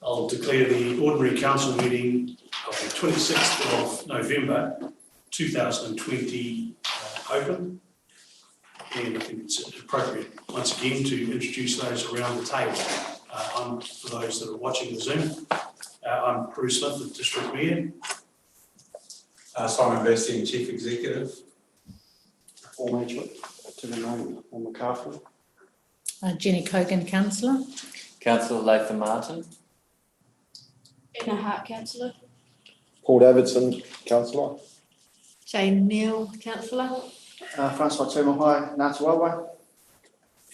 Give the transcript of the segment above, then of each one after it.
I'll declare the ordinary council meeting of the 26th of November 2020 open. And I think it's appropriate once again to introduce those around the table. For those that are watching the Zoom, I'm Bruce Smith, the District Mayor. Simon Bastien, Chief Executive. Paul Management, to the name of McCarthy. Jenny Cogan, Councillor. Councillor Latham Martin. Anna Hart, Councillor. Paul Davidson, Councillor. Jane Neal, Councillor. Francois Tumahai, Ngātawawa.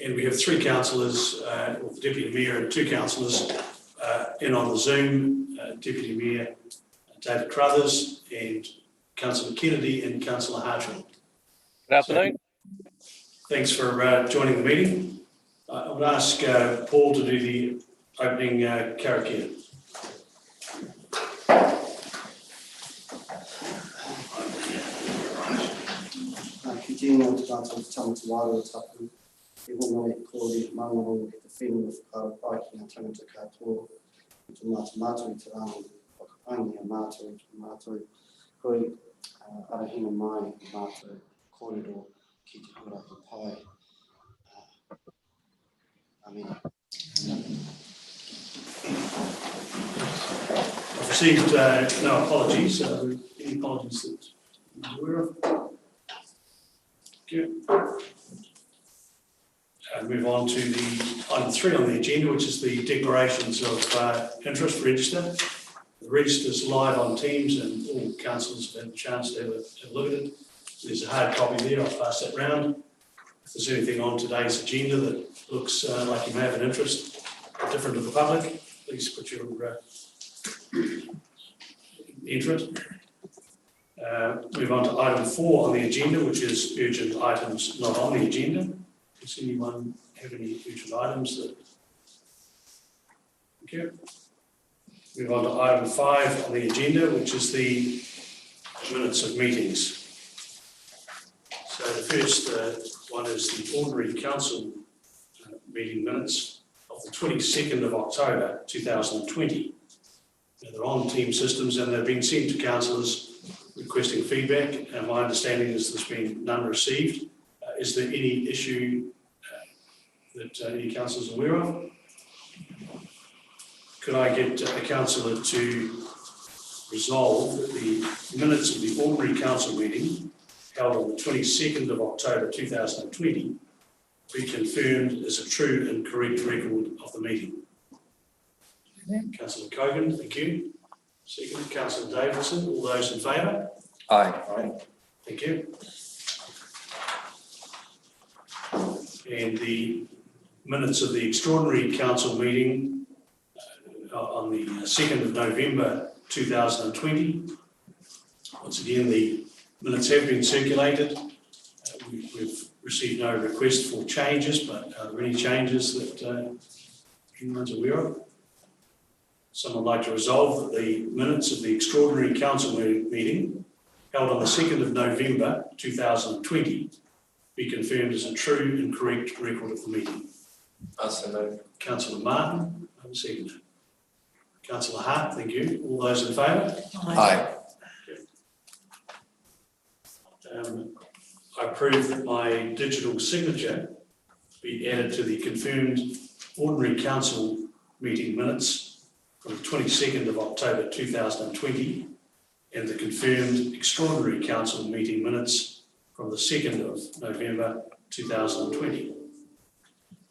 And we have three councillors, the Deputy Mayor and two councillors in on the Zoom, Deputy Mayor David Crothers and Councillor Kennedy and Councillor Hartwell. Good afternoon. Thanks for joining the meeting. I would ask Paul to do the opening karakia. Continuing to dance on Tama Tawara Tapu, e honga e kōri mango e te whenua whakaropai ki ngā tangata katoa i tō mātu i te rāngu whakapangi a mātu hui arahina mai i mātu kōrero ki te huraka pai. Amen. I've received no apologies. Any apologies that you're aware of? Move on to the item 3 on the agenda, which is the declarations of interest register. The register is live on Teams and all councillors have had a chance to have a look at it. There's a hard copy there, I'll pass that round. If there's anything on today's agenda that looks like you may have an interest different to the public, please put your interest. Move on to item 4 on the agenda, which is urgent items not on the agenda. Does anyone have any urgent items that? Okay. Move on to item 5 on the agenda, which is the minutes of meetings. So the first one is the ordinary council meeting minutes of the 22nd of October 2020. Now, they're on team systems and they've been sent to councillors requesting feedback, and my understanding is there's been none received. Is there any issue that any councillors are aware of? Could I get a councillor to resolve that the minutes of the ordinary council meeting held on the 22nd of October 2020 be confirmed as a true and correct record of the meeting? Councillor Cogan, thank you. Second, Councillor Davidson. All those in favour? Aye. Thank you. And the minutes of the extraordinary council meeting on the 2nd of November 2020. Once again, the minutes have been circulated. We've received no request for changes, but are there any changes that anyone's aware of? Someone like to resolve that the minutes of the extraordinary council meeting held on the 2nd of November 2020 be confirmed as a true and correct record of the meeting. Councillor Martin, I'm second. Councillor Hart, thank you. All those in favour? Aye. I approve that my digital signature be added to the confirmed ordinary council meeting minutes from the 22nd of October 2020 and the confirmed extraordinary council meeting minutes from the 2nd of November 2020.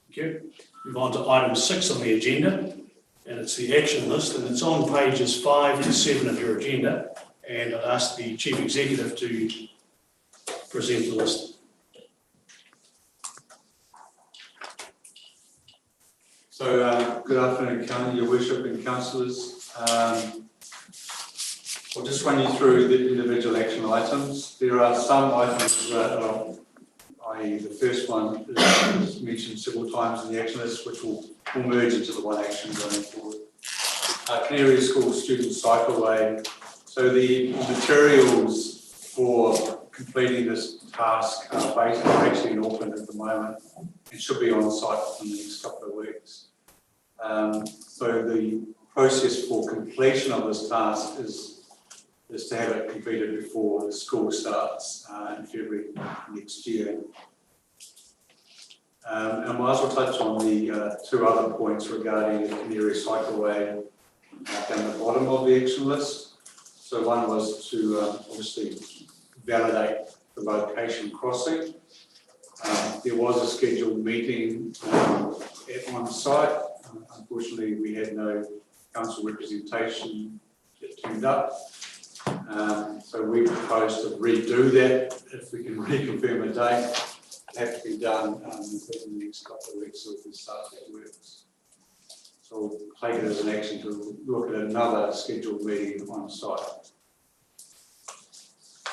Thank you. Move on to item 6 on the agenda, and it's the action list, and it's on pages 5 to 7 of your agenda, and I'd ask the Chief Executive to present the list. So, good afternoon, Your Worship and Councillors. I'll just run you through the individual action items. There are some items that i.e. the first one is mentioned several times in the action list, which will merge into the one action going forward. Canary School Student Cycleway. So the materials for completing this task are basically actually in Auckland at the moment and should be on site within the next couple of weeks. So the process for completion of this task is to have it completed before the school starts in February next year. And I might as well touch on the two other points regarding the Canary Cycleway down the bottom of the action list. So one was to obviously validate the location crossing. There was a scheduled meeting on site. Unfortunately, we had no council representation that turned up. So we propose to redo that. If we can reconfirm a date, it have to be done within the next couple of weeks so we can start that works. So we'll take it as an action to look at another scheduled meeting on site.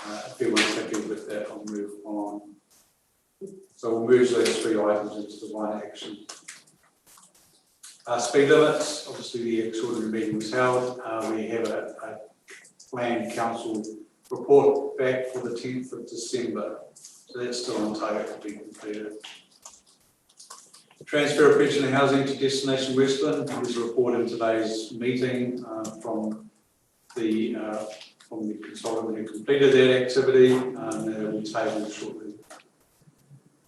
If everyone's happy with that, I'll move on. So we'll merge those three items into the one action. Speed limits, obviously the extraordinary meeting was held. We have a planned council report back for the 10th of December. So that's still on target to be completed. Transfer of pension and housing to Destination Westland is reported in today's meeting from the consultant who completed that activity, and it will be tabled shortly.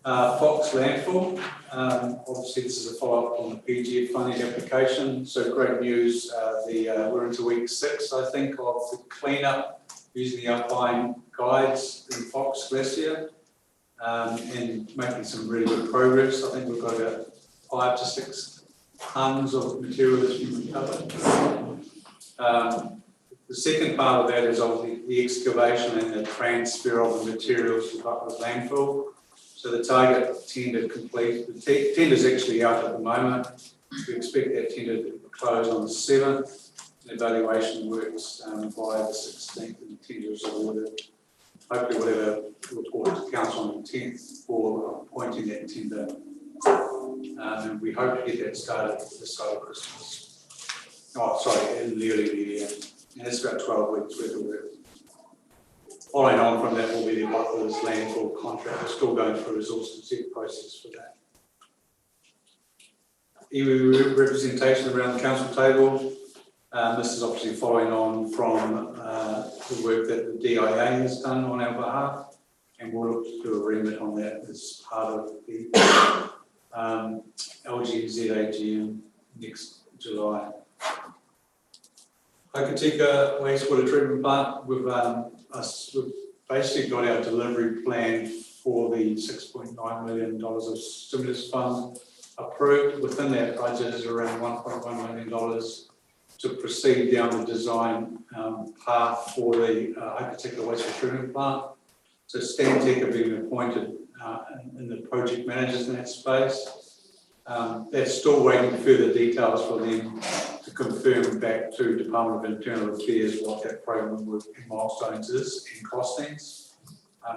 Fox landfill, obviously this is a follow-up on the PGF funding application, so great news, we're into week 6 I think of the cleanup using the alpine guides in Fox Glacier, and making some really good progress. I think we've got about 5 to 6 tonnes of material that's been recovered. The second part of that is obviously the excavation and the transfer of the materials to Buckler's landfill. So the target tender complete. The tender is actually out at the moment. We expect that tender to close on the 7th. The evaluation works by the 16th and the tender is awarded. Hopefully we'll have a report to council on the 10th for appointing that tender. And we hope to get that started this side of Christmas. Oh, sorry, in the early new year. And it's about 12 weeks worth of work. Following on from that will be the Butler's landfill contract. We're still going through a resource consent process for that. Iwi representation around the council table. This is obviously following on from the work that the DIA has done on our behalf, and we'll look to do a remit on that as part of the LGZ AGM next July. Hokitika wastewater treatment plant, we've basically got our delivery plan for the $6.9 million of stimulus fund approved. Within that budget is around $1.1 million to proceed down the design path for the Hokitika wastewater treatment plant. So Stantec have been appointed in the project managers in that space. They're still waiting further details for them to confirm back to Department of Internal Affairs what that program work and milestones is and costings.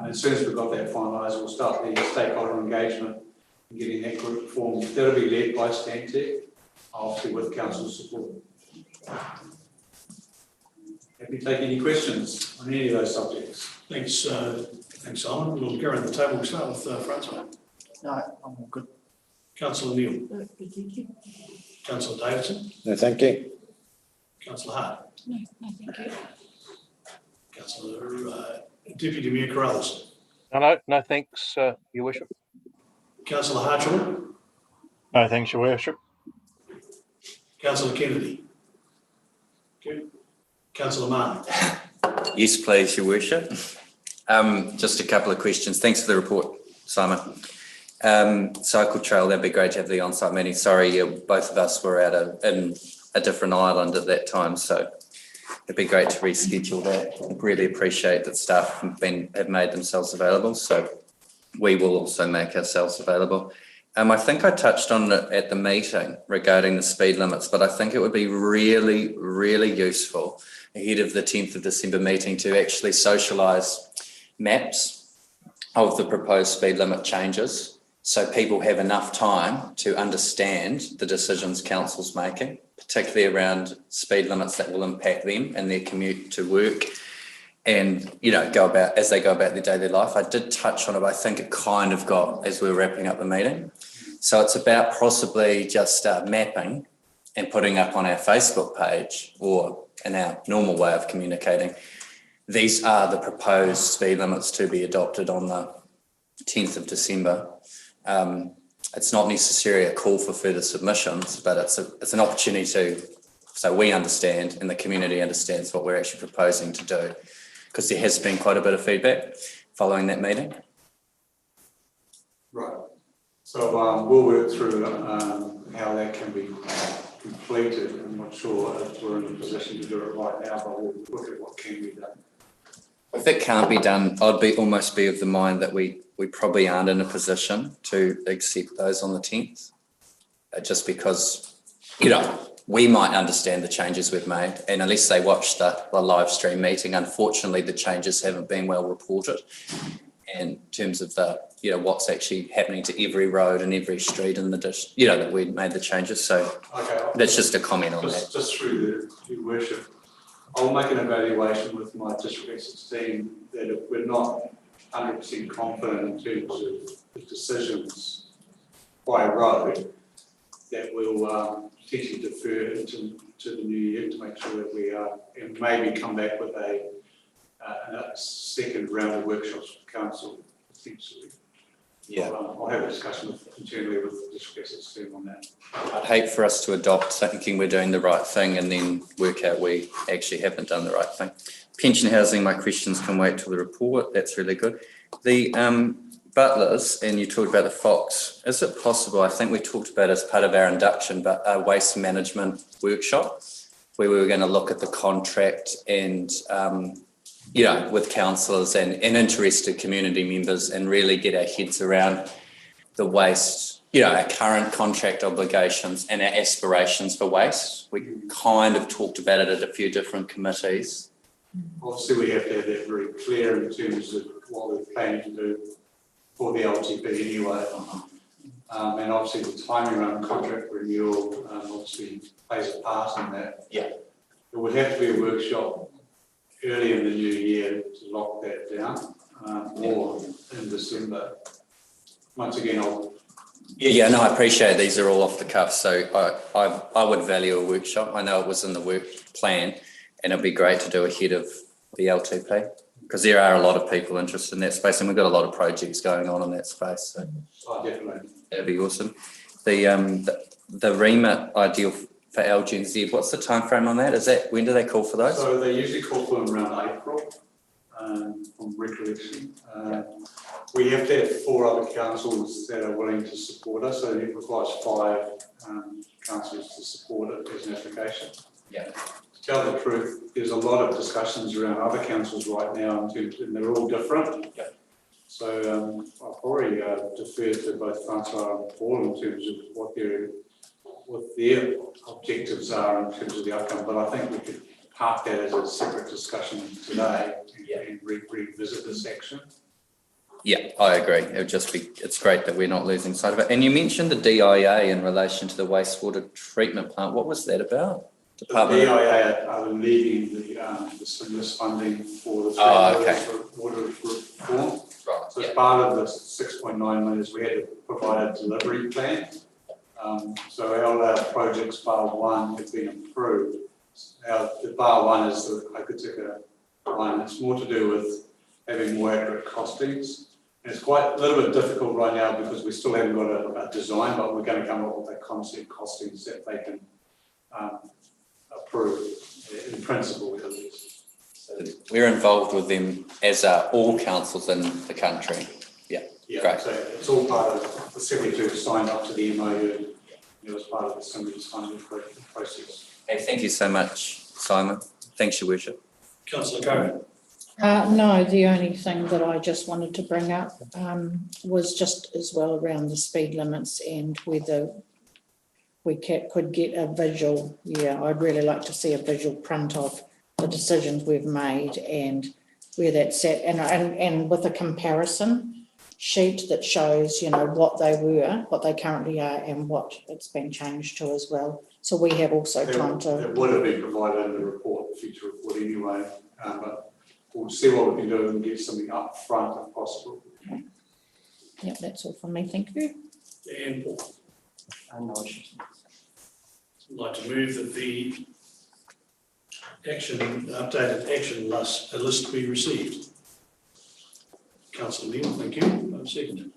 As soon as we've got that finalised, we'll start the stakeholder engagement and getting that group formed. That'll be led by Stantec, obviously with council support. Happy to take any questions on any of those subjects. Thanks, Simon. We'll go around the table. We'll start with Francois. No, I'm all good. Councillor Neal. Good, thank you. Councillor Davidson. No, thank you. Councillor Hart. No, thank you. Councillor Deputy Mayor Corrales. No, thanks, Your Worship. Councillor Hartshaw. No, thanks, Your Worship. Councillor Kennedy. Okay. Councillor Martin. Yes, please, Your Worship. Just a couple of questions. Thanks for the report, Simon. Cycle trail, that'd be great to have the on-site meeting. Sorry, both of us were in a different island at that time, so it'd be great to reschedule that. I really appreciate that staff have made themselves available, so we will also make ourselves available. I think I touched on it at the meeting regarding the speed limits, but I think it would be really, really useful ahead of the 10th of December meeting to actually socialise maps of the proposed speed limit changes, so people have enough time to understand the decisions council's making, particularly around speed limits that will impact them and their commute to work, and as they go about their daily life. I did touch on it, but I think it kind of got as we were wrapping up the meeting. So it's about possibly just mapping and putting up on our Facebook page or in our normal way of communicating, these are the proposed speed limits to be adopted on the 10th of December. It's not necessarily a call for further submissions, but it's an opportunity so we understand and the community understands what we're actually proposing to do, because there has been quite a bit of feedback following that meeting. Right. So we'll work through how that can be completed. I'm not sure if we're in a position to do it right now, but we'll look at what can be done. If it can't be done, I'd almost be of the mind that we probably aren't in a position to accept those on the 10th, just because, we might understand the changes we've made, and unless they watch the live stream meeting, unfortunately, the changes haven't been well reported. And in terms of the, what's actually happening to every road and every street in the district, that we made the changes. So that's just a comment on that. Just through your worship, I'll make an evaluation with my district exits team that if we're not 100% confident in terms of the decisions by road, that we'll potentially defer into the new year to make sure that we are, and maybe come back with a second round of workshops with council, potentially. Yeah. I'll have a discussion internally with the district exits team on that. I'd hate for us to adopt thinking we're doing the right thing and then work out we actually haven't done the right thing. Pension housing, my questions can wait till the report. That's really good. The butlers, and you talked about the Fox. Is it possible, I think we talked about as part of our induction, but a waste management workshop where we were going to look at the contract and, with councillors and interested community members and really get our heads around the waste, our current contract obligations and our aspirations for waste. We kind of talked about it at a few different committees. Obviously, we have to have that very clear in terms of what we're planning to do for the LTP anyway. And obviously the timing around contract renewal obviously plays a part in that. Yeah. It would have to be a workshop early in the new year to lock that down, or in December. Once again, I appreciate these are all off the cuff, so I would value a workshop. I know it was in the work plan, and it'd be great to do ahead of the LTP, because there are a lot of people interested in that space, and we've got a lot of projects going on in that space. So definitely. that'd be awesome. The remit ideal for LGNZ, what's the time frame on that? When do they call for those? So they usually call for them around April, from recollection. We have to have 4 other councils that are willing to support us, so it requires 5 councils to support it as an application. Yeah. To tell the truth, there's a lot of discussions around other councils right now, and they're all different. Yeah. So I'll probably defer to both Francois and Paul in terms of what their objectives are in terms of the outcome. But I think we could park that as a separate discussion today and revisit this action. Yeah, I agree. It's great that we're not losing sight of it. And you mentioned the DIA in relation to the wastewater treatment plant. What was that about? The DIA are leading the stimulus funding for the water reform. Right. So as part of the 6.9 million, we had to provide a delivery plan. So all our projects, bar 1, have been approved. The bar 1 is the Hokitika one. It's more to do with having more accurate costings. And it's quite a little bit difficult right now because we still haven't got a design, but we're going to come up with a concept costings that they can approve in principle, at least. So, we're involved with them, as are all councils in the country. Yeah, great. So it's all part of the 72 signed up to the MOU. It was part of the stimulus funding process. Hey, thank you so much, Simon. Thanks, Your Worship. Councillor Cohen. No, the only thing that I just wanted to bring up was just as well around the speed limits and whether we could get a visual. Yeah, I'd really like to see a visual print of the decisions we've made and where that's at, and with a comparison sheet that shows, what they were, what they currently are, and what it's been changed to as well. So we have also time to. It would have been provided in the report, the future report anyway, but we'll see what we can do and get something up front if possible. Yeah, that's all from me. Thank you. And Paul. And no issues. I'd like to move that the updated action list be received. Councillor Neal, thank you. Second.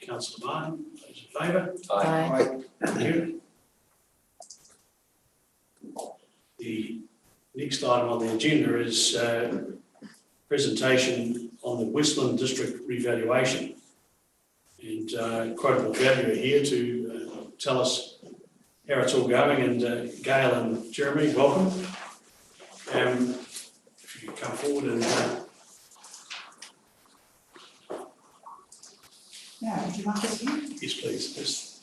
Councillor Martin, those in favour? Aye. Thank you. The next item on the agenda is presentation on the Westland District Revaluation. And Quotable Value are here to tell us how it's all going. And Gail and Jeremy, welcome. If you could come forward and Yeah, would you like us here? yes, please. Yes.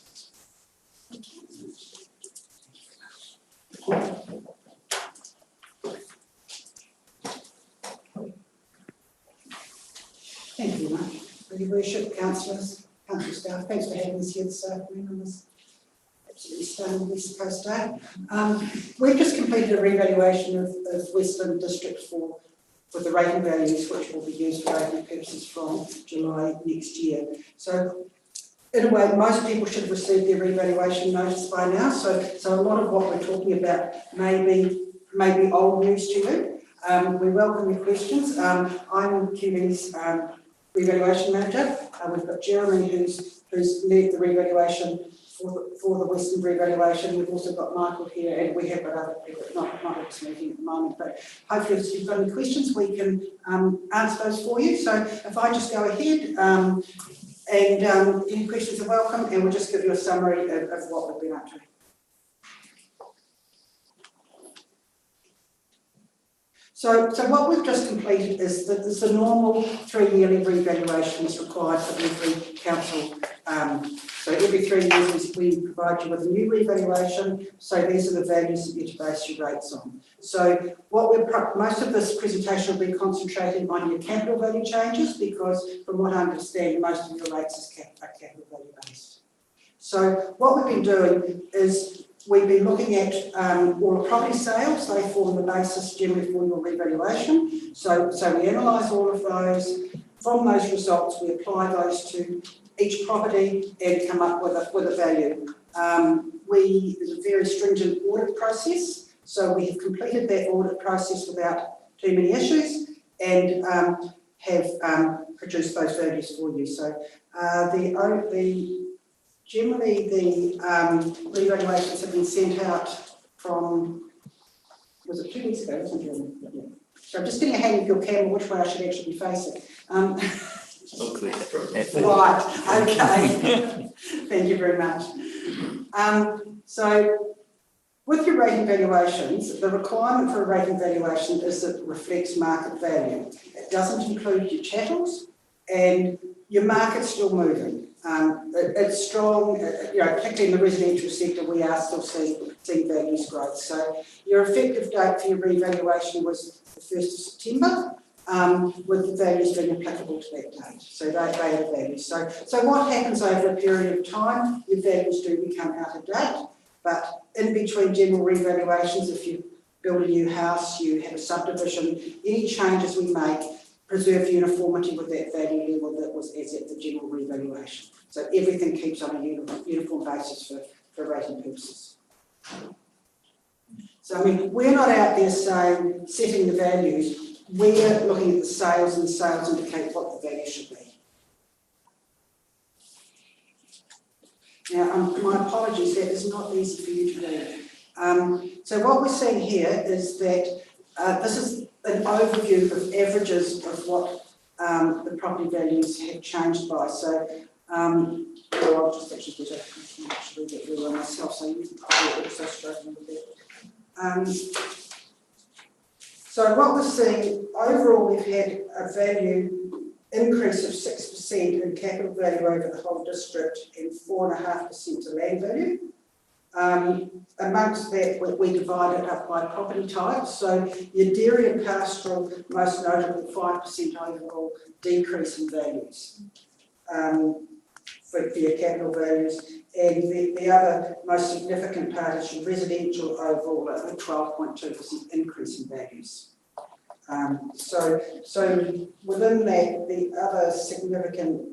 Thank you very much. Your Worship, councillors, council staff, thanks for having us here this afternoon on this absolutely stunning West Coast day. We've just completed a revaluation of Westland District for the rating values, which will be used for rating purposes from July next year. So in a way, most people should have received their revaluation notice by now. So a lot of what we're talking about may be old news to you. We welcome your questions. I'm QV's revaluation manager. We've got Jeremy who's led the revaluation for the Western revaluation. We've also got Michael here, and we have got other people, not at this meeting at the moment, but hopefully if you've got any questions, we can answer those for you. So if I just go ahead, and any questions are welcome, and we'll just give you a summary of what we've been up to. So what we've just completed is that there's a normal 3-yearly revaluation that's required for every council. So every 3 years we provide you with a new revaluation. So these are the values that you're to base your rates on. So most of this presentation will be concentrating on your capital value changes, because from what I understand, most of your rates are capital value based. So what we've been doing is we've been looking at all the property sales. They form the basis generally for your revaluation. So we analyse all of those. From those results, we apply those to each property and come up with a value. There's a very stringent audit process. So we have completed that audit process without too many issues and have produced those values for you. So generally, the revaluations have been sent out from, was it 2 weeks ago, wasn't it? Yeah. So I'm just getting a hang of your camera, which way I should actually be facing. Right, okay. Thank you very much. So with your rating valuations, the requirement for a rating valuation is that it reflects market value. It doesn't include your chattels, and your market's still moving. It's strong, particularly in the residential sector, we are still seeing values growth. So your effective date for your revaluation was the 1st of September, with the values being applicable to that date. So they are the values. So what happens over a period of time, your values do become out of date, but in between general revaluations, if you build a new house, you have a subdivision, any changes we make preserve uniformity with that value level that was as at the general revaluation. So everything keeps on a uniform basis for rating purposes. So I mean, we're not out there saying, setting the values, we're looking at the sales, and the sales indicate what the value should be. Now, my apologies, that is not easy for you to read. So what we're seeing here is that this is an overview of averages of what the property values have changed by. So, I'll just actually get rid of myself, so you can probably also struggling with that. So what we're seeing, overall we've had a value increase of 6% in capital value over the whole district and 4.5% to land value. Amongst that, we divide it up by property type. So your dairy and pastoral, most notable, 5% overall decrease in values for your capital values. And the other most significant part is your residential overall, a 12.2% increase in values. So within that, the other significant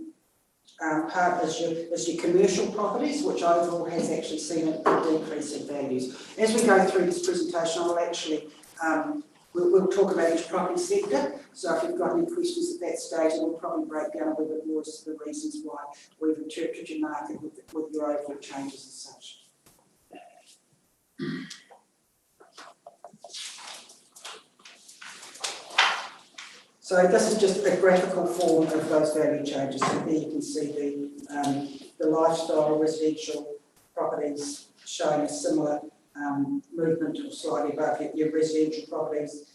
part is your commercial properties, which overall has actually seen a decrease in values. As we go through this presentation, I'll actually we'll talk about each property sector. So if you've got any questions at that stage, we'll probably break down a little bit more as to the reasons why we've interpreted your market with your overall changes as such. So this is just a graphical form of those value changes. So here you can see the lifestyle residential properties showing a similar movement or slightly above your residential properties.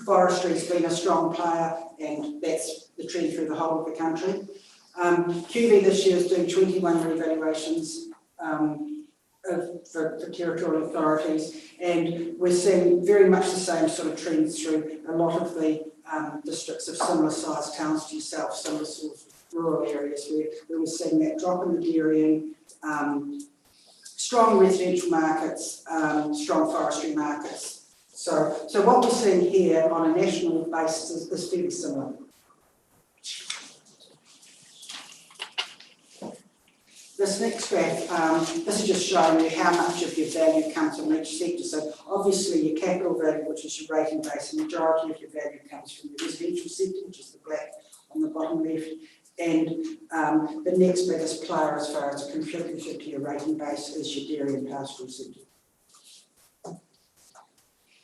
Forestry's been a strong player, and that's the trend through the whole of the country. QV this year is doing 21 revaluations for territorial authorities, and we're seeing very much the same sort of trends through a lot of the districts of similar sized towns to yourself, similar sort of rural areas where we're seeing that drop in the dairying, strong residential markets, strong forestry markets. So what we're seeing here on a national basis is fairly similar. This next graph, this is just showing you how much of your value comes from each sector. So obviously your capital value, which is your rating base, the majority of your value comes from the residential sector, which is the black on the bottom left. And the next biggest player as far as a contributor to your rating base is your dairy and pastoral sector.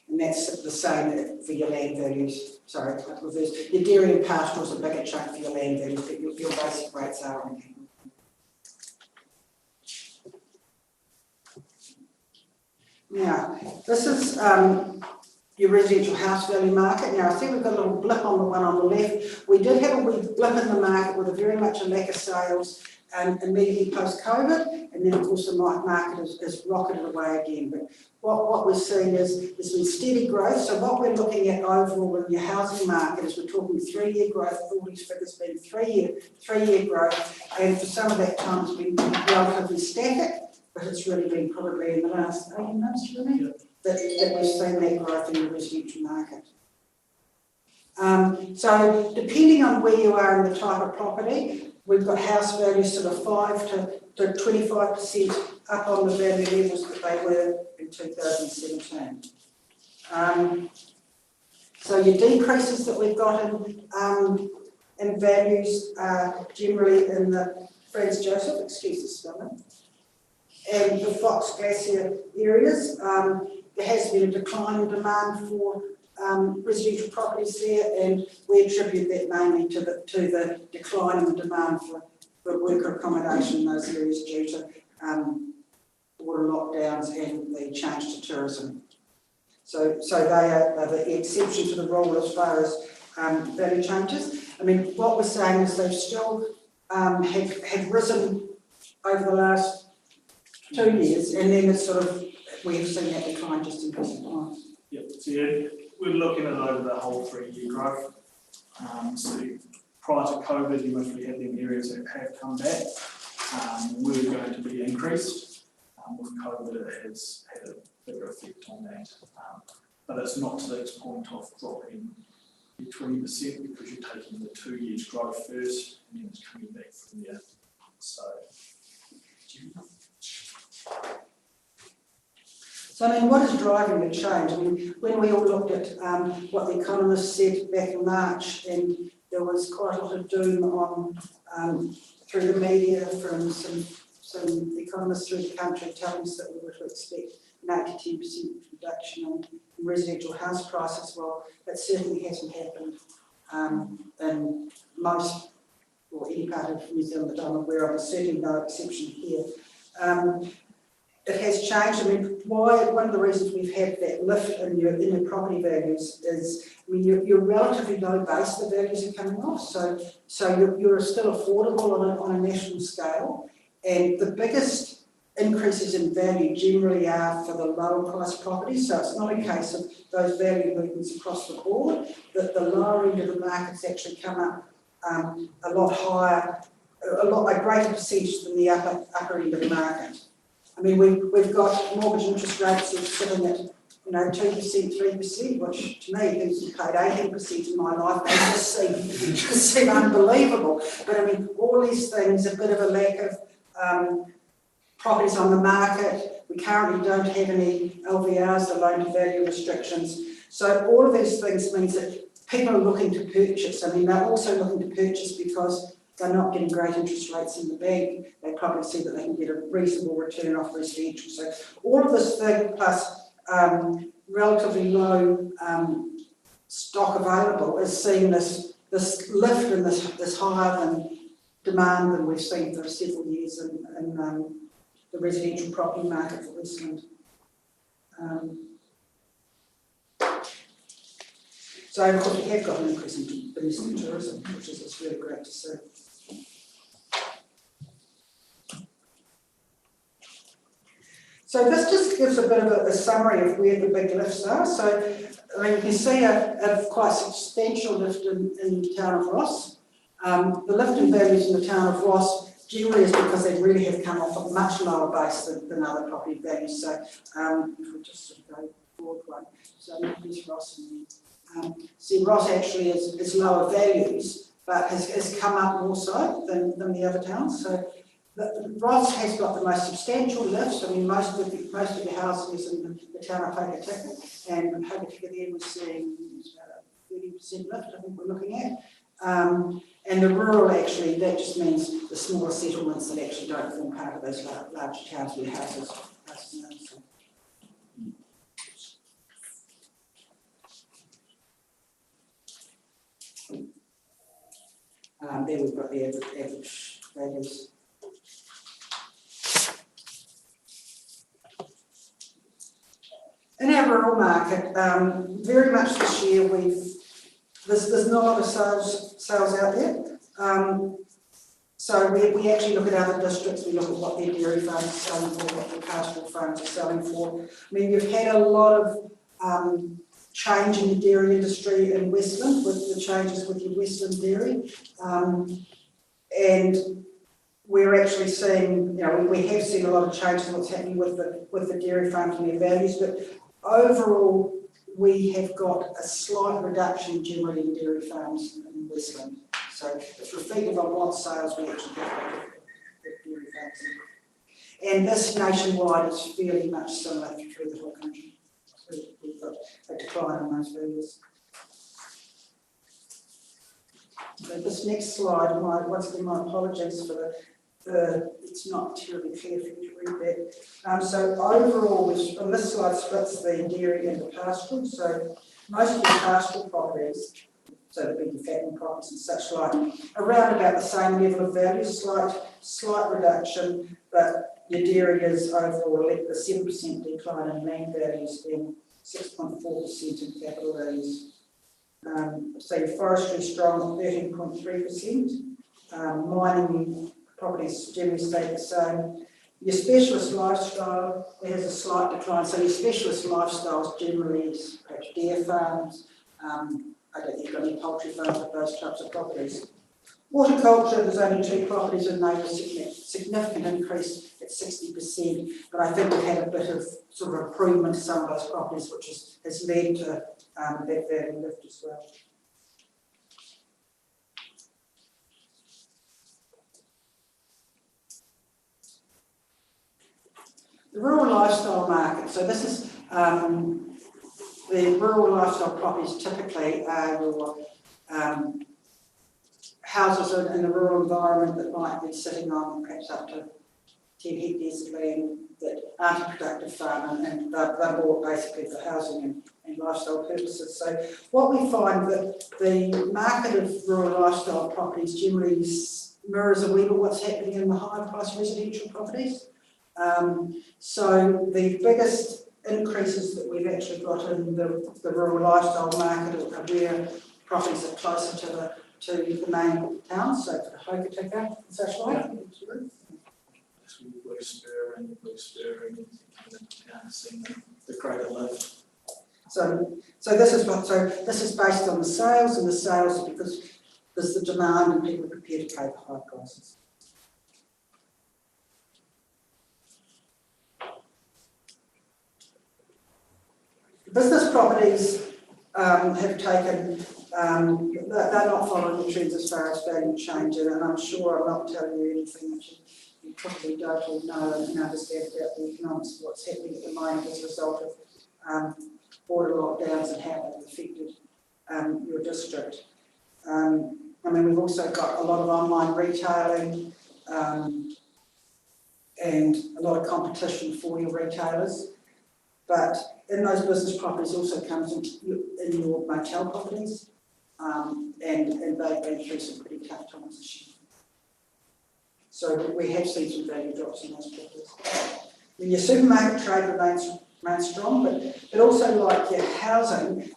And that's the same for your land values. Sorry, reverse. Your dairy and pastoral is a bigger chunk for your land values, but your basic rates are on capital. Now, this is your residential house value market. Now, I see we've got a little blip on the one on the left. We did have a wee blip in the market with a very much a lack of sales immediately post-COVID, and then of course the market has rocketed away again. But what we're seeing is there's been steady growth. So what we're looking at overall in your housing market is we're talking 3-year growth. All these figures been three-year growth, and for some of that time it's been relatively static. But it's really been probably in the last 18 months, really, that we've seen that growth in the residential market. So depending on where you are in the type of property, we've got house values sort of 5 to 25% up on the value levels that they were in 2017. So your decreases that we've got in values are generally in the Franz Joseph, excuse the spelling, and the Fox Glacier areas. There has been a decline in demand for residential properties there, and we attribute that mainly to the decline in the demand for worker accommodation in those areas due to water lockdowns and the change to tourism. So they are the exception to the rule as far as value changes. I mean, what we're saying is they've still have risen over the last 2 years, and then it's sort of, we've seen that decline just in recent times. Yep, so yeah, we're looking at over the whole 3-year growth. So prior to COVID, you mostly had them areas that have come back. We're going to be increased. With COVID, it has had a bigger effect on that. But it's not to this point of dropping 20% because you're taking the 2 years growth first and then it's coming back from there. So I mean, what is driving the change? I mean, when we all looked at what the economists said back in March, and there was quite a lot of doom on through the media from some economists through the country telling us that we were to expect an 8 to 10% reduction in residential house prices. Well, that certainly hasn't happened in most or any part of New Zealand that I'm aware of, certainly no exception here. It has changed. I mean, one of the reasons we've had that lift in your property values is, I mean, you're relatively low base, the values are coming off, so you're still affordable on a national scale, and the biggest increases in value generally are for the lower price properties. So it's not a case of those value movements across the board, that the lower end of the market's actually come up a lot higher, a greater percentage than the upper end of the market. I mean, we've got mortgage interest rates sitting at 2%, 3%, which to me, who's paid 18% in my life, they just seem unbelievable. But I mean, all these things, a bit of a lack of properties on the market. We currently don't have any LVRs, the loan to value restrictions. So all of these things means that people are looking to purchase. I mean, they're also looking to purchase because they're not getting great interest rates in the bank. They probably see that they can get a reasonable return off residential. So all of this thing plus relatively low stock available is seeing this lift and this higher than demand than we've seen for several years in the residential property market for Westland. So of course we have got an increase in domestic tourism, which is really great to see. So this just gives a bit of a summary of where the big lifts are. So I mean, you can see a quite substantial lift in the town of Ross. The lift in values in the town of Ross generally is because they really have come off a much lower base than other property values. So if we just sort of go forward one, so here's Ross. See, Ross actually is lower values, but has come up more so than the other towns. So Ross has got the most substantial lifts. I mean, most of the housing is in the town of Hokitika, and Hokitika there we're seeing about a 30% lift, I think we're looking at. And the rural actually, that just means the smaller settlements that actually don't form part of those larger towns where houses are. So. There we've got the average values. In our rural market, very much this year there's not a lot of sales out there. So we actually look at other districts, we look at what their dairy farms are selling for, what their pastoral farms are selling for. I mean, you've had a lot of change in the dairy industry in Westland with the changes with your Westland dairy. And we're actually seeing, we have seen a lot of changes in what's happening with the dairy farms and their values, but overall, we have got a slight reduction generally in dairy farms in Westland. So it's reflective on what sales we actually get at dairy farms. And this nationwide is fairly much similar through the whole country. So we've got a decline in those values. So this next slide, once again, my apologies for it's not terribly clear for you to read that. So overall, on this slide splits the dairy and the pastoral. So most of the pastoral properties, so the big fattening properties and such like, around about the same level of value, slight reduction, but your dairy is overall a 7% decline in land values and 6.4% in capital values. So your forestry strong at 13.3%, mining properties generally stay the same. Your specialist lifestyle, there has a slight decline. So your specialist lifestyles generally is perhaps deer farms. I don't think you've got any poultry farms with those types of properties. Horticulture, there's only 2 properties and they were significant increase at 60%, but I think we've had a bit of sort of improvement to some of those properties, which has led to that value lift as well. The rural lifestyle market. So this is the rural lifestyle properties typically are your houses in a rural environment that might be sitting on perhaps up to 10 hectares of land that aren't a productive farm and they're bought basically for housing and lifestyle purposes. So what we find that the market of rural lifestyle properties generally mirrors a wee bit what's happening in the higher price residential properties. So the biggest increases that we've actually got in the rural lifestyle market are where properties are closer to the main towns, so for the Hokitika and such like. Blue Spur and seeing the greater lift. So this is based on the sales, and the sales are because there's the demand and people are prepared to pay for high prices. Business properties have taken, they're not following the trends as far as value change, and I'm sure I'm not telling you anything that you probably don't all know and understand about the economics of what's happening at the moment as a result of border lockdowns and how they've affected your district. I mean, we've also got a lot of online retailing and a lot of competition for your retailers, but in those business properties also comes in your motel properties, and they've been through some pretty tough times this year. So we have seen some value drops in those properties. I mean, your supermarket trade remains strong, but also like your housing,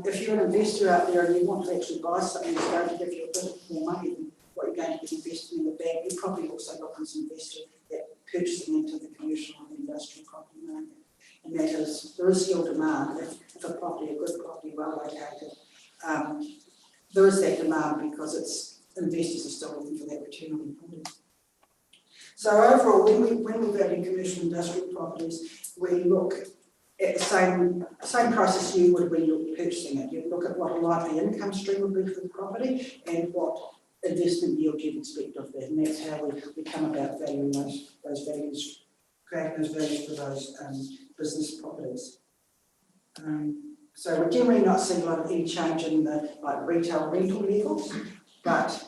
if you're an investor out there and you want to actually buy something that's going to give you a bit more money than what you're going to be investing in the bank, you're probably also looking as an investor at purchasing into the commercial and industrial property market. And that is, there is still demand. If a property, a good property, well located, there is that demand because investors are still looking for that return on property. So overall, when we value commercial and industrial properties, we look at the same process you would when you're purchasing it. You look at what a likely income stream would be for the property and what investment yield you'd expect of that, and that's how we come about valuing those values, creating those values for those business properties. So we're generally not seeing a lot of any change in the retail rental levels, but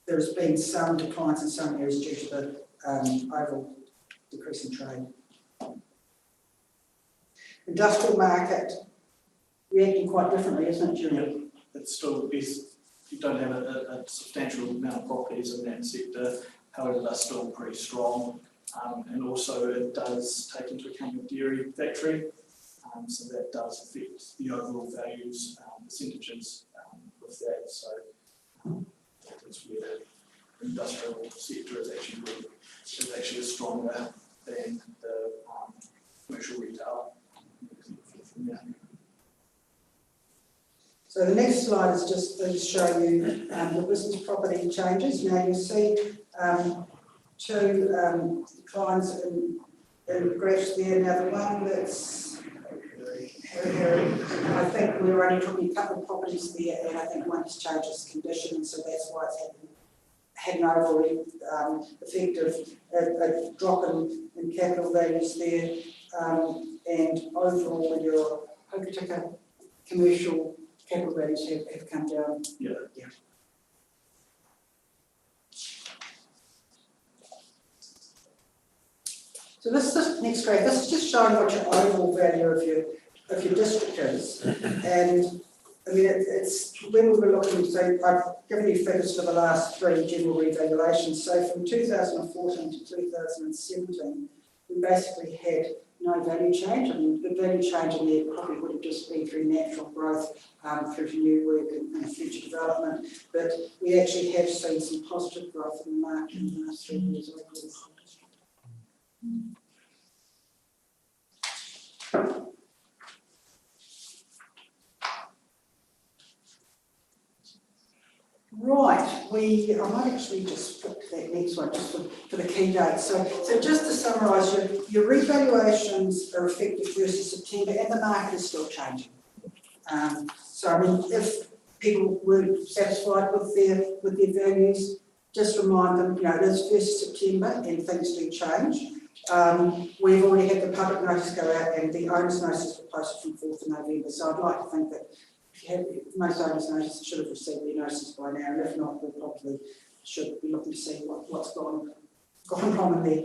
there's been some declines in some areas due to the overall decrease in trade. Industrial market reacting quite differently, isn't it, Julie? It's still best, you don't have a substantial amount of properties in that sector, however they're still pretty strong, and also it does take into account your dairy factory, so that does affect the overall values, percentages with that, so that's where the industrial sector is actually stronger than the commercial retail. Yeah. So the next slide is just to show you the business property changes. Now you see two declines in graphs there. Now the one that's I think we were only talking a couple of properties there, and I think one has changed its condition, so that's why it's had an overall effect of a drop in capital values there, and overall when your Hokitika commercial capital values have come down. Yeah. So this next graph, this is just showing what your overall value of your district is, and I mean it's when we were looking. So I've given you figures for the last 3 general revaluations. So from 2014 to 2017, we basically had no value change. I mean, the value change in there probably would have just been through natural growth, through new work and future development. But we actually have seen some positive growth in the market in the last 3 years. Right, I might actually just flip to that next one just for the key dates. So just to summarise, your revaluations are effective 1st of September and the market is still changing. So I mean, if people weren't satisfied with their values, just remind them, it is 1st of September and things do change. We've already had the public notice go out and the owners' notices were posted from 4th of November. So I'd like to think that most owners' notices should have received their notices by now, and if not, we probably should be looking to see what's gone wrong in there.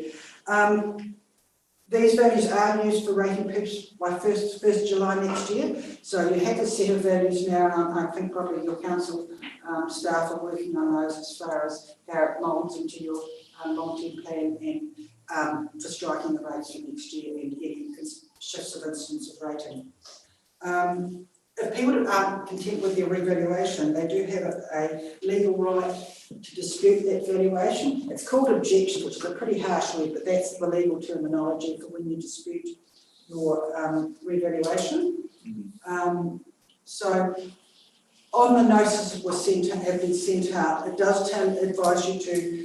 These values are used for rating purposes by 1st July next year. So you have a set of values now, and I think probably your council staff are working on those as far as how it molds into your long-term plan and for striking the rates for next year and any shifts of instance of rating. If people aren't content with their revaluation, they do have a legal right to dispute that valuation. It's called objection, which is a pretty harsh word, but that's the legal terminology for when you dispute your revaluation. So on the notices that have been sent out, it does advise you to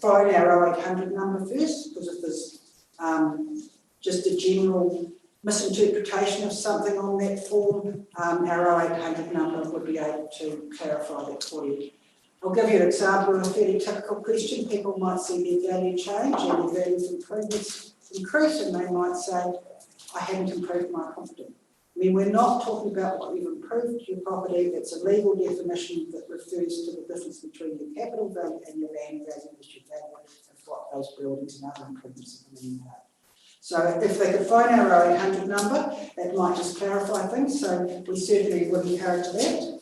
phone our 0800 number first, because if there's just a general misinterpretation of something on that form, our 0800 number would be able to clarify that for you. I'll give you an example of a fairly typical question. People might see their value change and their values increase, and they might say, I haven't improved my property. I mean, we're not talking about what you've improved your property. It's a legal definition that refers to the difference between your capital value and your land value, as your value of what those buildings and other improvements have been made. So if they could find our 0800 number, that might just clarify things. So we certainly would encourage that.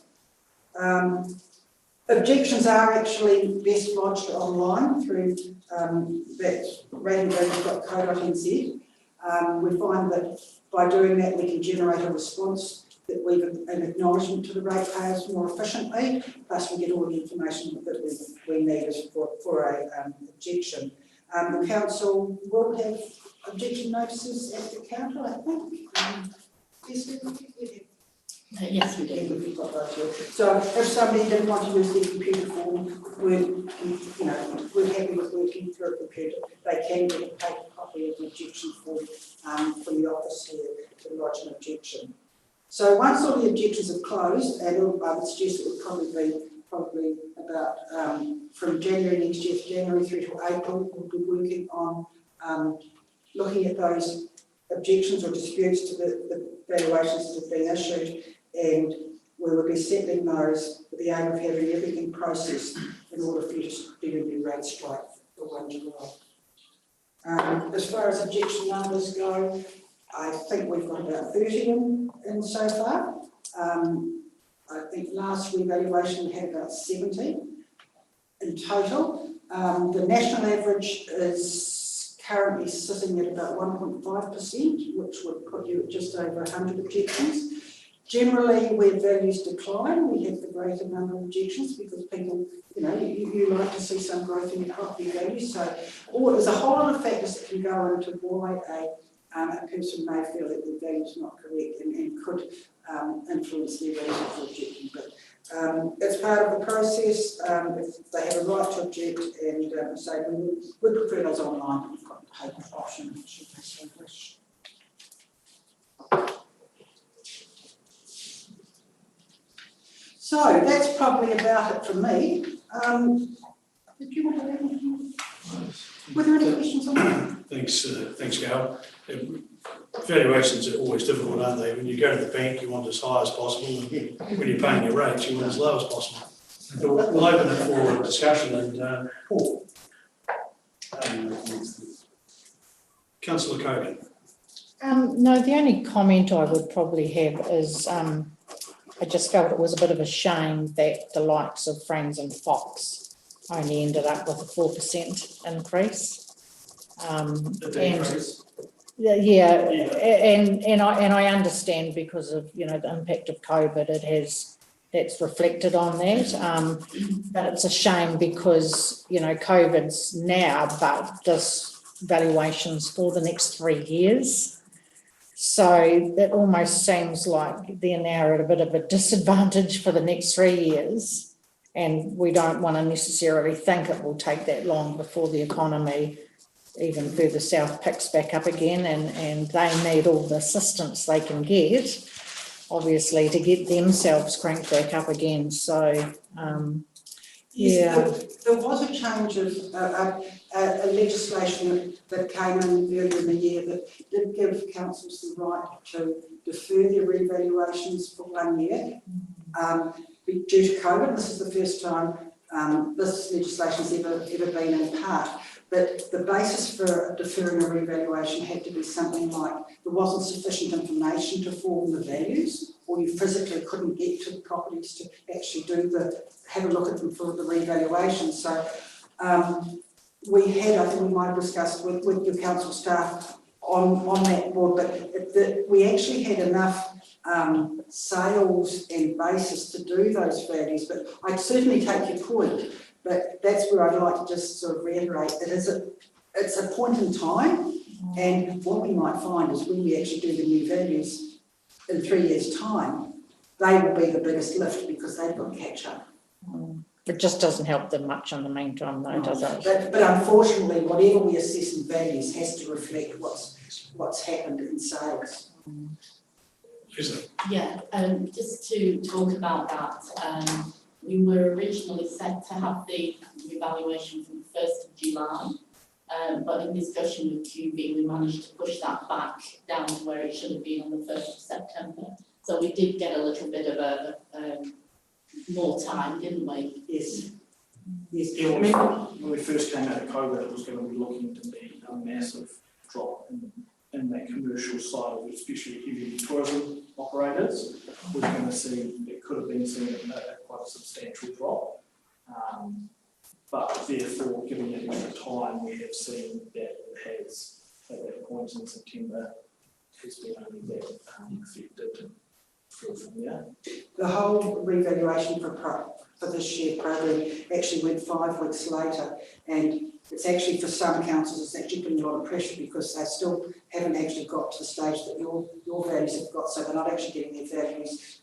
Objections are actually best lodged online through that ratingvalues.co.nz. We find that by doing that, we can generate a response that we've an acknowledgement to the ratepayers more efficiently, plus we get all the information that we need for an objection. The council will have objection notices at the counter, I think. Yes, we do. We've got those here. So if somebody didn't want to use their computer form, we're happy with working through a computer. They can get a paper copy of the objection form from the office here to lodge an objection. So once all the objections are closed, and I would suggest it would probably about from January next year to January through to April, we'll be working on looking at those objections or disputes to the valuations that have been issued, and we will be settling those with the aim of having everything processed in order for you to do your new rate strike for 1 July. As far as objection numbers go, I think we've got about 30 in so far. I think last revaluation we had about 70 in total. The national average is currently sitting at about 1.5%, which would put you at just over 100 objections. Generally, where values decline, we have the greater number of objections because people, you like to see some growth in your property value. So there's a whole lot of factors that can go into why a person may feel that the value is not correct and could influence their reason for objecting. But as part of the process, if they have a right to object, and say we prefer those online, we've got the paper option should they so wish. So that's probably about it from me. Did you want to add anything? Were there any questions on that? Thanks, Gail. Valuations are always difficult, aren't they? When you go to the bank, you want as high as possible, and when you're paying your rates, you want as low as possible. So we'll open it for discussion, and Paul. Councillor Cogan. No, the only comment I would probably have is I just felt it was a bit of a shame that the likes of Friends and Fox only ended up with a 4% increase. And I understand because of the impact of COVID, that's reflected on that. But it's a shame because COVID's now, but this valuations for the next 3 years. So it almost seems like they're now at a bit of a disadvantage for the next 3 years, and we don't want to necessarily think it will take that long before the economy even further south picks back up again, and they need all the assistance they can get, obviously, to get themselves cranked back up again. So, There was a change of a legislation that came in earlier in the year that did give councils the right to defer their revaluations for 1 year. Due to COVID, this is the first time this legislation has ever been in part. But the basis for deferring a revaluation had to be something like there wasn't sufficient information to form the values, or you physically couldn't get to the properties to actually have a look at them for the revaluation. So we had, I think we might have discussed with your council staff on that board, but we actually had enough sales and basis to do those values. But I'd certainly take your point. But that's where I'd like to just sort of reiterate that it's a point in time, and what we might find is when we actually do the new values in 3 years' time, they will be the biggest lift because they've got to catch up. it just doesn't help them much in the meantime, though, does it? But unfortunately, whatever we assess in values has to reflect what's happened in sales. Is it? Yeah, just to talk about that, we were originally set to have the revaluation from the 1st of July, but in discussion with QV, we managed to push that back down to where it should have been on the 1st of September. So we did get a little bit of a more time, didn't we? Yes. Yeah, when we first came out of COVID, it was going to be looking to be a massive drop in that commercial side, especially heavy tourism operators. We're going to see, it could have been seen quite a substantial drop. But therefore, given it extra time, we have seen that it has, at that point in September, has been only that affected through from there. The whole revaluation for this year program actually went 5 weeks later, and it's actually for some councils it's actually putting a lot of pressure because they still haven't actually got to the stage that your values have got, so they're not actually getting their values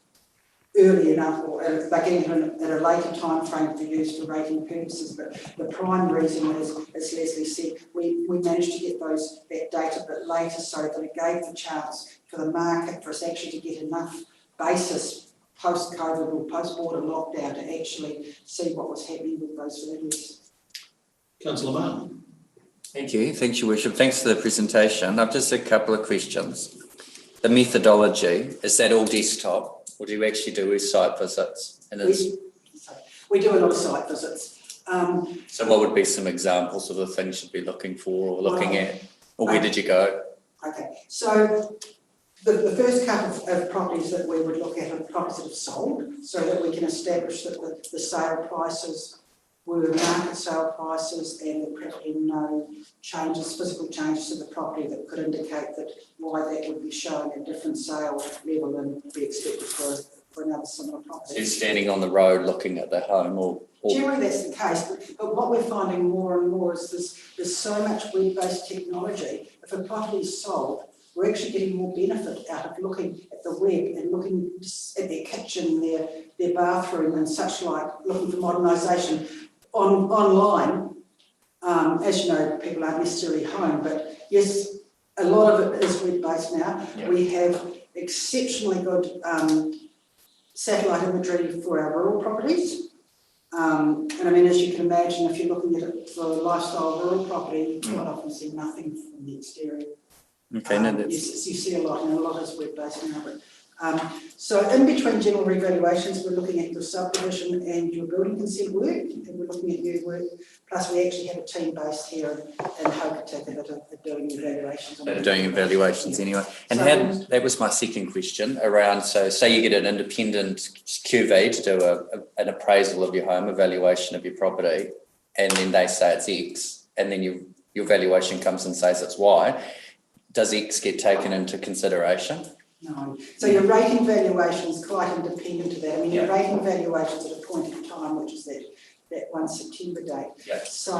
early enough, or they're getting it at a later time frame for use for rating purposes. But the prime reason is, as Leslie said, we managed to get that data a bit later so that it gave the chance for the market for us actually to get enough basis post-COVID or post-border lockdown to actually see what was happening with those values. Councillor Martin. Thank you. Thanks, Your Worship. Thanks for the presentation. I've just a couple of questions. The methodology, is that all desktop, or do you actually do site visits? And We do a lot of site visits. So what would be some examples of the things you'd be looking for or looking at? Or where did you go? Okay, so the first couple of properties that we would look at are properties that have sold, so that we can establish that the sale prices were market sale prices and there were probably no changes, physical changes to the property that could indicate that why that would be showing a different sale level than we expected for another similar property. So you're standing on the road looking at the home or Generally that's the case, but what we're finding more and more is there's so much web-based technology. If a property is sold, we're actually getting more benefit out of looking at the web and looking at their kitchen, their bathroom and such like, looking for modernisation online. As you know, people aren't necessarily home, but yes, a lot of it is web-based now. Yeah. We have exceptionally good satellite imagery for our rural properties. And I mean, as you can imagine, if you're looking at it for a lifestyle rural property, you quite often see nothing from the exterior. okay, no, that's You see a lot, and a lot is web-based now. But, so in between general revaluations, we're looking at your subdivision and your building consent work, and we're looking at your work. Plus, we actually have a team based here in Hokitika that are doing evaluations. they're doing evaluations anyway. And So- that was my second question around, so say you get an independent QV to do an appraisal of your home, evaluation of your property, and then they say it's X, and then your valuation comes and says it's Y. Does X get taken into consideration? No. So your rating valuation is quite independent of that. I mean, your rating valuation is at a point in time, which is that 1 September date. Yeah. So,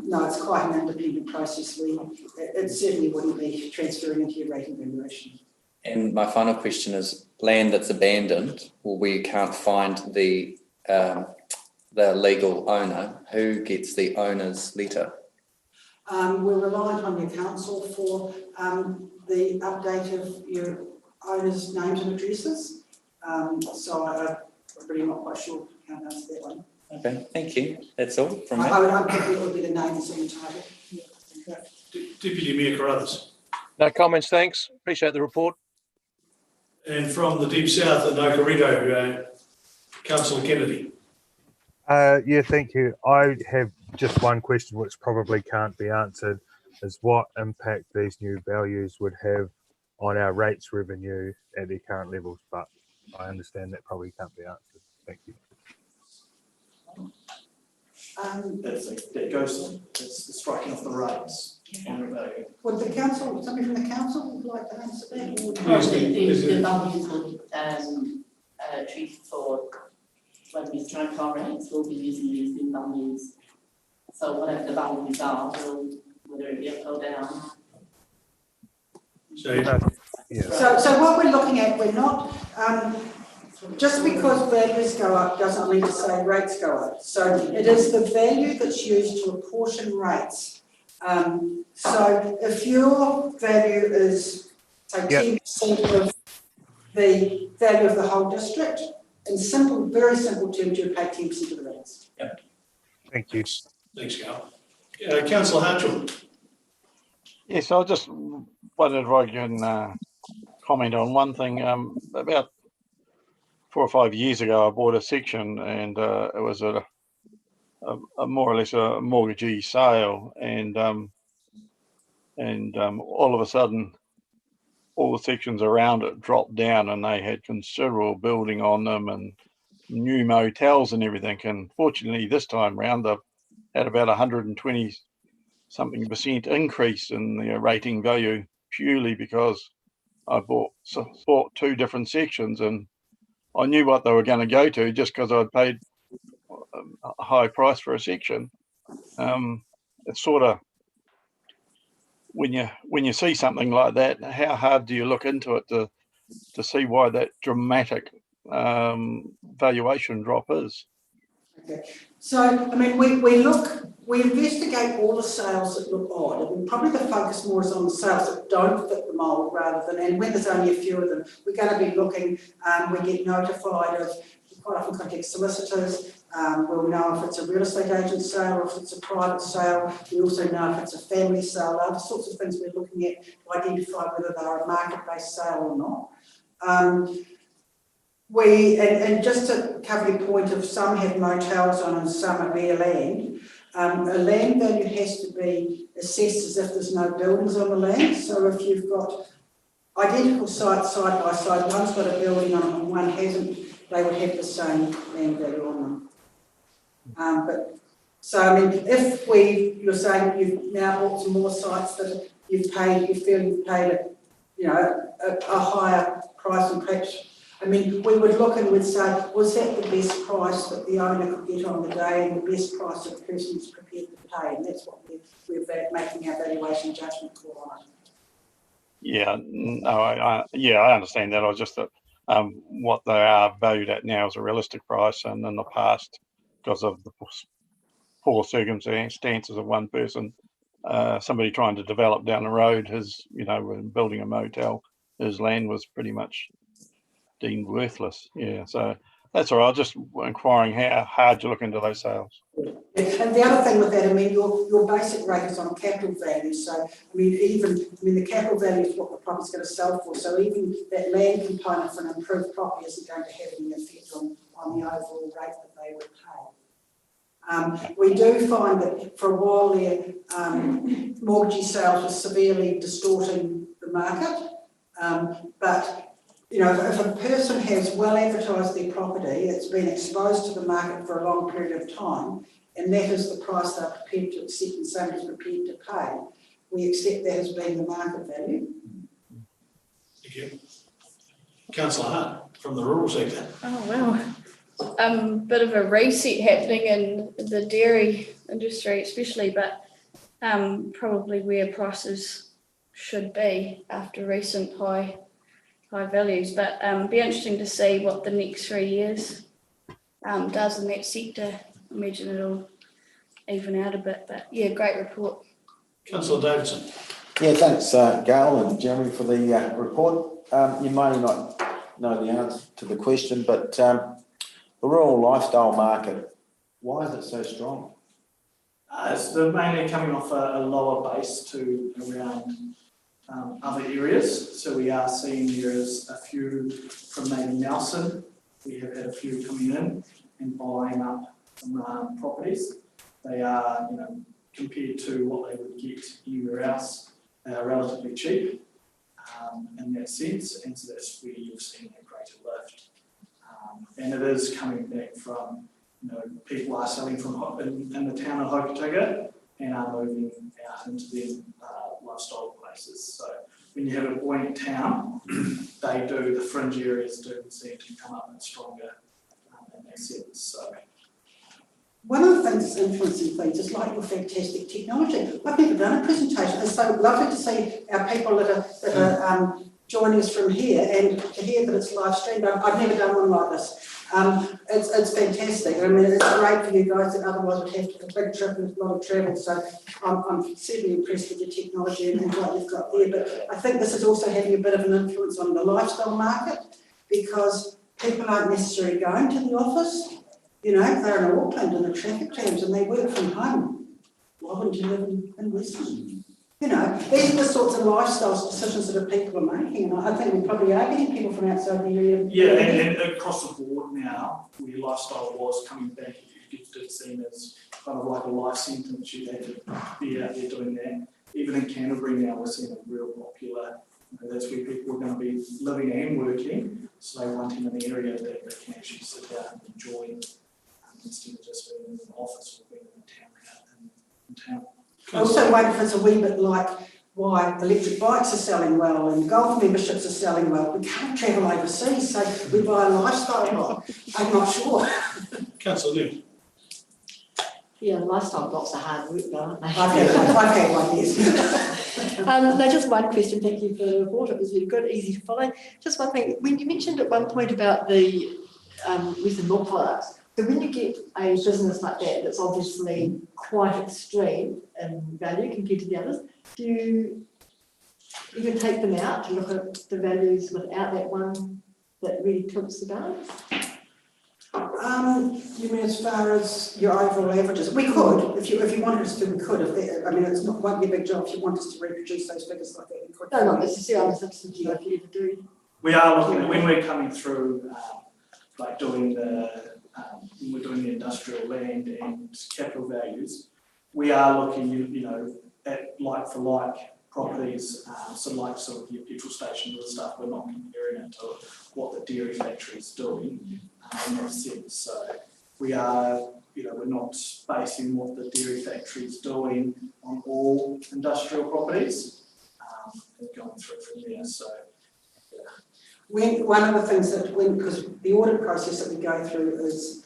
no, it's quite an independent process. It certainly wouldn't be transferring into your rating valuation. And my final question is, land that's abandoned, or where you can't find the legal owner, who gets the owner's letter? We're reliant on your council for the update of your owner's names and addresses. So I'm really not quite sure how to answer that one. Okay, thank you. That's all from me. I'm happy it would be the names on the title. Deputy Mayor Carruthers. No comments, thanks. Appreciate the report. And from the Deep South at Nokarito, Councillor Kennedy. Yeah, thank you. I have just one question which probably can't be answered, is what impact these new values would have on our rates revenue at their current levels, but I understand that probably can't be answered. Thank you. That goes, it's the striking off the rates on the value. Would the council, somebody from the council would like to answer that? Or would- The values would treat for when we strike our rates, we'll be using these new values. So whatever the values are, whether it be up or down. So, Yeah. So what we're looking at, we're not, just because values go up doesn't mean to say rates go up. So it is the value that's used to apportion rates. So if your value is So Yep. 10% of the value of the whole district. In simple, very simple terms, you pay 10% of the rents. Thank you. Thanks, Gal. Councillor Hartshorn. Yes, I just wondered if I can comment on one thing. About 4 or 5 years ago, I bought a section, and it was a more or less a mortgagee sale, and all of a sudden, all the sections around it dropped down, and they had considerable building on them and new motels and everything. And fortunately, this time round, they've had about 120 something % increase in their rating value, purely because I bought 2 different sections, and I knew what they were going to go to just because I'd paid a high price for a section. It's sort of, when you see something like that, how hard do you look into it to see why that dramatic valuation drop is? Okay. So, I mean, we investigate all the sales that look odd, and probably the focus more is on the sales that don't fit the mould rather than, and when there's only a few of them, we're going to be looking, we get notified of, we quite often contact solicitors, we'll know if it's a real estate agent sale or if it's a private sale. We also know if it's a family sale, other sorts of things we're looking at to identify whether they're a market-based sale or not. And just to cover your point of some have motels on and some are bare land, a land value has to be assessed as if there's no buildings on the land. So if you've got identical sites side by side, one's got a building on it and one hasn't, they would have the same land value on them. So I mean, if you're saying you've now bought some more sites that you feel you've paid a higher price and perhaps, I mean, we would look and would say, was that the best price that the owner could get on the day and the best price that the person is prepared to pay? And that's what we're making our valuation judgment call on it. Yeah, no, I understand that. I was just what they are valued at now is a realistic price, and in the past, because of the poor circumstances of one person, somebody trying to develop down the road, building a motel, his land was pretty much deemed worthless. Yeah, so that's all right. I was just inquiring how hard you look into those sales. And the other thing with that, I mean, your basic rate is on capital value. So, I mean, the capital value is what the property's going to sell for. So even that land component for an improved property isn't going to have any effect on the overall rate that they would pay. We do find that for a while there, mortgagee sales were severely distorting the market, but if a person has well advertised their property, it's been exposed to the market for a long period of time, and that is the price they're prepared to accept and somebody's prepared to pay, we accept that as being the market value. Thank you. Councillor Hart from the rural sector. Oh, wow. Bit of a reset happening in the dairy industry especially, but probably where prices should be after recent high values, but be interesting to see what the next 3 years does in that sector. I imagine it'll even out a bit, but yeah, great report. Councillor Davidson. Yeah, thanks, Gail and Jeremy, for the report. You may not know the answer to the question, but the rural lifestyle market, why is it so strong? They're mainly coming off a lower base to around other areas. So we are seeing there is a few from maybe Nelson. We have had a few coming in and buying up some properties. They are, compared to what they would get anywhere else, they are relatively cheap in that sense. And so that's where you've seen a greater lift. And it is coming back from, people are selling from in the town of Hokitika and are moving out into their lifestyle places. So when you have a buoyant town, the fringe areas do seem to come up stronger in that sense. So one of the things that's influencing things is like your fantastic technology. I've never done a presentation. It's so lovely to see our people that are joining us from here and to hear that it's live streamed. I've never done one like this. It's fantastic. I mean, it's great for you guys that otherwise would have to a big trip and a lot of travel. So I'm certainly impressed with your technology and what you've got there. But I think this is also having a bit of an influence on the lifestyle market because people aren't necessarily going to the office. You know, they're in Auckland in the traffic jams and they work from home. Why wouldn't you live in Westland? You know, these are the sorts of lifestyle decisions that people are making, and I think we probably are getting people from outside the area. Yeah, and across the board now, where lifestyle was coming back, you get it seen as kind of like a life sentence. You had to be out there doing that. Even in Canterbury now, we're seeing a real popular. You know, that's where people are going to be living and working, so wanting an area that they can actually sit down and enjoy instead of just being in an office or being in town. I also wonder if it's a wee bit like why electric bikes are selling well and golf memberships are selling well. We can't travel overseas, so we buy a lifestyle block. I'm not sure. Councillor Lim. Yeah, lifestyle blocks are hard work though, aren't they? I've had one, yes. No, just one question. Thank you for the report. It was really good, easy to follow. Just one thing. When you mentioned at one point about the Western milk products, so when you get a business like that that's obviously quite extreme in value compared to the others, do you even take them out to look at the values without that one that really tilts the balance? You mean as far as your overall averages? We could, if you wanted us to, we could. I mean, it's not won't be a big job if you want us to reproduce those figures like that. We could. No, not necessarily. I'm just thinking if you ever do. We are looking at when we're coming through, like doing when we're doing the industrial land and capital values, we are looking, you know, at like for like properties, sort of your petrol stations and stuff. We're not comparing it to what the dairy factory is doing in that sense. So we are, you know, we're not basing what the dairy factory is doing on all industrial properties and going through from there. So. One of the things that because the audit process that we go through is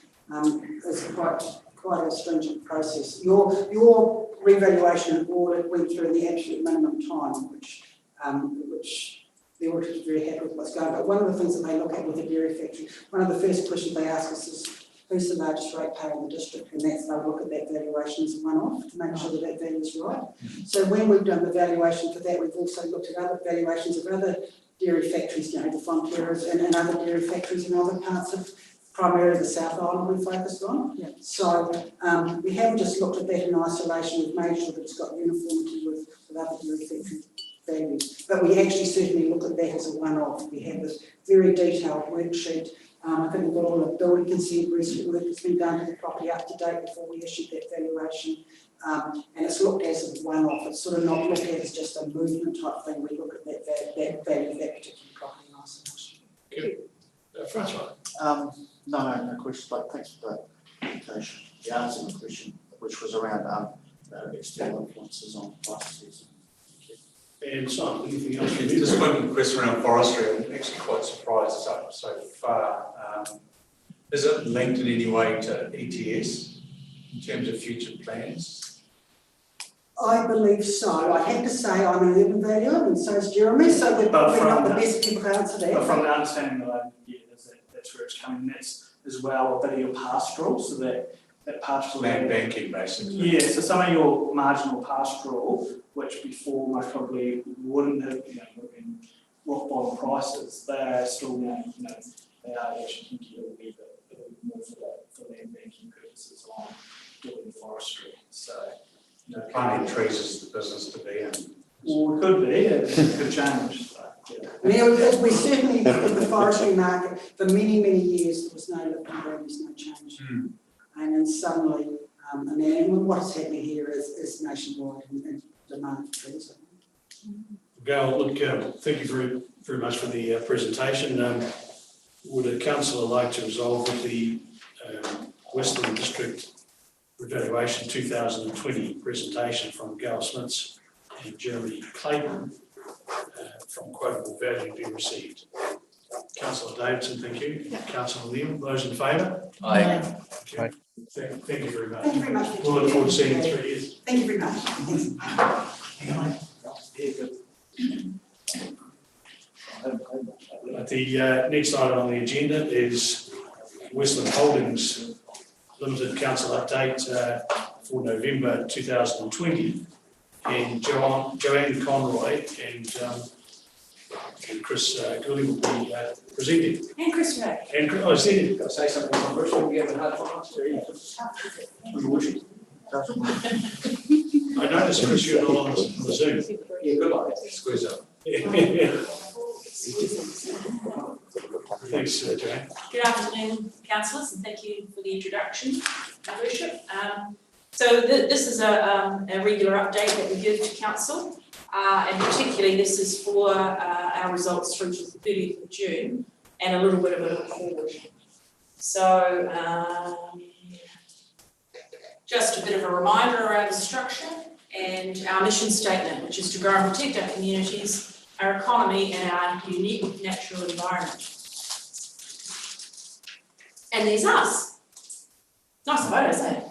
quite a stringent process. Your revaluation audit went through in the absolute minimum time, which the auditor is very happy with what's going on. But one of the things that they look at with the dairy factory, one of the first questions they ask us is who's the largest ratepayer in the district, and that's they'll look at that valuation as a one-off to make sure that that value is right. So when we've done the valuation for that, we've also looked at other valuations of other dairy factories, you know, the Fonterras and other dairy factories in other parts of primarily the South Island we focused on. Yeah. So we haven't just looked at that in isolation, we've made sure that it's got uniformity with other dairy factory values. But we actually certainly look at that as a one-off. We have this very detailed worksheet. I think we've got all the building consent recent work that's been done to the property up to date before we issued that valuation. And it's looked at as a one-off. It's sort of not looked at as just a movement type thing. We look at that value of that particular property in isolation. Good. Francois. No question, but thanks for the presentation. The answer to the question, which was around external influences on prices. And Simon, anything else from you? Just one question around forestry. I'm actually quite surprised so far. Is it linked in any way to ETS in terms of future plans? I believe so. I have to say I'm an urban valuer and so is Jeremy, so we're not the best people to answer that. But from the understanding that I get is that's where it's coming. That's as well a bit of your pastoral, so that pastoral Land banking, basically. Yeah, so some of your marginal pastoral, which before most probably wouldn't have, you know, would have been rock bottom prices, they are still now, you know, they are actually thinking a wee bit more for land banking purposes on doing forestry. So, you know, Planting trees is the business to be in. Well, it could be, it could change. So, yeah. I mean, we certainly, in the forestry market, for many, many years, there was no lift and there was no change. And then suddenly, I mean, what's happening here is nationwide and demand for trees. Gail, look, thank you very, very much for the presentation. Would a councillor like to resolve that the Westland District Revaluation 2020 presentation from Gail Smits and Jeremy Clayton from Quotable Value be received? Councillor Davidson, thank you. Yeah. Councillor Liam, those in favour? Aye. Okay. Thank you very much. Thank you very much. We'll look forward to seeing you in 3 years. Thank you very much. Yeah, good. The next item on the agenda is Westland Holdings Limited Council update for November 2020. And Joanne Conroy and Chris Gooley will be presenting. And Chris Ray. And I said, Got to say something on first one, we haven't had one. Your worship. I noticed Chris, you're not on the Zoom. Yeah, good luck. Squeeze up. Thanks, Joanne. Good afternoon, councillors, and thank you for the introduction, Your Worship. So this is a regular update that we give to council, and particularly this is for our results through to the 30th of June, and a little bit of a look forward. So just a bit of a reminder around the structure and our mission statement, which is to grow and protect our communities, our economy, and our unique natural environment. And there's us. Nice photo, isn't it?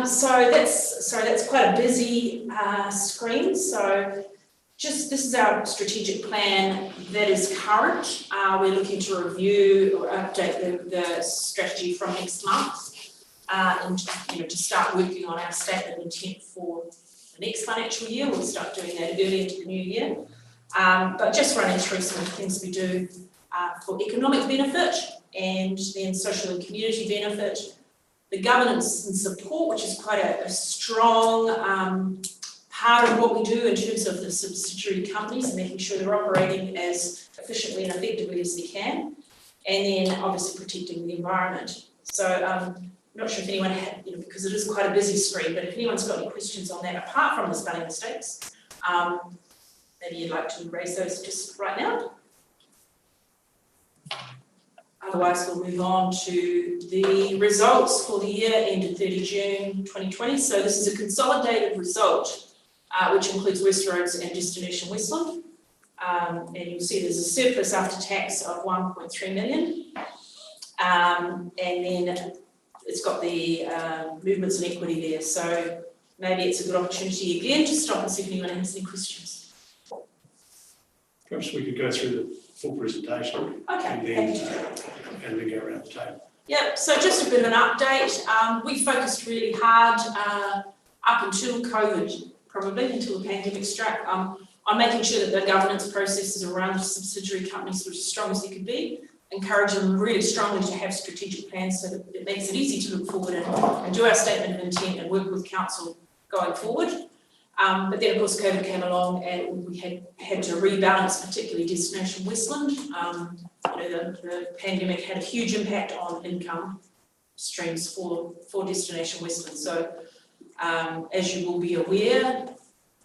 So that's quite a busy screen. So this is our strategic plan that is current. We're looking to review or update the strategy from next month, and to start working on our statement of intent for the next financial year. We'll start doing that early into the new year. But just running through some of the things we do for economic benefit and then social and community benefit. The governance and support, which is quite a strong part of what we do in terms of the subsidiary companies and making sure they're operating as efficiently and effectively as they can. And then obviously protecting the environment. So I'm not sure if anyone had, because it is quite a busy screen, but if anyone's got any questions on that, apart from the spelling mistakes, maybe you'd like to raise those just right now. Otherwise, we'll move on to the results for the year ended 30 June 2020. So this is a consolidated result, which includes West Roads and Destination Westland. And you'll see there's a surplus after tax of 1.3 million. And then it's got the movements in equity there. So maybe it's a good opportunity again to stop and see if anyone has any questions. Perhaps we could go through the full presentation. Okay. And then go around the table. Yeah, so just a bit of an update. We focused really hard up until COVID, probably until the pandemic struck, on making sure that the governance processes around the subsidiary companies were as strong as they could be, encouraging them really strongly to have strategic plans so that it makes it easy to look forward and do our statement of intent and work with council going forward. But then, of course, COVID came along and we had to rebalance, particularly Destination Westland. The pandemic had a huge impact on income streams for Destination Westland. So, as you will be aware,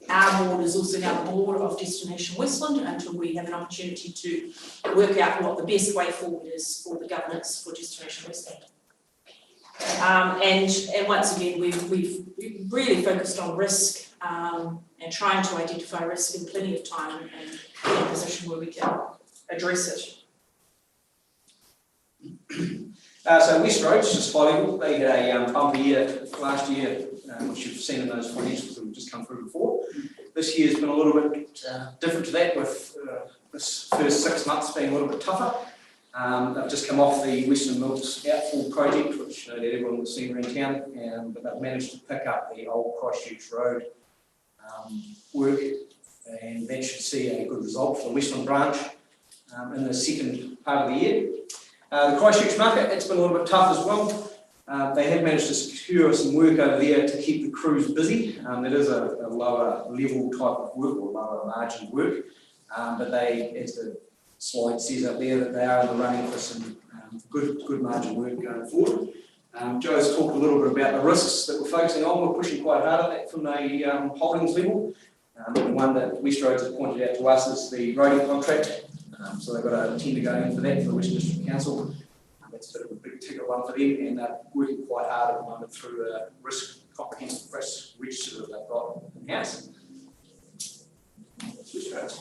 our board is also now the board of Destination Westland until we have an opportunity to work out what the best way forward is for the governance for Destination Westland. And once again, we've really focused on risk and trying to identify risk in plenty of time and be in a position where we can address it. So West Roads, just following, they had a bumper year last year, which you've seen in those financials that have just come through before. This year's been a little bit different to that, with this first 6 months being a little bit tougher. They've just come off the Western Milks outfall project, which that everyone was seeing around town, but they've managed to pick up the old Christchurch Road work, and that should see a good result for the Westland branch in the second part of the year. The Christchurch market, it's been a little bit tough as well. They have managed to secure some work over there to keep the crews busy. It is a lower level type of work or lower margin work, but they, as the slide says up there, that they are in the running for some good margin work going forward. Joe's talked a little bit about the risks that we're focusing on. We're pushing quite hard at that from a holdings level. The one that West Roads have pointed out to us is the roading contract. So they've got a tender going in for that for the Western District Council. That's a bit of a big ticket one for them, and they're working quite hard at the moment through a comprehensive risk register that they've got in-house. West Roads.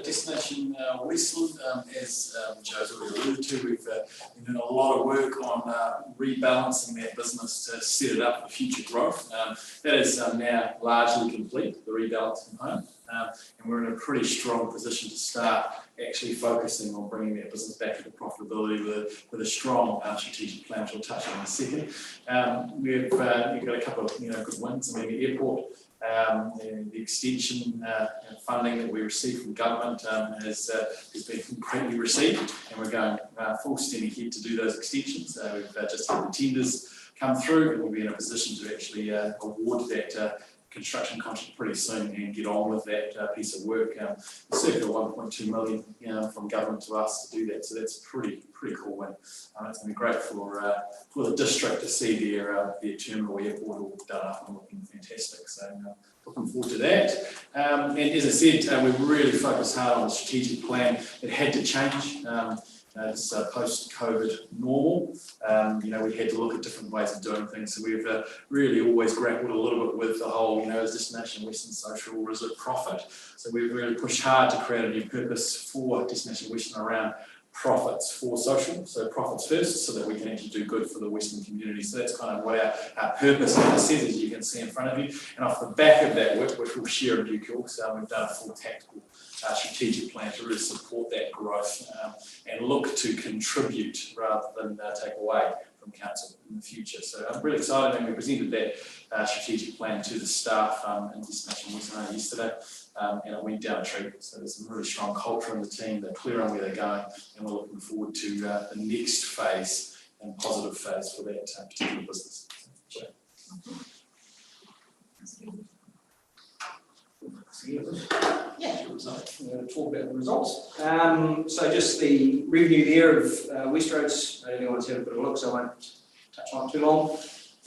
Destination Westland, as Joe's already alluded to, we've been doing a lot of work on rebalancing that business to set it up for future growth. That is now largely complete, the rebalance component, and we're in a pretty strong position to start actually focusing on bringing that business back into profitability with a strong strategic plan, which we'll touch on in a second. We've got a couple of good wins. I mean, the airport. And the extension funding that we received from government has been completely received, and we're going full steam ahead to do those extensions. We've just had the tenders come through, and we'll be in a position to actually award that construction contract pretty soon and get on with that piece of work. Circa 1.2 million from government to us to do that, so that's a pretty cool win. It's going to be great for the district to see their terminal airport all done up and looking fantastic. So looking forward to that. And as I said, we've really focused hard on the strategic plan. It had to change. It's post-COVID normal. We had to look at different ways of doing things. So we've really always grappled a little bit with the whole, is Destination Western social or is it profit? So we've really pushed hard to create a new purpose for Destination Western around profits for social, so profits first, so that we can actually do good for the Western community. So that's kind of what our purpose says, as you can see in front of you. And off the back of that work, which we'll share in due course, we've done a full tactical strategic plan to really support that growth and look to contribute rather than take away from council in the future. So I'm really excited, and we presented that strategic plan to the staff in Destination Western yesterday. And it went down a treat. So there's some really strong culture in the team. They're clear on where they're going, and we're looking forward to the next phase and positive phase for that particular business. Yeah, so I'm going to talk about the results. So just the revenue there of Westroads, anyone's had a bit of a look, so I won't touch on it too long.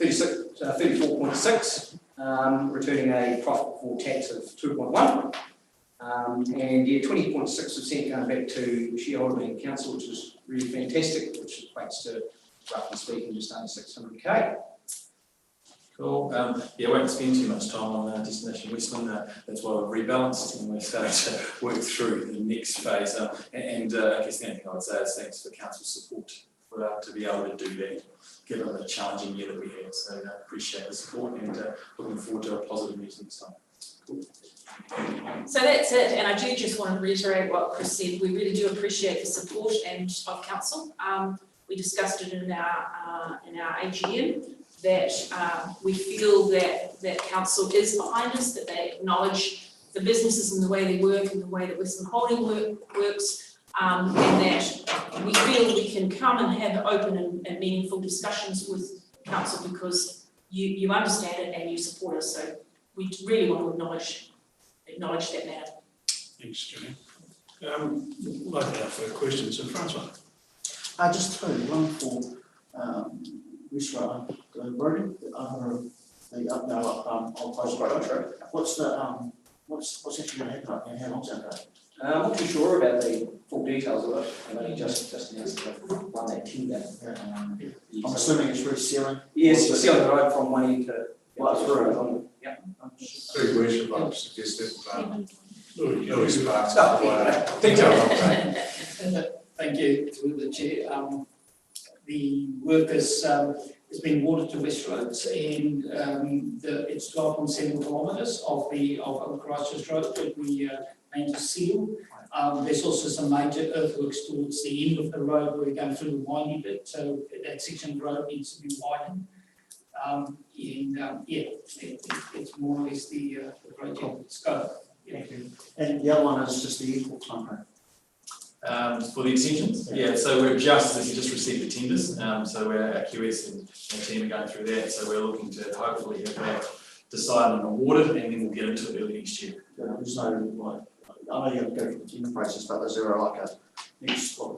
34.6. Returning a profit before tax of 2.1, and yeah, 20.6% going back to shareholder and council, which is really fantastic, which equates to, roughly speaking, just under 600k. Cool. Yeah, I won't spend too much time on Destination Westland. That's why we've rebalanced, and we're starting to work through the next phase. I guess the only thing I would say is thanks for council support to be able to do that, given the challenging year that we had. So appreciate the support, and looking forward to a positive meeting next time. Cool. So that's it, and I do just want to reiterate what Chris said. We really do appreciate the support of council. We discussed it in our AGM that we feel that council is behind us, that they acknowledge the businesses and the way they work and the way that Western Holding works. And that we feel we can come and have open and meaningful discussions with council because you understand it and you support us. So we really want to acknowledge that matter. Thanks, Julie. Like that for questions. So Francois. Just two. One for Westland Road, the other on Post Road. What's actually going to happen up there? How long's that going? I'm not too sure about the full details of it. I've only just announced that won that tender. I'm assuming it's resealing. Yes, it's sealing the road from one end to the other. Yeah. Three worship, I've suggested Louis Sparks. Thank you to the chair. The work has been awarded to Westroads, and it's 12.7 kilometres of Christchurch Road that we aim to seal. There's also some major earthworks towards the end of the road where we're going through the winding bit, so that section of the road needs to be widened. It's more or less the project scope. Thank you. And the other one is just the airport contract. For the extensions, yeah. So we've just received the tenders. So our QS and our team are going through that. So we're looking to hopefully have that decided and awarded, and then we'll get into it early next year. There's no I know you have to go through the tender process, but is there like a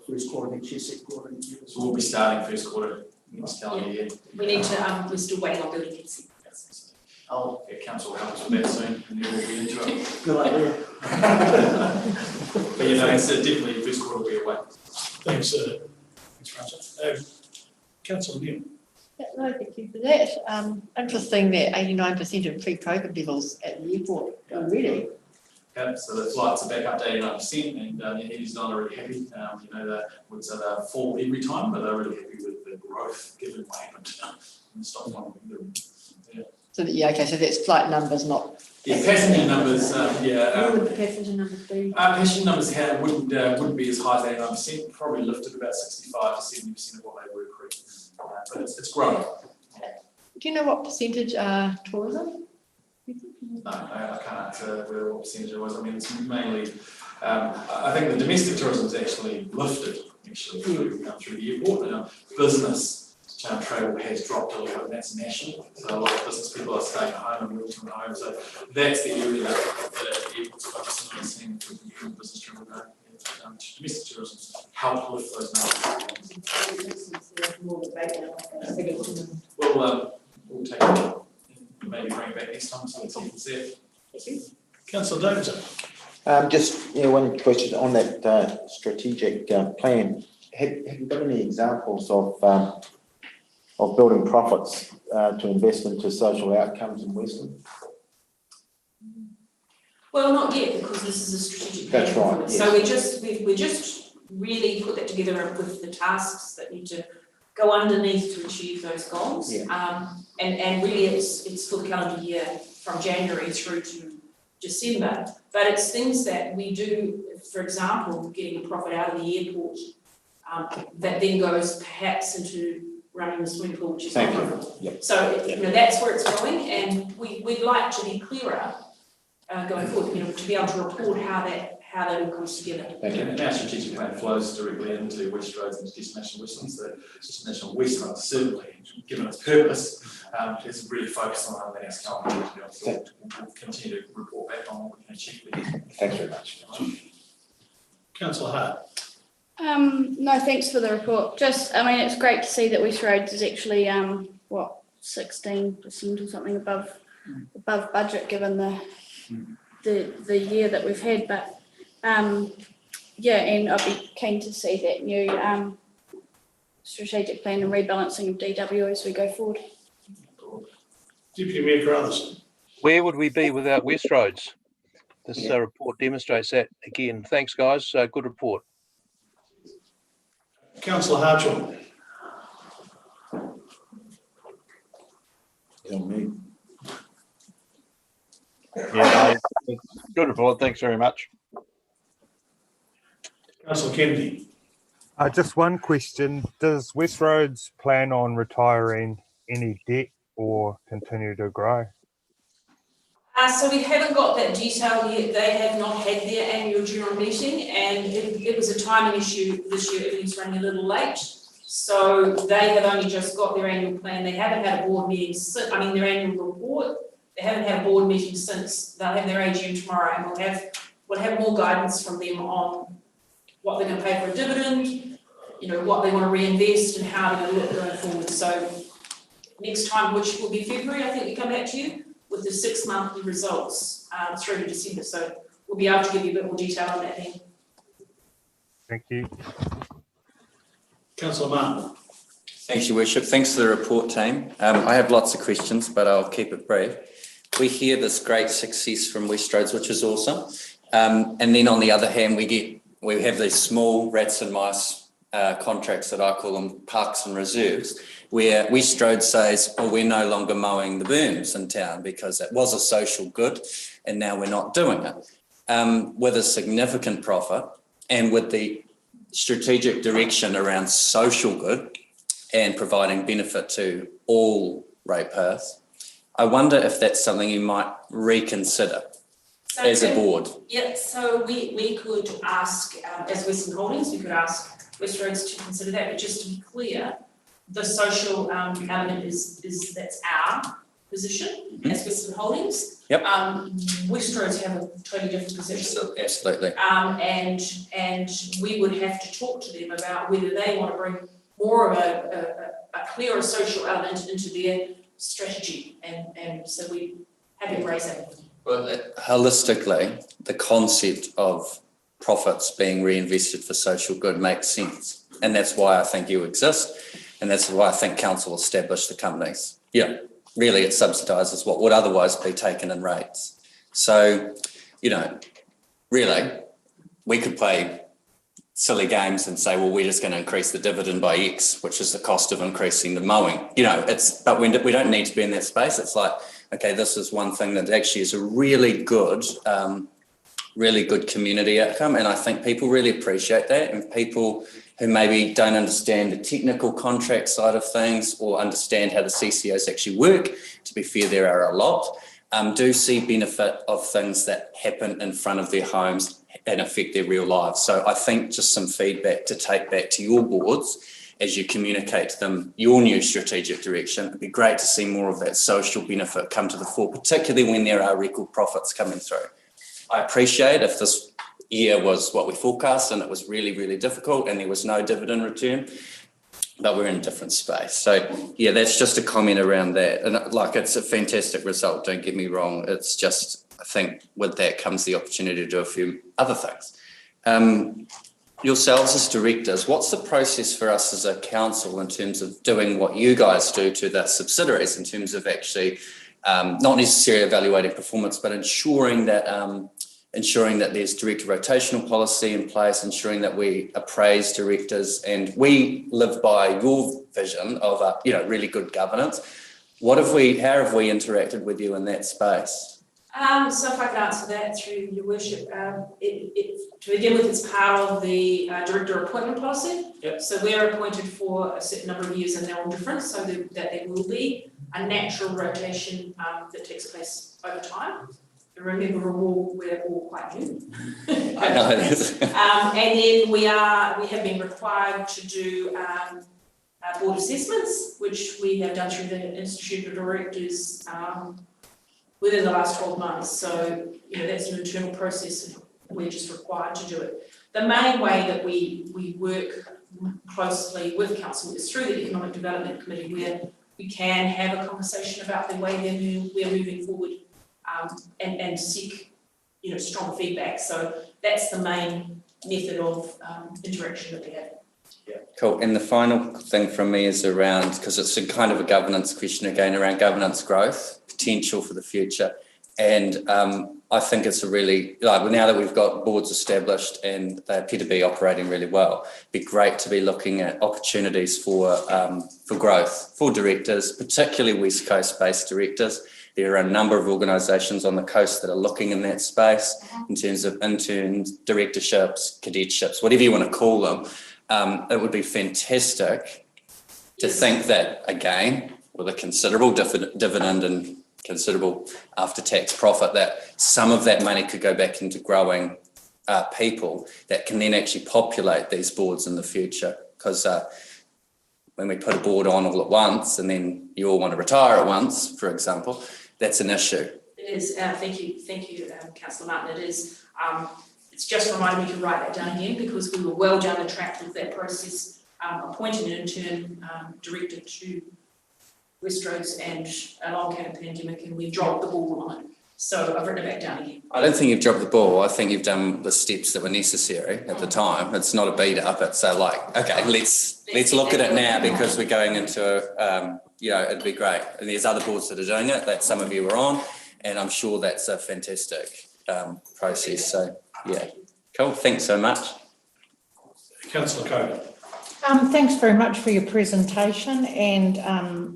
first quarter next year, second quarter next year? So we'll be starting first quarter next calendar year. We need to. We're still waiting on building consent. Council will help us with that soon, and then we'll be into it. Good idea. But it's definitely first quarter will be away. Thanks, Francois. Councillor Neil. Yeah, no, thank you for that. Interesting that 89% of pre-COVID levels at the airport already. Okay, so the flights are back up to 89%, and the heating's not really happy. You know, they're full every time, but they're really happy with the growth given what happened in the stock market. So okay, so that's flight numbers, not. Yeah, passenger numbers, What would the passenger numbers be? passenger numbers here wouldn't be as high as 89%, probably lifted about 65 to 70% of what they were pre. But it's growing. Do you know what percentage are tourism? No, I can't answer what percentage it was. I mean, it's mainly, I think the domestic tourism is actually lifted through the airport. Now, business travel has dropped a little bit, and that's national. So a lot of business people are staying at home and working from home. So that's the area that the airport's focusing on, seeing business travel go. Domestic tourism help lift those numbers. We'll take it. Maybe bring it back next time so it's all set. Councillor Davidson. Just, one question on that strategic plan. Have you got any examples of building profits to invest into social outcomes in Westland? Well, not yet, because this is a strategic plan. That's right, yes. So we just really put that together with the tasks that need to go underneath to achieve those goals. Yeah. And really it's for the calendar year from January through to December. But it's things that we do, for example, getting a profit out of the airport that then goes perhaps into running the swimming pool, which is not profitable. Yep. So that's where it's going, and we'd like to be clearer going forward, to be able to report how that all comes together. And our strategic plan flows directly into West Roads and Destination Westlands. The Destination Westlands, certainly, given its purpose, is really focused on our last calendar year. So we'll continue to report back on what we can achieve with it. Thanks very much. Councillor Hart. No, thanks for the report. It's great to see that West Roads is actually 16% or something above budget, given the year that we've had. But and I'd be keen to see that new strategic plan and rebalancing of DW as we go forward. Deputy Mayor Carruthers. Where would we be without West Roads? This report demonstrates that again. Thanks, guys. Good report. Councillor Hartshorn. Tell me. Good report. Thanks very much. Councillor Kennedy. Just one question. Does West Roads plan on retiring any debt or continue to grow? So we haven't got that detail yet. They have not had their annual general meeting, and it was a timing issue this year. Everything's running a little late. So they have only just got their annual plan. They haven't had a board meeting since, their annual report. They haven't had a board meeting since. They'll have their AGM tomorrow, and we'll have more guidance from them on what they're going to pay for a dividend, what they want to reinvest and how they're going to look going forward. So next time, which will be February, I think we come back to you with the 6 monthly results through to December. So we'll be able to give you a bit more detail on that then. Thank you. Councillor Martin. Thanks, Your Worship. Thanks for the report, team. I have lots of questions, but I'll keep it brief. We hear this great success from West Roads, which is awesome. And then on the other hand, we have these small rats and mice contracts that I call them parks and reserves, where West Roads says, we're no longer mowing the berms in town because it was a social good and now we're not doing it. With a significant profit and with the strategic direction around social good and providing benefit to all ratepayers, I wonder if that's something you might reconsider as a board. Yeah, so we could ask, as Westland Holdings, we could ask West Roads to consider that, but just to be clear, the social element is that's our position as Westland Holdings. Yep. West Roads have a totally different position. Absolutely. And we would have to talk to them about whether they want to bring more of a clearer social element into their strategy, and so we have embraced that. Well, holistically, the concept of profits being reinvested for social good makes sense. And that's why I think you exist. And that's why I think council established the companies. Yeah, really it subsidises what would otherwise be taken in rates. So, really, we could play silly games and say, well, we're just going to increase the dividend by X, which is the cost of increasing the mowing. You know, but we don't need to be in that space. It's like, okay, this is one thing that actually is a really good community outcome. And I think people really appreciate that. And people who maybe don't understand the technical contract side of things or understand how the CCOs actually work, to be fair, there are a lot, do see benefit of things that happen in front of their homes and affect their real lives. So I think just some feedback to take back to your boards as you communicate to them your new strategic direction. It'd be great to see more of that social benefit come to the fore, particularly when there are record profits coming through. I appreciate if this year was what we forecast and it was really, really difficult and there was no dividend return, but we're in a different space. So yeah, that's just a comment around that. And like, it's a fantastic result, don't get me wrong. It's just, I think with that comes the opportunity to do a few other things. Yourselves as directors, what's the process for us as a council in terms of doing what you guys do to the subsidiaries in terms of actually not necessarily evaluating performance, but ensuring that there's director rotational policy in place, ensuring that we appraise directors, and we live by your vision of really good governance. How have we interacted with you in that space? So if I can answer that through your worship, to begin with, it's part of the director appointment policy. Yep. So we're appointed for a certain number of years and they're all different, so that there will be a natural rotation that takes place over time. Remember, we're all quite new. I know this. And then we have been required to do board assessments, which we have done through the Institute of Directors within the last 12 months. So, that's an internal process and we're just required to do it. The main way that we work closely with council is through the Economic Development Committee, where we can have a conversation about the way we're moving forward and seek, strong feedback. So that's the main method of interaction that we have. Yeah. Cool. And the final thing from me is around, because it's a kind of a governance question again, around governance growth, potential for the future. And I think it's a really, now that we've got boards established and they appear to be operating really well, it'd be great to be looking at opportunities for growth for directors, particularly West Coast based directors. There are a number of organisations on the coast that are looking in that space in terms of interns, directorships, cadetships, whatever you want to call them. It would be fantastic to think that, again, with a considerable dividend and considerable after-tax profit, that some of that money could go back into growing people that can then actually populate these boards in the future. Because when we put a board on all at once and then you all want to retire at once, for example, that's an issue. It is. Thank you, Councillor Martin. It is. It's just reminded me to write that down again, because we were well down the track with that process, appointing an intern director to West Roads, and along came a pandemic and we dropped the ball on it. So I've written it back down again. I don't think you've dropped the ball. I think you've done the steps that were necessary at the time. It's not a beat up. It's okay, let's look at it now, because we're going into it'd be great. And there's other boards that are doing it that some of you are on, and I'm sure that's a fantastic process. So yeah, cool. Thanks so much. Councillor Cogan. Thanks very much for your presentation, and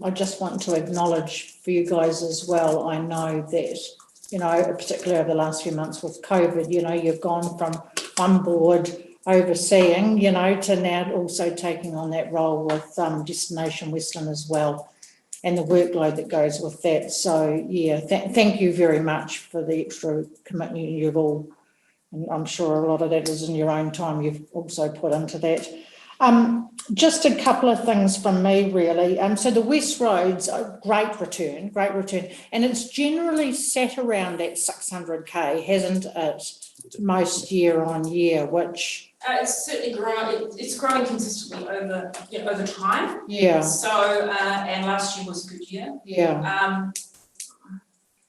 I just want to acknowledge for you guys as well. I know that, particularly over the last few months with COVID, you've gone from one board overseeing, to now also taking on that role with Destination Westland as well, and the workload that goes with that. So yeah, thank you very much for the extra commitment you've all, and I'm sure a lot of that is in your own time you've also put into that. Just a couple of things from me, really. So the West Roads, great return, and it's generally sat around that 600k, hasn't it? Most year on year, which it's certainly growing. It's growing consistently over time. Yeah. So and last year was a good year. Yeah.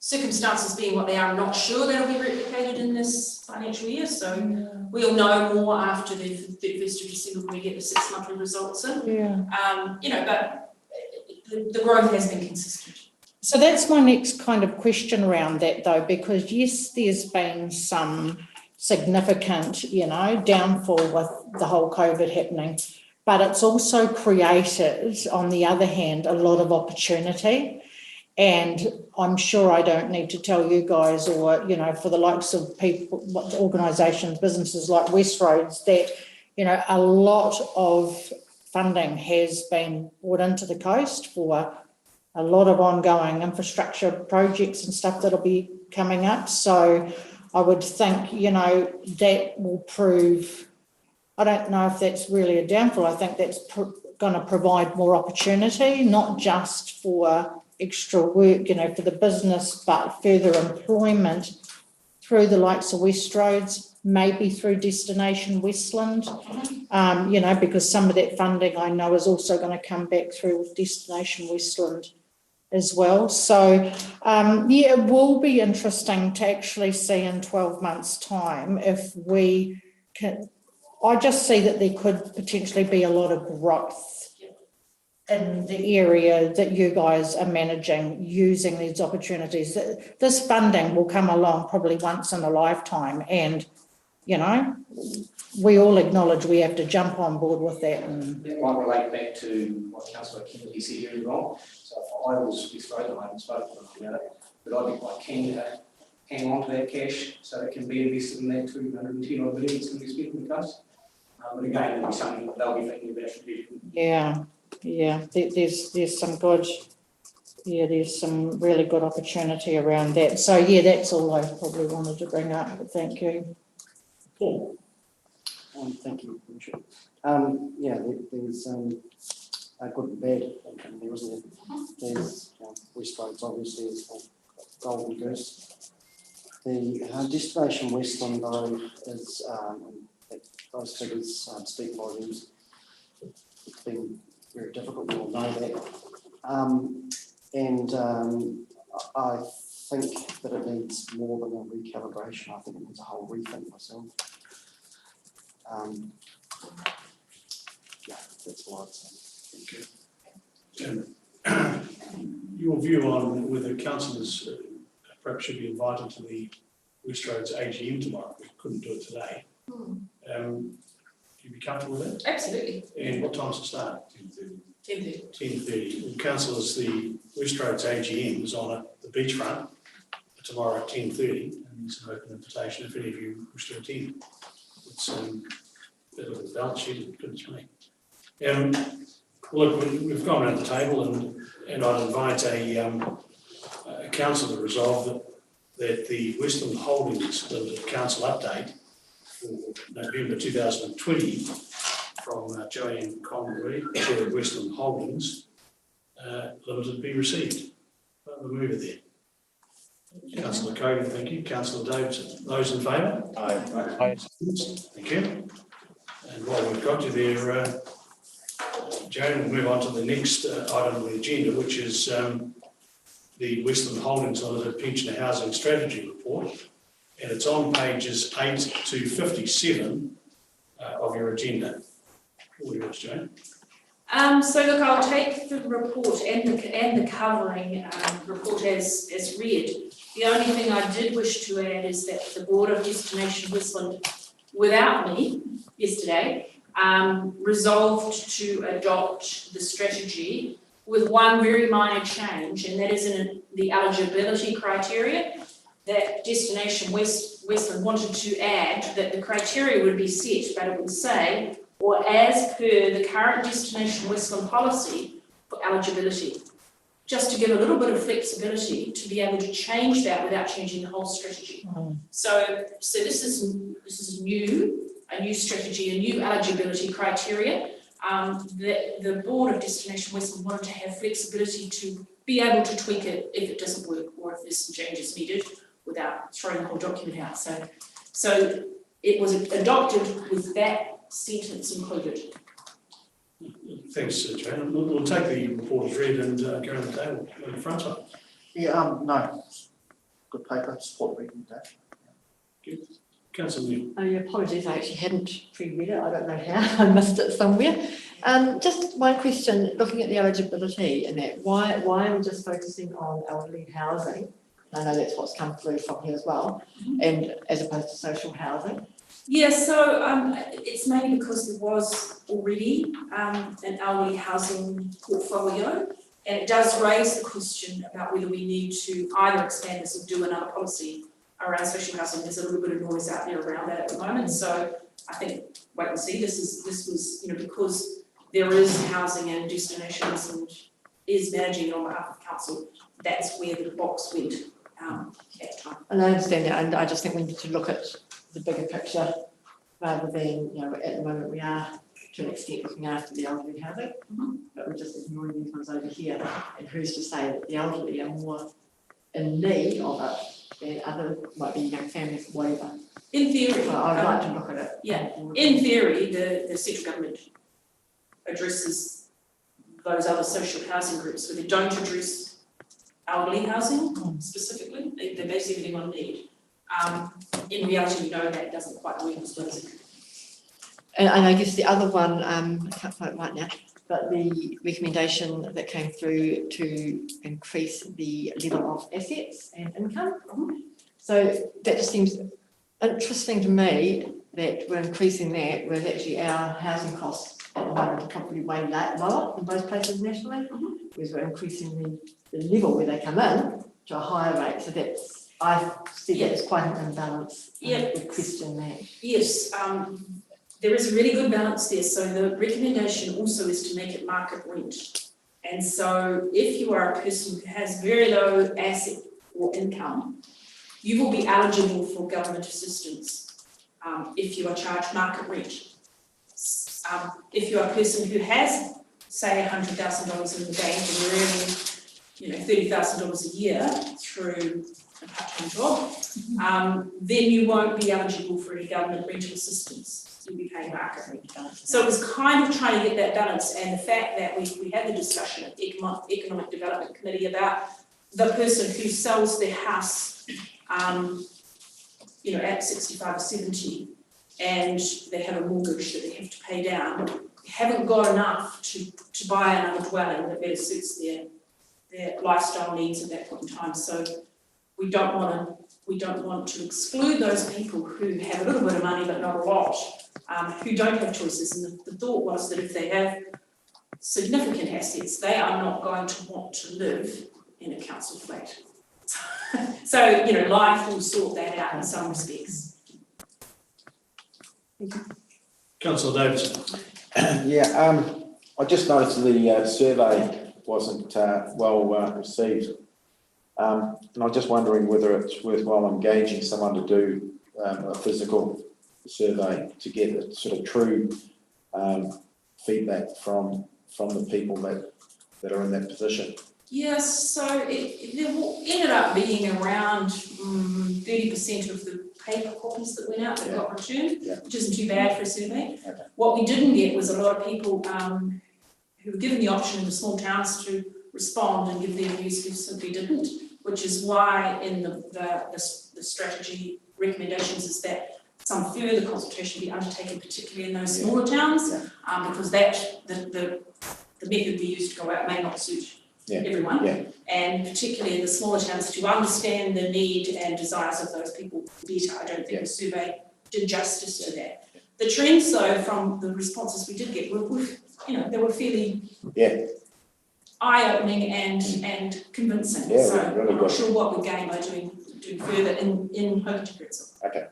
Circumstances being what they are, I'm not sure that'll be replicated in this financial year. So we'll know more after the 31st of December when we get the 6 monthly results in. Yeah. But the growth has been consistent. So that's my next kind of question around that, though, because yes, there's been some significant, downfall with the whole COVID happening. But it's also created, on the other hand, a lot of opportunity. And I'm sure I don't need to tell you guys, or, for the likes of people, organisations, businesses like Westroads, that, a lot of funding has been brought into the coast for a lot of ongoing infrastructure projects and stuff that'll be coming up. So I would think, that will prove, I don't know if that's really a downfall. I think that's going to provide more opportunity, not just for extra work, for the business, but further employment through the likes of Westroads, maybe through Destination Westland, because some of that funding I know is also going to come back through Destination Westland as well. So, it will be interesting to actually see in 12 months' time if we can. I just see that there could potentially be a lot of growth in the area that you guys are managing using these opportunities. This funding will come along probably once in a lifetime, and we all acknowledge we have to jump on board with that. And that might relate back to what Councillor Kennedy said earlier on. So if I was Westroads, and I haven't spoken about it, but I'd be quite keen to hang on to that cash so it can be invested in that 210 odd million that's going to be spent in the coast. But again, it'll be something that they'll be thinking about strategically. Yeah, there's some good, there's some really good opportunity around that. So that's all I probably wanted to bring up, but thank you. Paul. Thank you, Richard. There's a good and bad in there, isn't there? There's Westroads, obviously, is golden goose. The Destination Westland, though, is those figures speak volumes. It's been very difficult, we all know that. I think that it needs more than a recalibration. I think it needs a whole rethink myself. That's what I'd say. Thank you. Your view on whether councillors perhaps should be invited to the Westroads AGM tomorrow? We couldn't do it today. You be comfortable with that? Absolutely. And what time's it start? 10:30. 10:30. Well, councillors, the Westroads AGM is on at the beachfront tomorrow at 10:30, and there's an open invitation if any of you wish to attend. It's a bit of a balance sheet, goodness me. Look, we've gone around the table, and I'd invite a council to resolve that the Westland Holdings Limited Council update for November 2020 from Joanne Conroy, Chair of Westland Holdings Limited, be received. The mover there. Councillor Cogan, thank you. Councillor Davidson. Those in favour? Aye. Thank you. And while we've got you there, Joan, we'll move on to the next item on the agenda, which is the Westland Holdings Limited Pensioner Housing Strategy Report. And it's on pages 8 to 57 of your agenda. All yours, Joan. So look, I'll take the report and the covering report as read. The only thing I did wish to add is that the Board of Destination Westland, without me yesterday, resolved to adopt the strategy with one very minor change, and that is in the eligibility criteria that Destination Westland wanted to add that the criteria would be set, but it would say, or as per the current Destination Westland policy for eligibility, just to give a little bit of flexibility to be able to change that without changing the whole strategy. So this is new, a new strategy, a new eligibility criteria. The Board of Destination Westland wanted to have flexibility to be able to tweak it if it doesn't work or if there's some changes needed without throwing the whole document out. So it was adopted with that sentence included. Thanks, Joanne. We'll take the report as read and go around the table in the front side. No. Good paper, support reading that. Good. Councillor Neal. Oh, yeah, apologies, I actually hadn't pre-read it. I don't know how, I missed it somewhere. Just one question, looking at the eligibility and that, why are we just focusing on elderly housing I know that's what's come through from here as well, and as opposed to social housing. Yeah, so it's mainly because there was already an elderly housing portfolio, and it does raise the question about whether we need to either expand this or do another policy around social housing. There's a little bit of noise out there around that at the moment, so I think wait and see. This was because there is housing and destinations and is managing it on behalf of council. That's where the box went at the time. And I understand that, and I just think we need to look at the bigger picture rather than, at the moment we are to an extent looking after the elderly housing, but we're just ignoring these ones over here. And who's to say that the elderly are more in need of it than other, might be young families, whatever. In theory. So I'd like to look at it. Yeah, in theory, the central government addresses those other social housing groups, where they don't address elderly housing specifically. They base everything on need. In reality, we know that doesn't quite work as well as it could. And I guess the other one, I can't find it right now, but the recommendation that came through to increase the level of assets and income. So that just seems interesting to me that we're increasing that, whereas actually our housing costs at the moment are probably way lower in most places nationally, whereas we're increasing the level where they come in to a higher rate. So that's, I see that as quite an imbalance. Yeah. We question that. Yes, there is a really good balance there. So the recommendation also is to make it market rent. And so if you are a person who has very low asset or income, you will be eligible for government assistance if you are charged market rent. If you're a person who has, say, $100,000 in the bank and you're earning, $30,000 a year through a part-time job, then you won't be eligible for any government rental assistance. You'll be paying market rent. So it was kind of trying to get that balance, and the fact that we had the discussion at the Economic Development Committee about the person who sells their house, at 65 or 70, and they have a mortgage that they have to pay down, haven't got enough to buy another dwelling that better suits their lifestyle needs at that point in time. So we don't want to exclude those people who have a little bit of money but not a lot, who don't have choices. And the thought was that if they have significant assets, they are not going to want to live in a council flat. So, life will sort that out in some respects. Councillor Davidson. Yeah, I just noticed the survey wasn't well received. And I'm just wondering whether it's worthwhile engaging someone to do a physical survey to get a sort of true feedback from the people that are in that position. Yes, so it ended up being around 30% of the paper copies that went out that got returned, which isn't too bad for a survey. Okay. What we didn't get was a lot of people who were given the option in the small towns to respond and give their views, who simply didn't, which is why in the strategy recommendations is that some further consultation be undertaken, particularly in those smaller towns, because the method we use to go out may not suit everyone, and particularly in the smaller towns, to understand the need and desires of those people better. I don't think the survey did justice to that. The trends, though, from the responses we did get were they were fairly eye-opening and convincing. So really I'm not sure what we gain by doing further in home integrated. Okay,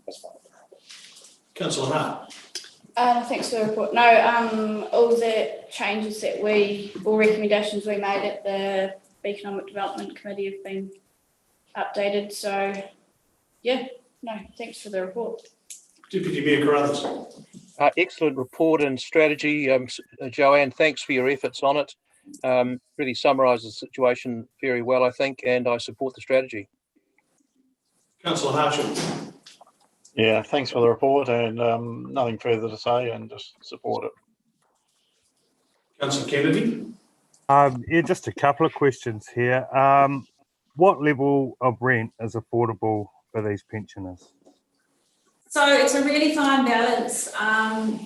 that's fine. Councillor Hart. Thanks for the report. No, all the changes or recommendations we made at the Economic Development Committee have been updated. So, thanks for the report. Deputy Mayor Carruthers. Excellent report and strategy, Joanne. Thanks for your efforts on it. Really summarises the situation very well, I think, and I support the strategy. Councillor Hartshall. Yeah, thanks for the report, and nothing further to say, and just support it. Councillor Kennedy. Just a couple of questions here. What level of rent is affordable for these pensioners? So it's a really fine balance,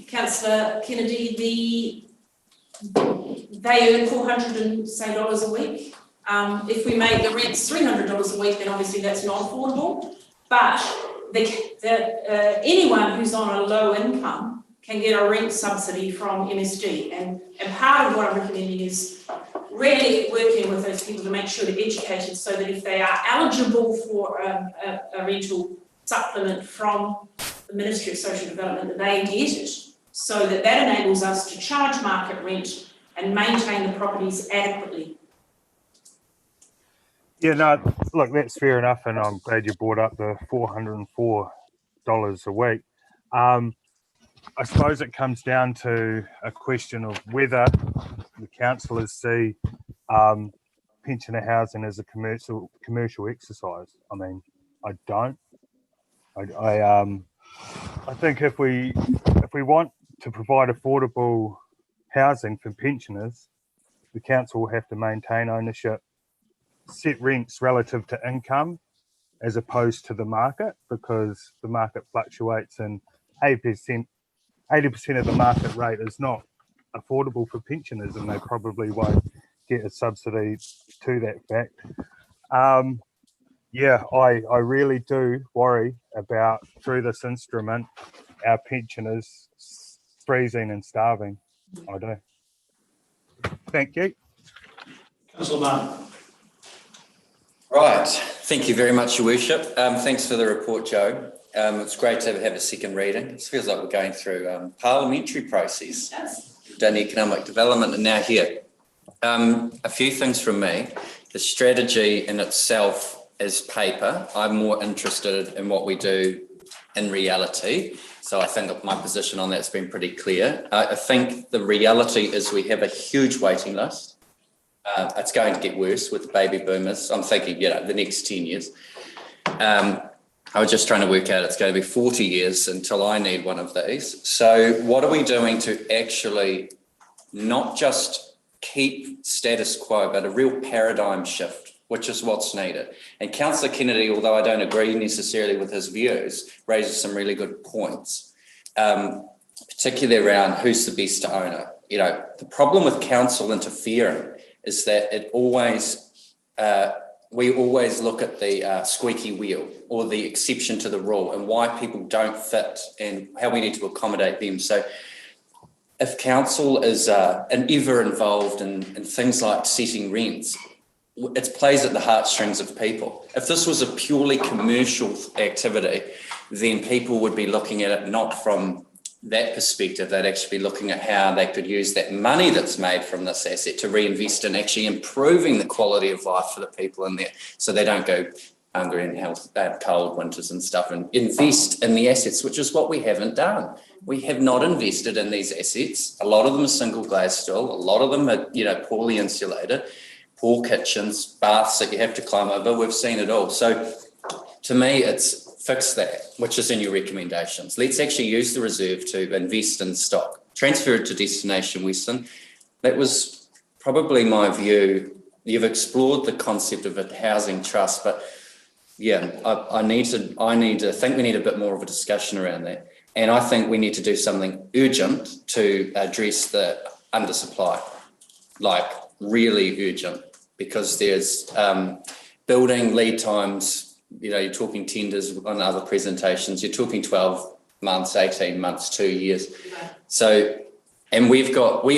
Councillor Kennedy. They earn $400 a week. If we make the rents $300 a week, then obviously that's not affordable. But anyone who's on a low income can get a rent subsidy from MSD. And part of what I'm recommending is really working with those people to make sure they're educated so that if they are eligible for a rental supplement from the Ministry of Social Development, that they get it, so that enables us to charge market rent and maintain the properties adequately. Yeah, no, look, that's fair enough, and I'm glad you brought up the $404 a week. I suppose it comes down to a question of whether the councillors see pensioner housing as a commercial exercise. I mean, I don't. I think if we want to provide affordable housing for pensioners, the council will have to maintain ownership, set rents relative to income as opposed to the market, because the market fluctuates and 80% of the market rate is not affordable for pensioners, and they probably won't get a subsidy to that fact. Yeah, I really do worry about, through this instrument, our pensioners freezing and starving. I do. Thank you. Councillor Martin. Right, thank you very much, Your Worship. Thanks for the report, Joe. It's great to have a second reading. It feels like we're going through parliamentary process. We've done economic development and now here. A few things from me. The strategy in itself is paper. I'm more interested in what we do in reality. So I think my position on that's been pretty clear. I think the reality is we have a huge waiting list. It's going to get worse with the baby boomers. I'm thinking, the next 10 years. I was just trying to work out it's going to be 40 years until I need one of these. So what are we doing to actually not just keep status quo, but a real paradigm shift, which is what's needed? And Councillor Kennedy, although I don't agree necessarily with his views, raises some really good points, particularly around who's the best owner. The problem with council interfering is that we always look at the squeaky wheel or the exception to the rule and why people don't fit and how we need to accommodate them. So if council is ever involved in things like setting rents, it plays at the heartstrings of people. If this was a purely commercial activity, then people would be looking at it not from that perspective. They'd actually be looking at how they could use that money that's made from this asset to reinvest in actually improving the quality of life for the people in there, so they don't go hungry and cold winters and stuff, and invest in the assets, which is what we haven't done. We have not invested in these assets. A lot of them are single glazed still. A lot of them are, poorly insulated, poor kitchens, baths that you have to climb over. We've seen it all. So to me, it's fix that, which is in your recommendations. Let's actually use the reserve to invest in stock. Transfer it to Destination Westland. That was probably my view. You've explored the concept of a housing trust, but I think we need a bit more of a discussion around that. And I think we need to do something urgent to address the undersupply, like really urgent, because there's building lead times. You're talking tenders on other presentations, you're talking 12 months, 18 months, 2 years. So, and we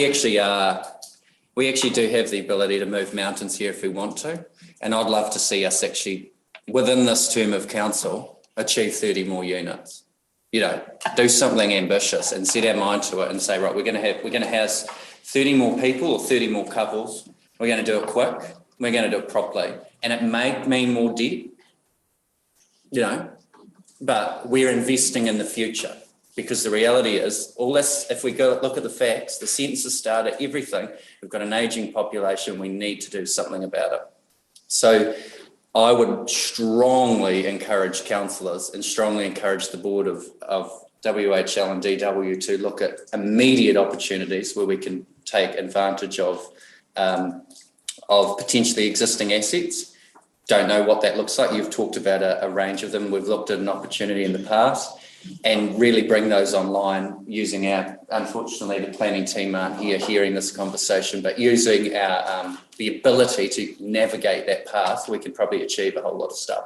actually do have the ability to move mountains here if we want to. And I'd love to see us actually, within this term of council, achieve 30 more units. Do something ambitious and set our mind to it and say, right, we're going to house 30 more people or 30 more couples. We're going to do it quick. We're going to do it properly. And it may mean more debt, but we're investing in the future, because the reality is all this, if we go look at the facts, the census data, everything, we've got an aging population, we need to do something about it. So I would strongly encourage councillors and strongly encourage the board of WHL and DW to look at immediate opportunities where we can take advantage of potentially existing assets. Don't know what that looks like. You've talked about a range of them. We've looked at an opportunity in the past. and really bring those online using our, unfortunately, the planning team aren't here hearing this conversation, but using our the ability to navigate that path, we can probably achieve a whole lot of stuff.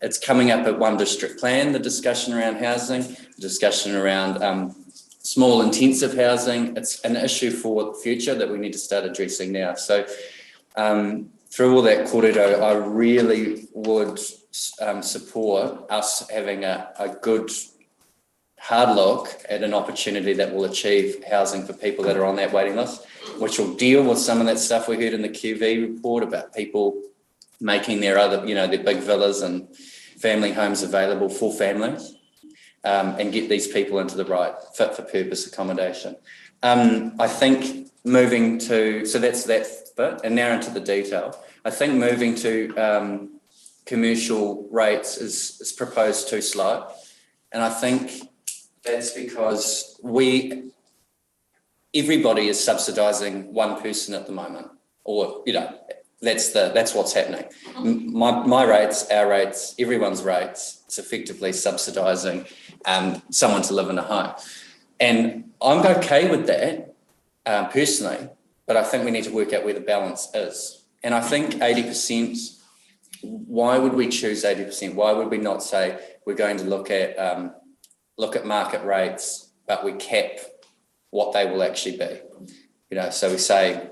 It's coming up at One District Plan, the discussion around housing, the discussion around small intensive housing. It's an issue for the future that we need to start addressing now. So through all that kōrero, I really would support us having a good hard look at an opportunity that will achieve housing for people that are on that waiting list, which will deal with some of that stuff we heard in the QV report about people making their other, their big villas and family homes available for families, and get these people into the right fit for purpose accommodation. I think moving to, so that's that bit, and now into the detail. I think moving to commercial rates is proposed too slow. And I think that's because everybody is subsidising one person at the moment, or, that's what's happening. My rates, our rates, everyone's rates, it's effectively subsidising someone to live in a home. And I'm okay with that personally, but I think we need to work out where the balance is. And I think 80%, why would we choose 80%? Why would we not say we're going to look at market rates, but we cap what they will actually be? So we say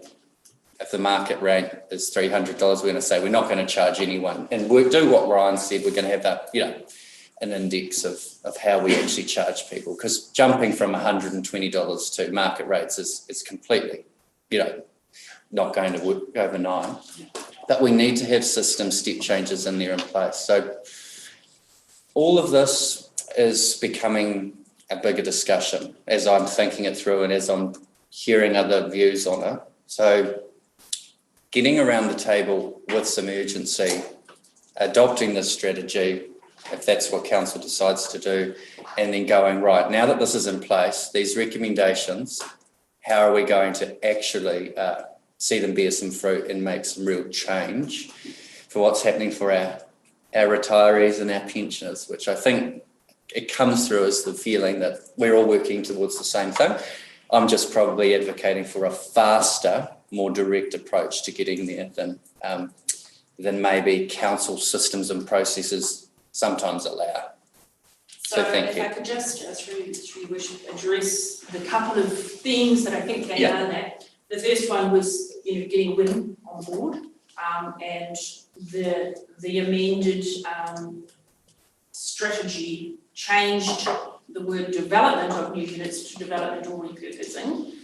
if the market rate is $300, we're going to say we're not going to charge anyone, and we'll do what Ryan said. We're going to have an index of how we actually charge people, because jumping from $120 to market rates is completely, not going to work overnight. But we need to have system step changes in there in place. So all of this is becoming a bigger discussion as I'm thinking it through and as I'm hearing other views on it. So getting around the table with some urgency, adopting this strategy, if that's what council decides to do, and then going, right, now that this is in place, these recommendations, how are we going to actually see them bear some fruit and make some real change for what's happening for our retirees and our pensioners, which I think it comes through as the feeling that we're all working towards the same thing. I'm just probably advocating for a faster, more direct approach to getting there than maybe council systems and processes sometimes allow. So thank you. If I could just, through your worship, address the couple of themes that I think came out of that. The first one was, getting women on board, and the amended strategy changed the word development of new units to development or repurposing,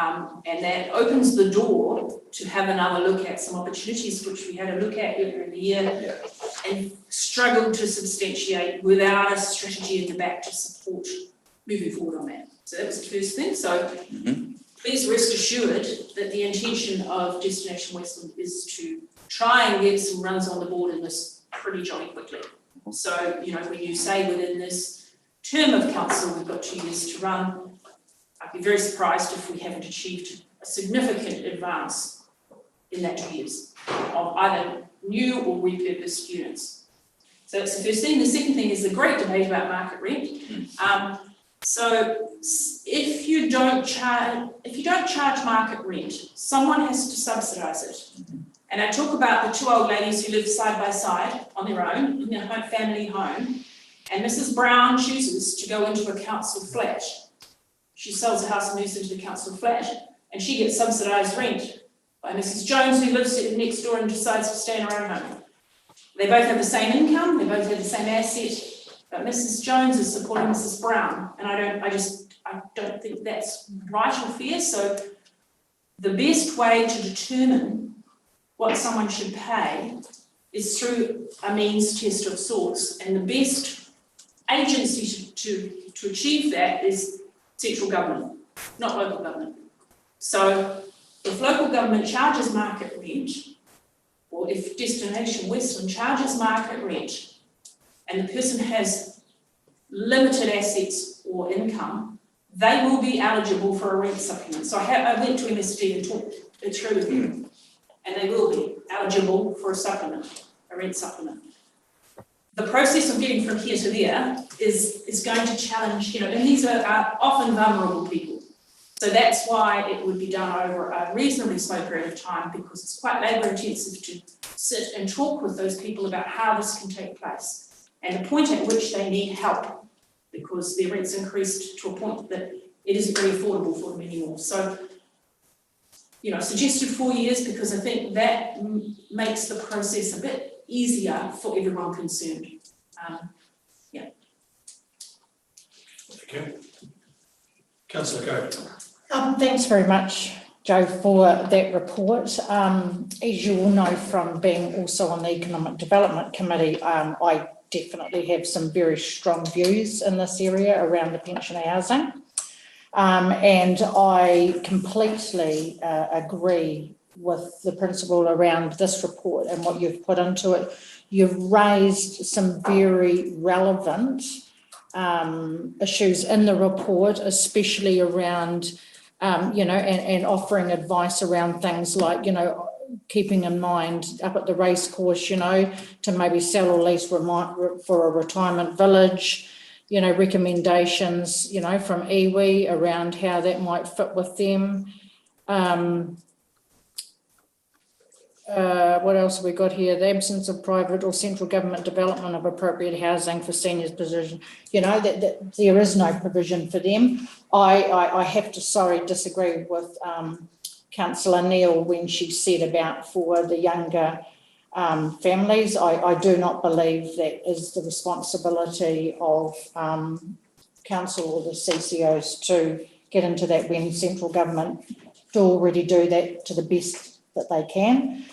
and that opens the door to have another look at some opportunities which we had a look at earlier in the year and struggled to substantiate without a strategy in the back to support moving forward on that. So that was the first thing. So please rest assured that the intention of Destination Westland is to try and get some runs on the board in this pretty jolly quickly. So, when you say within this term of council, we've got 2 years to run, I'd be very surprised if we haven't achieved a significant advance in that 2 years of either new or repurposed units. So that's the first thing. The second thing is the great debate about market rent. So if you don't charge market rent, someone has to subsidise it. And I talk about the 2 old ladies who live side by side on their own in their family home, and Mrs. Brown chooses to go into a council flat. She sells a house and moves into the council flat, and she gets subsidised rent by Mrs. Jones, who lives next door and decides to stay in her own home. They both have the same income, they both have the same asset, but Mrs. Jones is supporting Mrs. Brown, and I don't think that's right or fair. So the best way to determine what someone should pay is through a means test of sorts, and the best agency to achieve that is central government, not local government. So if local government charges market rent, or if Destination Westland charges market rent, and the person has limited assets or income, they will be eligible for a rent supplement. So I went to MSD and talked it through with them, and they will be eligible for a supplement, a rent supplement. the process of getting from here to there is going to challenge, and these are often vulnerable people. So that's why it would be done over a reasonably slow period of time, because it's quite labour intensive to sit and talk with those people about how this can take place and the point at which they need help, because their rent's increased to a point that it isn't very affordable for them anymore. So, suggested 4 years, because I think that makes the process a bit easier for everyone concerned. Thank you. Councillor Code. Thanks very much, Joe, for that report. As you all know from being also on the Economic Development Committee, I definitely have some very strong views in this area around the pensioner housing. And I completely agree with the principle around this report and what you've put into it. You've raised some very relevant issues in the report, especially around, and offering advice around things like, keeping in mind up at the race course, to maybe sell or lease for a retirement village, recommendations, from iwi around how that might fit with them. What else have we got here? The absence of private or central government development of appropriate housing for seniors position. That there is no provision for them. I have to disagree with Councillor Neal when she said about for the younger families. I do not believe that is the responsibility of council or the CCOs to get into that when central government do already do that to the best that they can.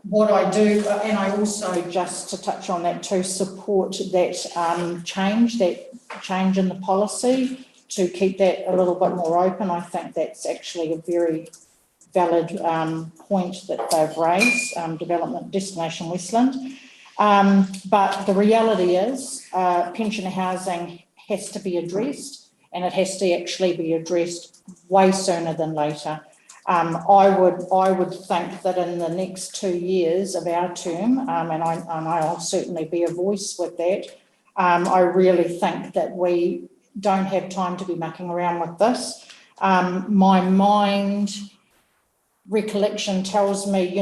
What I do, and I also, just to touch on that too, support that change in the policy to keep that a little bit more open. I think that's actually a very valid point that they've raised, development destination Westland. But the reality is pensioner housing has to be addressed, and it has to actually be addressed way sooner than later. I would think that in the next 2 years of our term, and I'll certainly be a voice with that, I really think that we don't have time to be mucking around with this. My recollection tells me,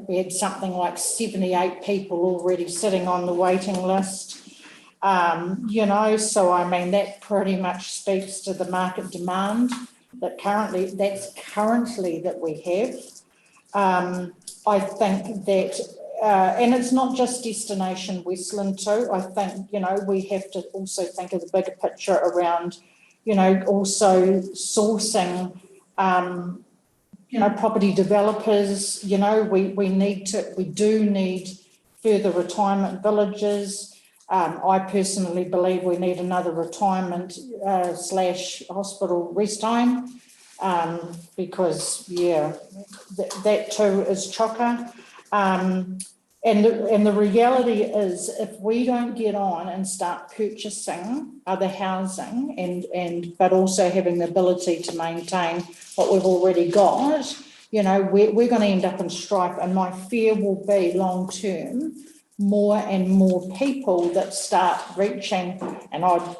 we had something like 78 people already sitting on the waiting list. So I mean, that pretty much speaks to the market demand that's currently that we have. I think that, and it's not just destination Westland too. I think, we have to also think of the bigger picture around, also sourcing, property developers. We do need further retirement villages. I personally believe we need another retirement / hospital rest home, because that too is chocker. And the reality is, if we don't get on and start purchasing other housing but also having the ability to maintain what we've already got, we're going to end up in strife. And my fear will be long term, more and more people that start reaching, and I'd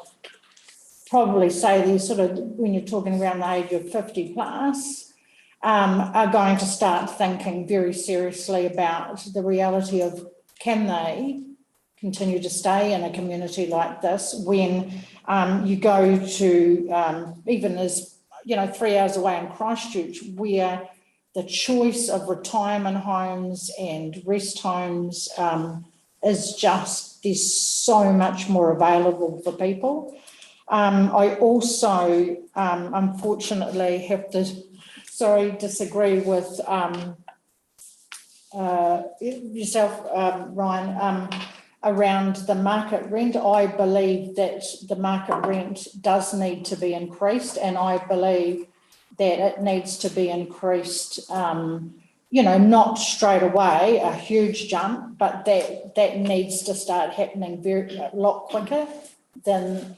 probably say these sort of, when you're talking around the age of 50 plus, are going to start thinking very seriously about the reality of, can they continue to stay in a community like this when you go to, even as, 3 hours away in Christchurch, where the choice of retirement homes and rest homes is just, there's so much more available for people. I also, unfortunately, have to, disagree with yourself, Ryan, around the market rent. I believe that the market rent does need to be increased, and I believe that it needs to be increased, not straight away, a huge jump, but that needs to start happening a lot quicker than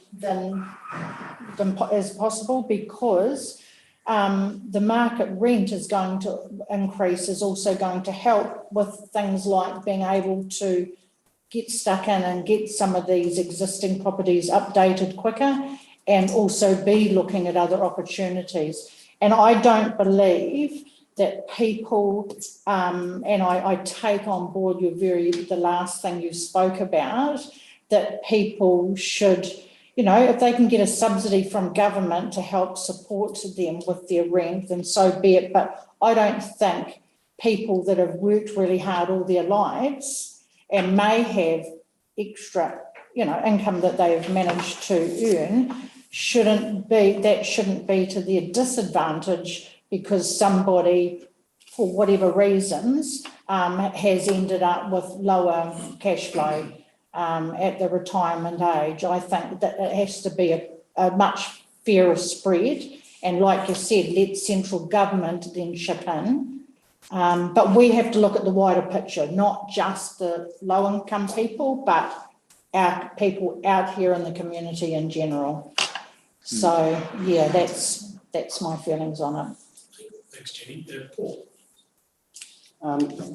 is possible, because the market rent is going to increase, is also going to help with things like being able to get stuck in and get some of these existing properties updated quicker, and also be looking at other opportunities. And I don't believe that people, and I take on board the last thing you spoke about, that people should, if they can get a subsidy from government to help support them with their rent, then so be it. But I don't think people that have worked really hard all their lives and may have extra, income that they have managed to earn, shouldn't be to their disadvantage because somebody, for whatever reasons, has ended up with lower cash flow at the retirement age. I think that it has to be a much fairer spread, and like you said, let central government then chip in. But we have to look at the wider picture, not just the low-income people, but our people out here in the community in general. So, yeah, that's my feelings on it. Thanks, Jenny. Paul.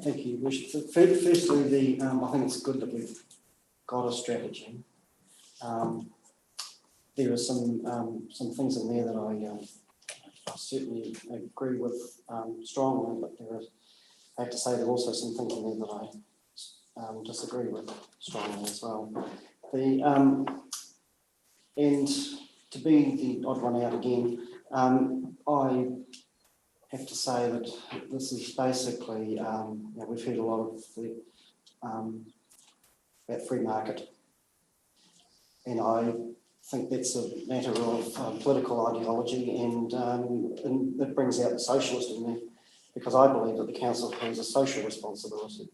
Thank you, Worship. Firstly, I think it's good that we've got a strategy. There are some things in there that I certainly agree with strongly, but I have to say there are also some things in there that I disagree with strongly as well. And to be the odd one out again, I have to say that this is basically, we've heard a lot of about free market, and I think that's a matter of political ideology, and it brings out the socialist in me, because I believe that the council has a social responsibility,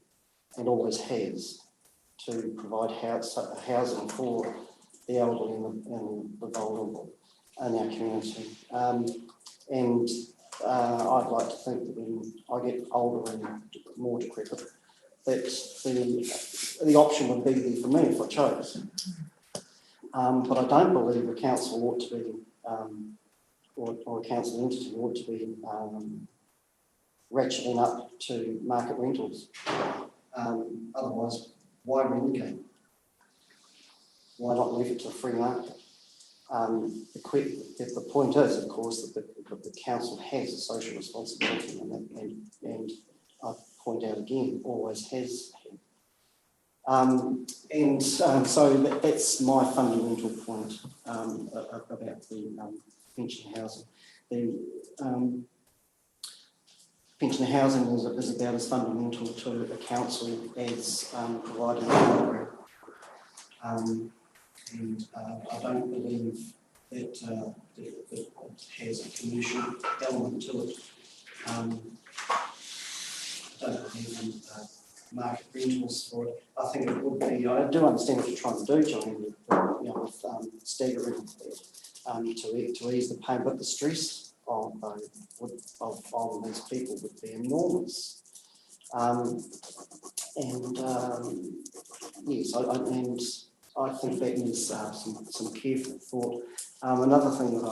and always has, to provide housing for the elderly and the vulnerable in our community. And I'd like to think that when I get older and more decrepit, that the option would be there for me if I chose. But I don't believe a council ought to be, or a council entity ought to be ratcheting up to market rentals. Otherwise, why relegate? Why not leave it to the free market? The point is, of course, that the council has a social responsibility, and I point out again, always has. So that's my fundamental point about the pension housing. The pension housing is about as fundamental to a council as providing a program. And I don't believe that it has a commercial element to it. I don't believe in market rentals for it. I think it would be, I do understand what you're trying to do, Joanne, with staggering to ease the pain, but the stress on these people would be enormous. Yes, I think that needs some careful thought. Another thing that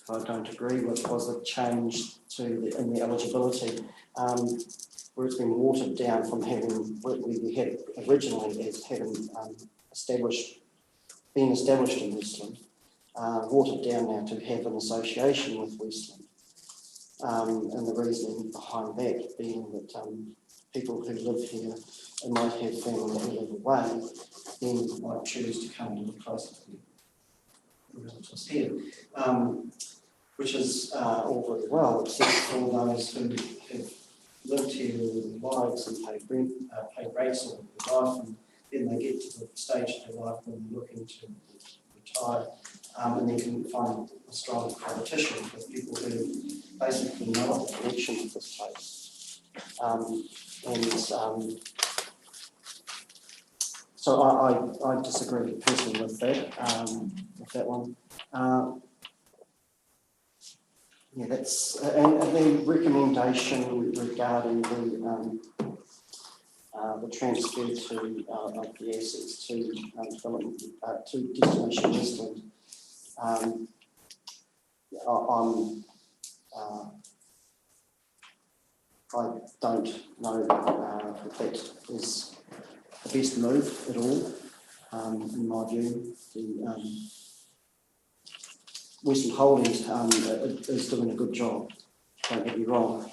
I don't agree with was the change in the eligibility, where it's been watered down from having what we had originally as having been established in Westland, watered down now to have an association with Westland. And the reasoning behind that being that people who live here and might have family who live away then might choose to come and live closer to the relatives here, which is all very well, except for those who have lived here all their lives and paid rates all their life, and then they get to the stage of their life when they're looking to retire, and then can find a strong competition with people who basically know of the connection with this place. So I disagree personally with that one. Yeah, that's and the recommendation regarding the transfer of the assets to development to Destination Westland. I don't know if that is the best move at all, in my view. The Westland Holdings is doing a good job, don't get me wrong.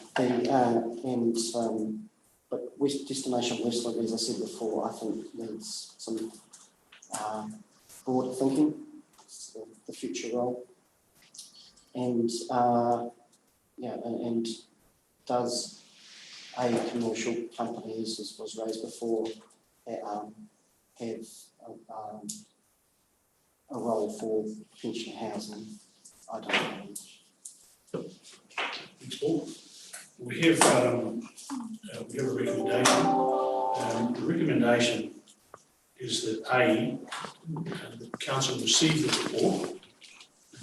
But Destination Westland, as I said before, I think needs some broader thinking, the future role. And and does a commercial company, as was raised before, have a role for pension housing? I don't know. Thanks, Paul. We have a recommendation. The recommendation is that A, the council receive the report.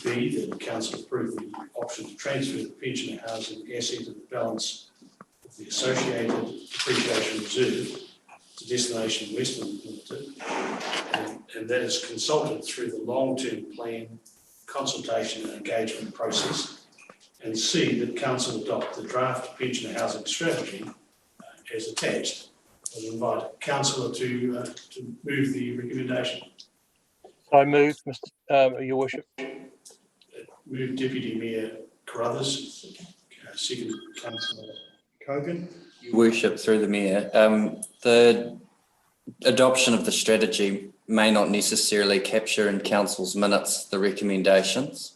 B, that the council approve the option to transfer the pensioner housing asset and the balance of the associated depreciation reserve to Destination Westland Limited, and that is consulted through the long-term plan consultation and engagement process. And C, that council adopt the draft pensioner housing strategy as attached. I'll invite councillor to move the recommendation. I move, Your Worship. Move Deputy Mayor Carruthers, second Councillor Kogan. Your Worship, through the Mayor, the adoption of the strategy may not necessarily capture in council's minutes the recommendations.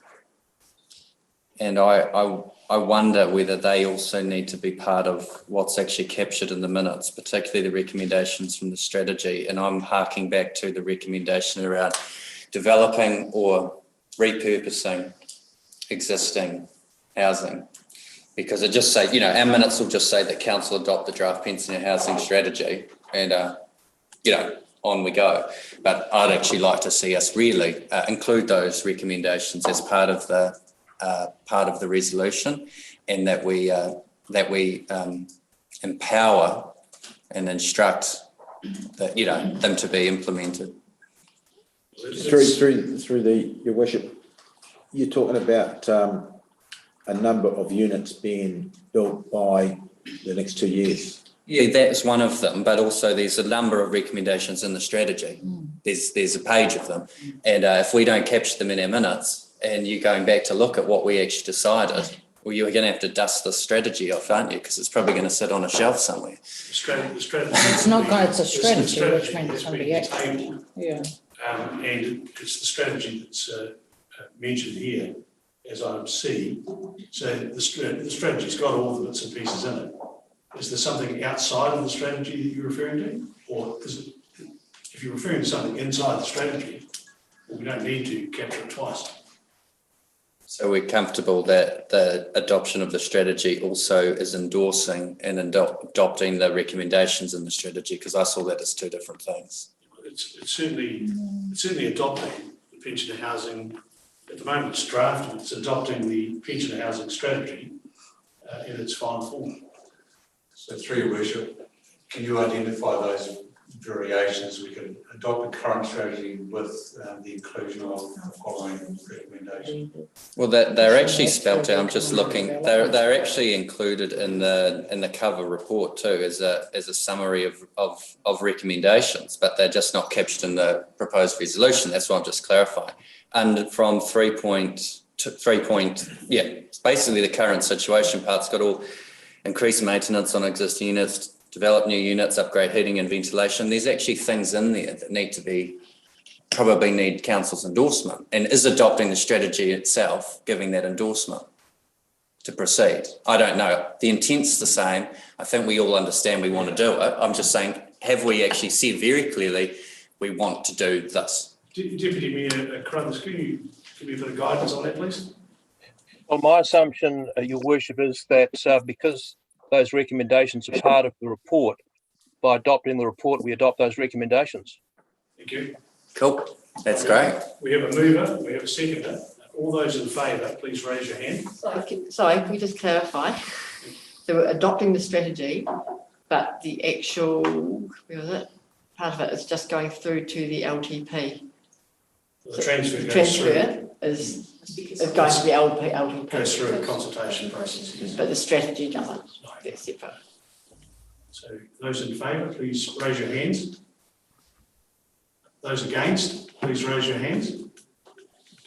And I wonder whether they also need to be part of what's actually captured in the minutes, particularly the recommendations from the strategy. And I'm harking back to the recommendation around developing or repurposing existing housing. Because it just say, our minutes will just say that council adopt the draft pensioner housing strategy and, on we go. But I'd actually like to see us really include those recommendations as part of the resolution, and that we empower and instruct them to be implemented. Through Your Worship, you're talking about a number of units being built by the next 2 years. Yeah, that's one of them, but also there's a number of recommendations in the strategy. There's a page of them, and if we don't capture them in our minutes, and you're going back to look at what we actually decided, well, you're going to have to dust the strategy off, aren't you? Because it's probably going to sit on a shelf somewhere. The strategy. It's not going, it's a strategy, which means it's going to be active. Yeah. And it's the strategy that's mentioned here as item C. So the strategy's got all the bits and pieces in it. Is there something outside of the strategy that you're referring to? Or is it, if you're referring to something inside the strategy, well, we don't need to capture it twice. So we're comfortable that the adoption of the strategy also is endorsing and adopting the recommendations in the strategy, because I saw that as two different things. It's certainly adopting the pensioner housing. At the moment it's drafted, it's adopting the pensioner housing strategy in its final form. So through Your Worship, can you identify those variations? We can adopt the current strategy with the inclusion of the following recommendations. Well, they're actually spelt out. I'm just looking. They're actually included in the cover report too, as a summary of recommendations, but they're just not captured in the proposed resolution. That's why I'm just clarifying. And from 3 point, it's basically the current situation part's got all increased maintenance on existing units, develop new units, upgrade heating and ventilation. There's actually things in there that probably need council's endorsement, and is adopting the strategy itself giving that endorsement to proceed. I don't know. The intent's the same. I think we all understand we want to do it. I'm just saying, have we actually said very clearly we want to do this? Deputy Mayor Carruthers, can you give me a bit of guidance on that, please? Well, my assumption, Your Worship, is that because those recommendations are part of the report, by adopting the report, we adopt those recommendations. Thank you. Cool. That's great. We have a mover, we have a seconder. All those in favour, please raise your hand. Sorry, can we just clarify? So we're adopting the strategy, but the actual, where was it? Part of it is just going through to the LTP. The transfer is going to the LTP. Goes through a consultation process. Yes. But the strategy doesn't. They're separate. So those in favour, please raise your hands. Those against, please raise your hands.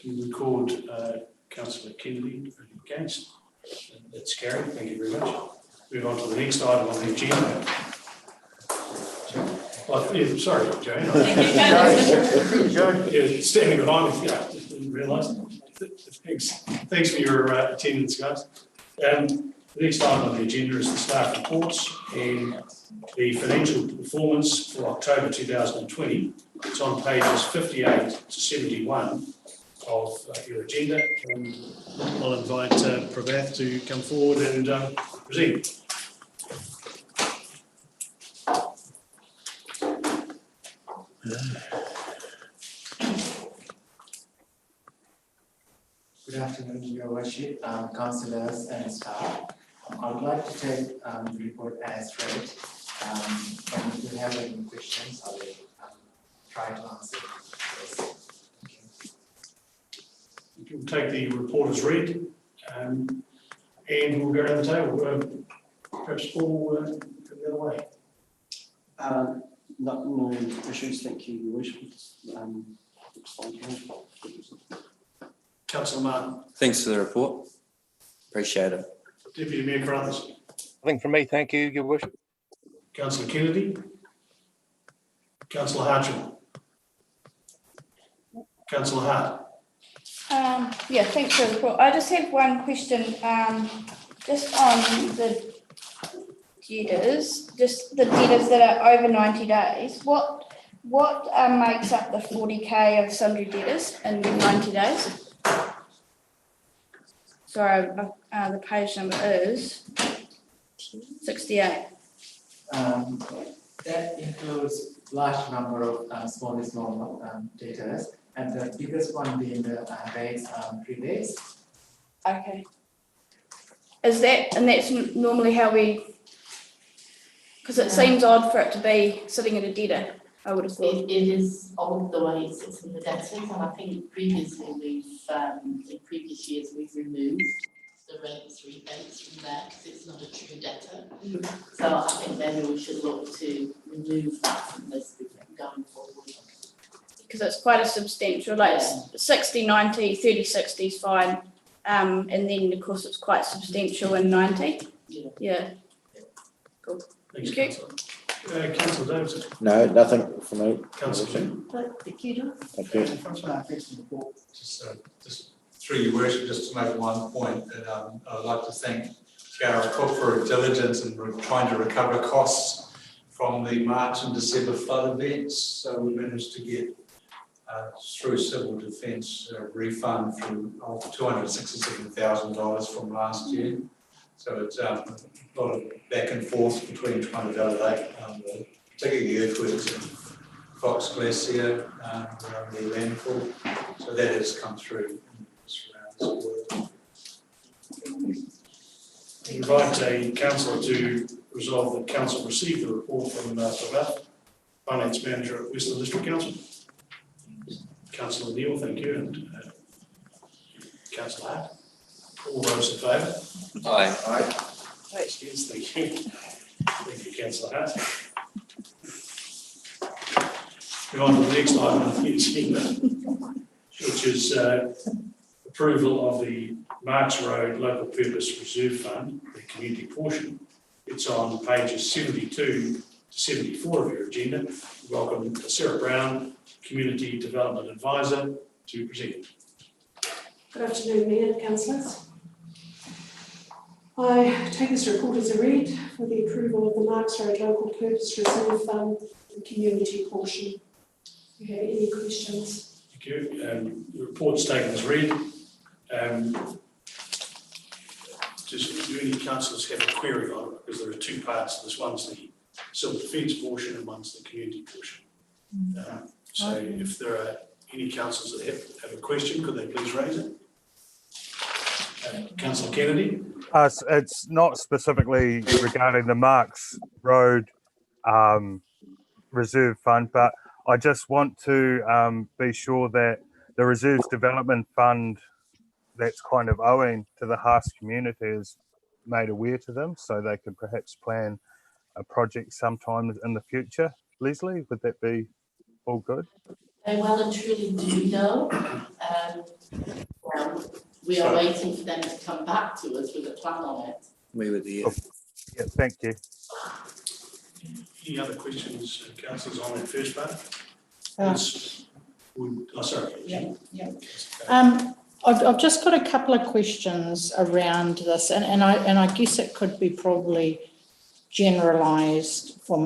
Can you record councillor Kennedy against? That's carried. Thank you very much. Move on to the next item on the agenda. Oh, yeah, sorry, Joanne. Yeah, standing behind me. Yeah, didn't realise. Thanks for your attendance, guys. The next item on the agenda is the staff reports and the financial performance for October 2020. It's on pages 58 to 71 of your agenda. I'll invite Pravath to come forward and present. Good afternoon, Your Worship, councillors and staff. I would like to take the report as read. And if you have any questions, I will try to answer. You can take the report as read, and we'll go around the table. Perhaps Paul, go the other way. No issues, thank you, Your Worship. Councillor Martin. Thanks for the report. Appreciate it. Deputy Mayor Carruthers. Nothing from me, thank you, Your Worship. Councillor Kennedy. Councillor Hartsham. Councillor Hart. Yeah, thanks for the report. I just have one question, just on the debtors, just the debtors that are over 90 days. What makes up the 40k of sundry debtors in 90 days? Sorry, the page number is 68. That includes large number of small debtors, and the biggest one being the rates rebates. Okay. Is that, and that's normally how we, because it seems odd for it to be sitting at a debtor, I would have thought. It is odd the way it sits in the debtors, and I think previously in previous years, we've removed the rebates from there because it's not a true debtor. So I think maybe we should look to remove that from this going forward. Because it's quite a substantial, like 60, 90, 30, 60 is fine. And then of course it's quite substantial in 90. Yeah. Cool. Thanks, Councillor. Councillor Davidson. No, nothing for me. Councillor. Thank you. Just through your worship, just to make one point, that I'd like to thank Gareth Cook for her diligence in trying to recover costs from the March and December flood events. So we managed to get through civil defence refund of $267,000 from last year. So it's a lot of back and forth between trying to validate, particularly the earthquakes in Fox Glacier, around the landfall. So that has come through. I invite a councillor to resolve that council receive the report from Pravath, Finance Manager at Westland District Council. Councillor Neal, thank you, and Councillor Hart. All those in favour? Aye. Yes, thank you. Thank you, Councillor Hart. Move on to the next item on the agenda, which is approval of the Marks Road Local Purpose Reserve Fund, the community portion. It's on pages 72 to 74 of your agenda. Welcome Sarah Brown, Community Development Advisor, to present. Good afternoon, Mayor, councillors. I take this report as a read for the approval of the Marks Road Local Purpose Reserve Fund, the community portion. Do you have any questions? Thank you. The report's taken as read. Do any councillors have a query on it? Because there are two parts to this. One's the civil defence portion and one's the community portion. So if there are any councillors that have a question, could they please raise it? Councillor Kennedy. It's not specifically regarding the Marks Road Reserve Fund, but I just want to be sure that the Reserves Development Fund that's kind of owing to the Haas community is made aware to them so they can perhaps plan a project sometime in the future. Leslie, would that be All good? They well and truly do know. We are waiting for them to come back to us with a plan on it. We were there. Yeah, thank you. Any other questions, councillors, on that first part? Sorry. Yeah. I've just got a couple of questions around this, and I guess it could be probably generalised for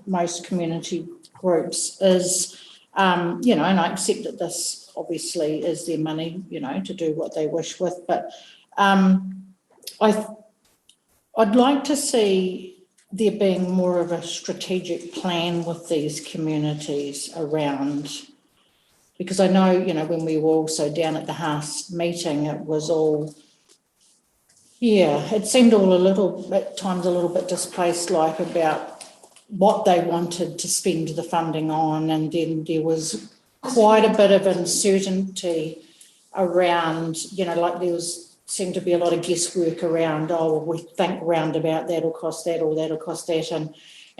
most community groups. Is and I accept that this obviously is their money, to do what they wish with, but I'd like to see there being more of a strategic plan with these communities around, because I know, when we were also down at the House meeting, it was all, it seemed all at times a little bit displaced, like about what they wanted to spend the funding on, and then there was quite a bit of uncertainty around, like there seemed to be a lot of guesswork around, we think roundabout that'll cost that or that'll cost that, and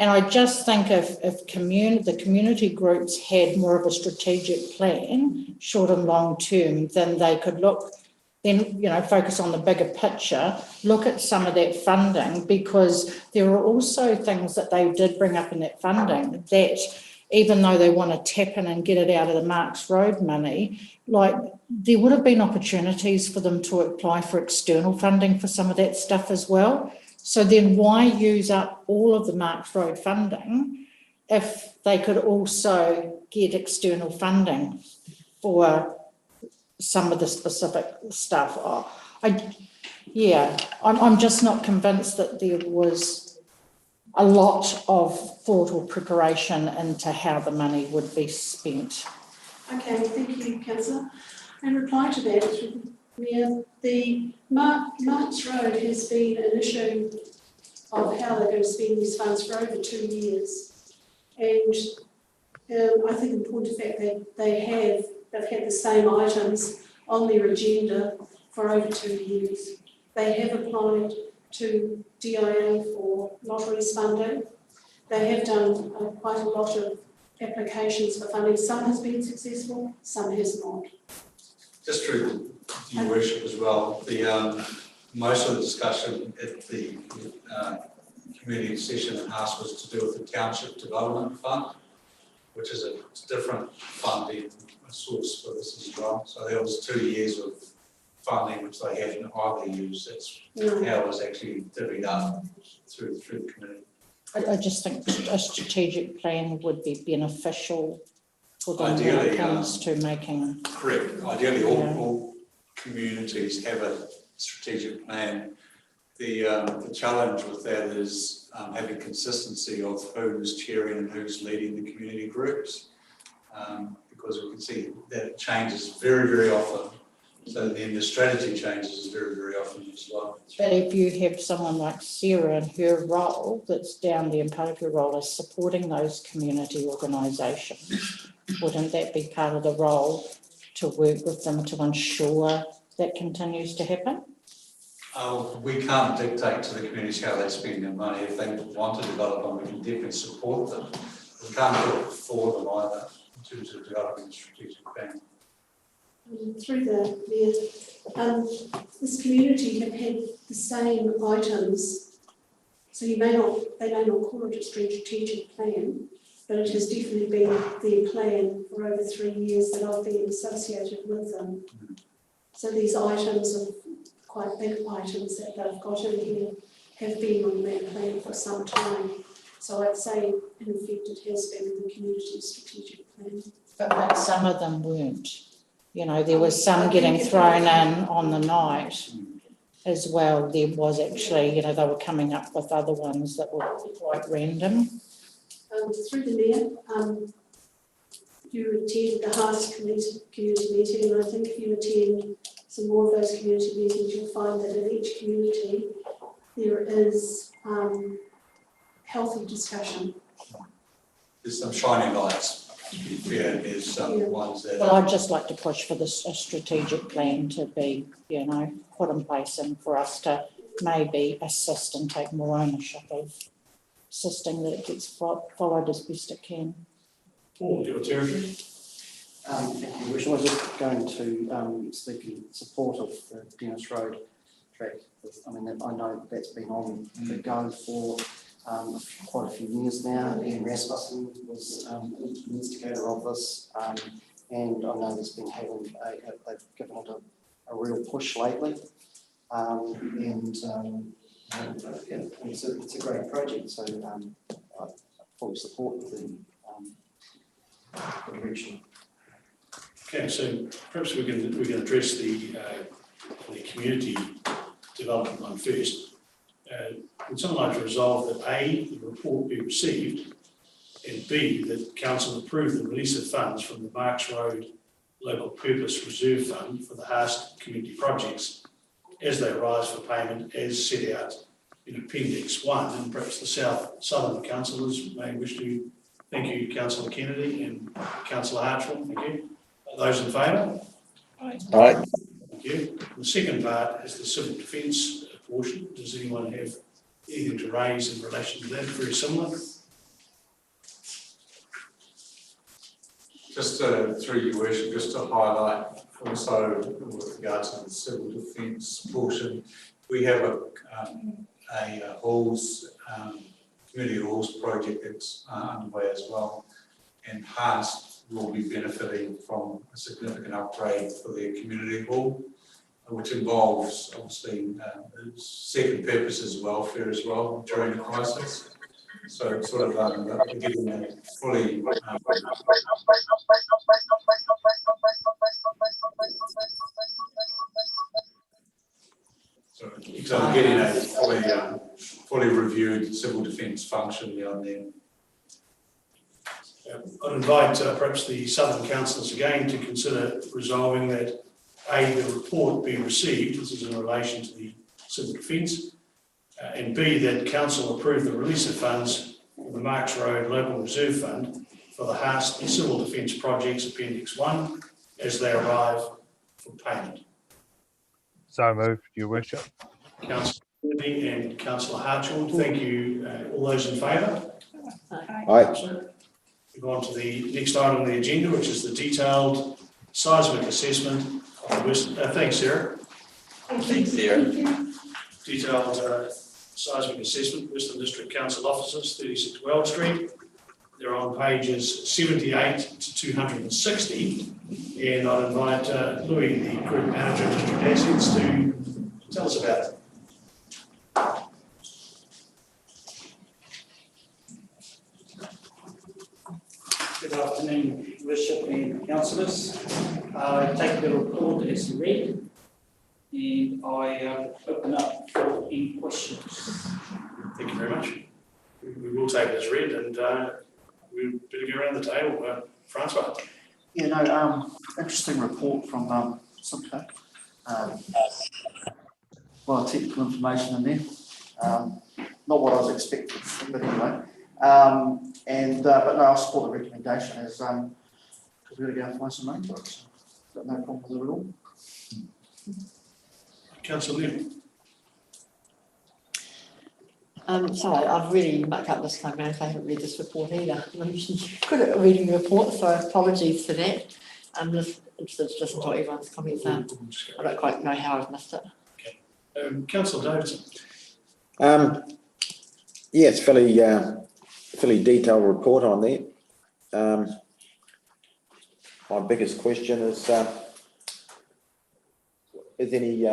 I just think if the community groups had more of a strategic plan, short and long term, then they could focus on the bigger picture, look at some of that funding, because there are also things that they did bring up in that funding that, even though they want to tap in and get it out of the Marks Road money, like there would have been opportunities for them to apply for external funding for some of that stuff as well. So then why use up all of the Marks Road funding if they could also get external funding for some of the specific stuff? I'm just not convinced that there was a lot of thought or preparation into how the money would be spent. Okay, thank you, councillor. In reply to that, the Marks Road has been an issue of how they're going to spend these funds for over 2 years, and I think in point of fact they've had the same items on their agenda for over 2 years. They have applied to DIA for lotteries funding. They have done quite a lot of applications for funding. Some has been successful, some has not. Just through your worship as well, most of the discussion at the community session at House was to do with the Township Development Fund, which is a different funding source for this as well. So there was 2 years of funding which they hadn't either used. That's how it was actually divvied up through the community. I just think a strategic plan would be beneficial for them when Ideally, it comes to making. Correct. Ideally, all communities have a strategic plan. The challenge with that is having consistency of who's chairing and who's leading the community groups, because we can see that it changes very, very often. So then the strategy changes very, very often as well. But if you have someone like Sarah and her role that's down there, and part of her role is supporting those community organisations, wouldn't that be part of the role to work with them to ensure that continues to happen? We can't dictate to the communities how they spend their money. If they want to develop them, we can definitely support them. We can't do it for them either in terms of developing a strategic plan. Through the mayor, this community have had the same items, so they may not call it a strategic plan, but it has definitely been their plan for over 3 years that I've been associated with them. So these items are quite big items that they've got in here have been on that plan for some time. So I'd say in effect it has been the community's strategic plan. But some of them weren't. There was some getting thrown in on the night as well. There was actually, they were coming up with other ones that were quite random. Through the mayor, you attended the House community meeting, and I think if you attend some more of those community meetings, you'll find that in each community there is healthy discussion. There's some shining lights. Yeah, there's some ones that. Well, I'd just like to push for a strategic plan to be, put in place, and for us to maybe assist and take more ownership of assisting that it gets followed as best it can. Paul, your territory. Thank you, Wish. I was just going to speak in support of the Dennis Road track. I mean, I know that's been on the go for quite a few years now. Ian Rasmussen was the instigator of this, and I know there's been they've given it a real push lately, it's a great project. So I fully support the direction. Okay, so perhaps we can address the community development one first. Would someone like to resolve that A, the report be received, and B, that council approve the release of funds from the Marks Road Local Purpose Reserve Fund for the Haast community projects as they arise for payment as set out in Appendix 1, and perhaps the southern councillors may wish to. Thank you, Councillor Kennedy and Councillor Hartwell. Thank you. Those in favour? Aye. Thank you. The second part is the civil defence portion. Does anyone have anything to raise in relation to that? Very similar. Just through your worship, just to highlight also with regards to the civil defence portion, we have a halls, community halls project that's underway as well, and Haast will be benefiting from a significant upgrade for their community hall, which involves obviously second purposes welfare as well during the crisis. So it's sort of getting a fully so getting a fully reviewed civil defence function down there. I'd invite perhaps the Southern councillors again to consider resolving that A, the report be received, this is in relation to the civil defence, and B, that council approve the release of funds from the Marks Road Local Reserve Fund for the Haast Civil Defence Projects Appendix 1 as they arrive for payment. So moved, Your Worship. Councillor Kennedy and Councillor Hartwell, thank you. All those in favour? Aye. We go on to the next item on the agenda, which is the detailed seismic assessment of the West. Thanks, Sarah. Thanks, Sarah. Detailed seismic assessment, Westland District Council offices, 36 Weld Street. They're on pages 78 to 260, and I'd invite Louis, the Group Manager of District Assets, to tell us about it. Good afternoon, Worship and Councillors. I take the report as read, and I open up for any questions. Thank you very much. We will take it as read, and we'll better go around the table. Francois. Yeah, no, interesting report from Simcoe. A lot of technical information in there. Not what I was expecting, but anyway. But no, I'll support the recommendation as because we've got to go and find some money for it. Got no problem with it at all. Councillor Liam. So I've really mucked up this time around. I haven't read this report either. I'm usually good at reading reports, so apologies for that. I'm just interested to listen to what everyone's comments are. I don't quite know how I've missed it. Okay. Councillor Davidson. Yes, fairly detailed report on there. My biggest question is any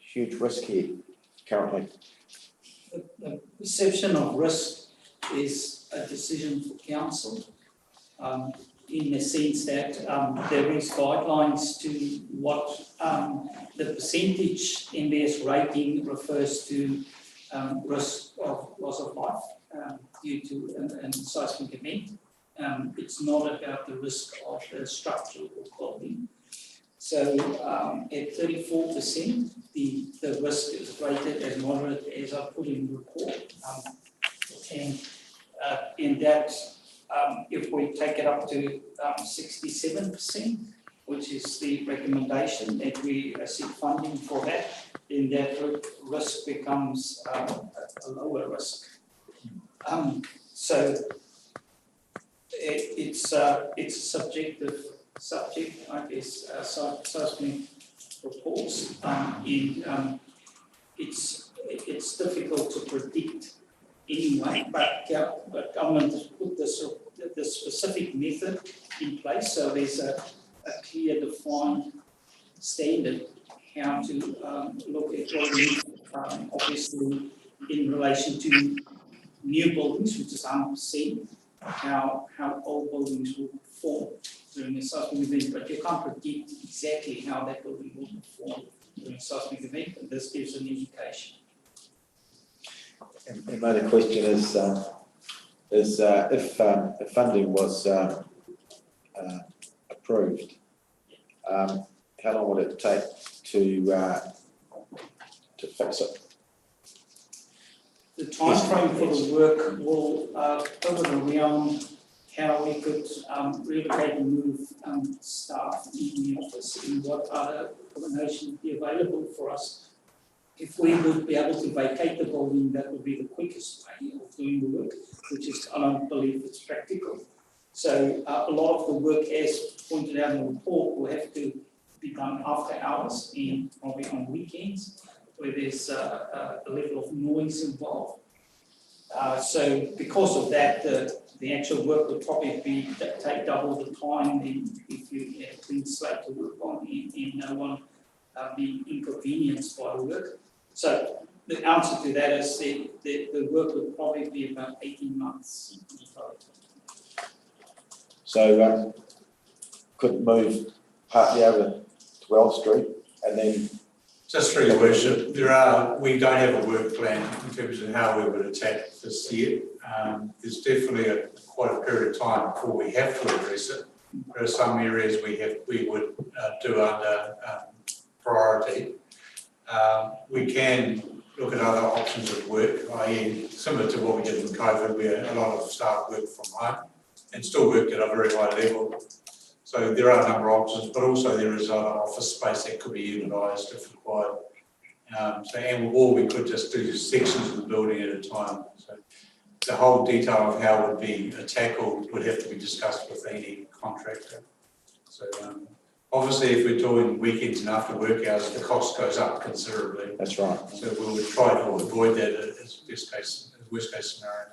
huge risk here currently? The perception of risk is a decision for council in the sense that there is guidelines to what the percentage MBS rating refers to risk of loss of life due to a seismic event. It's not about the risk of the structural quality. So at 34%, the risk is rated as moderate, as I put in the report. And in that, if we take it up to 67%, which is the recommendation that we seek funding for that, then that risk becomes a lower risk. So It's a subjective subject, I guess, seismic reports. It's difficult to predict anyway, but government has put this specific method in place, so there's a clear defined standard how to look at buildings, obviously in relation to new buildings, which is 100%, how old buildings will perform during a seismic event, but you can't predict exactly how that building will perform during a seismic event, and this gives an indication. And another question is if funding was approved, how long would it take to fix it? The time frame for the work will pivot around how we could relocate and move staff in the office and what other accommodation would be available for us. If we would be able to vacate the building, that would be the quickest way of doing the work, which is, I don't believe it's practical. So a lot of the work, as pointed out in the report, will have to be done after hours and probably on weekends, where there's a level of noise involved. So because of that, the actual work would probably take double the time than if you had a clean slate to work on and no one being inconvenienced by the work. So the answer to that is the work would probably be about 18 months. So could move partly over to Wells Street and then. Just through your worship, we don't have a work plan in terms of how we would attack this year. There's definitely quite a period of time before we have to address it. There are some areas we would do under priority. We can look at other options of work, i.e. similar to what we did in COVID, where a lot of staff work from home and still work at a very high level. So there are a number of options, but also there is other office space that could be utilised if required. Or we could just do sections of the building at a time. So the whole detail of how it would be tackled would have to be discussed with any contractor. So obviously, if we're doing weekends and after work hours, the cost goes up considerably. That's right. So we would try to avoid that as worst case scenario.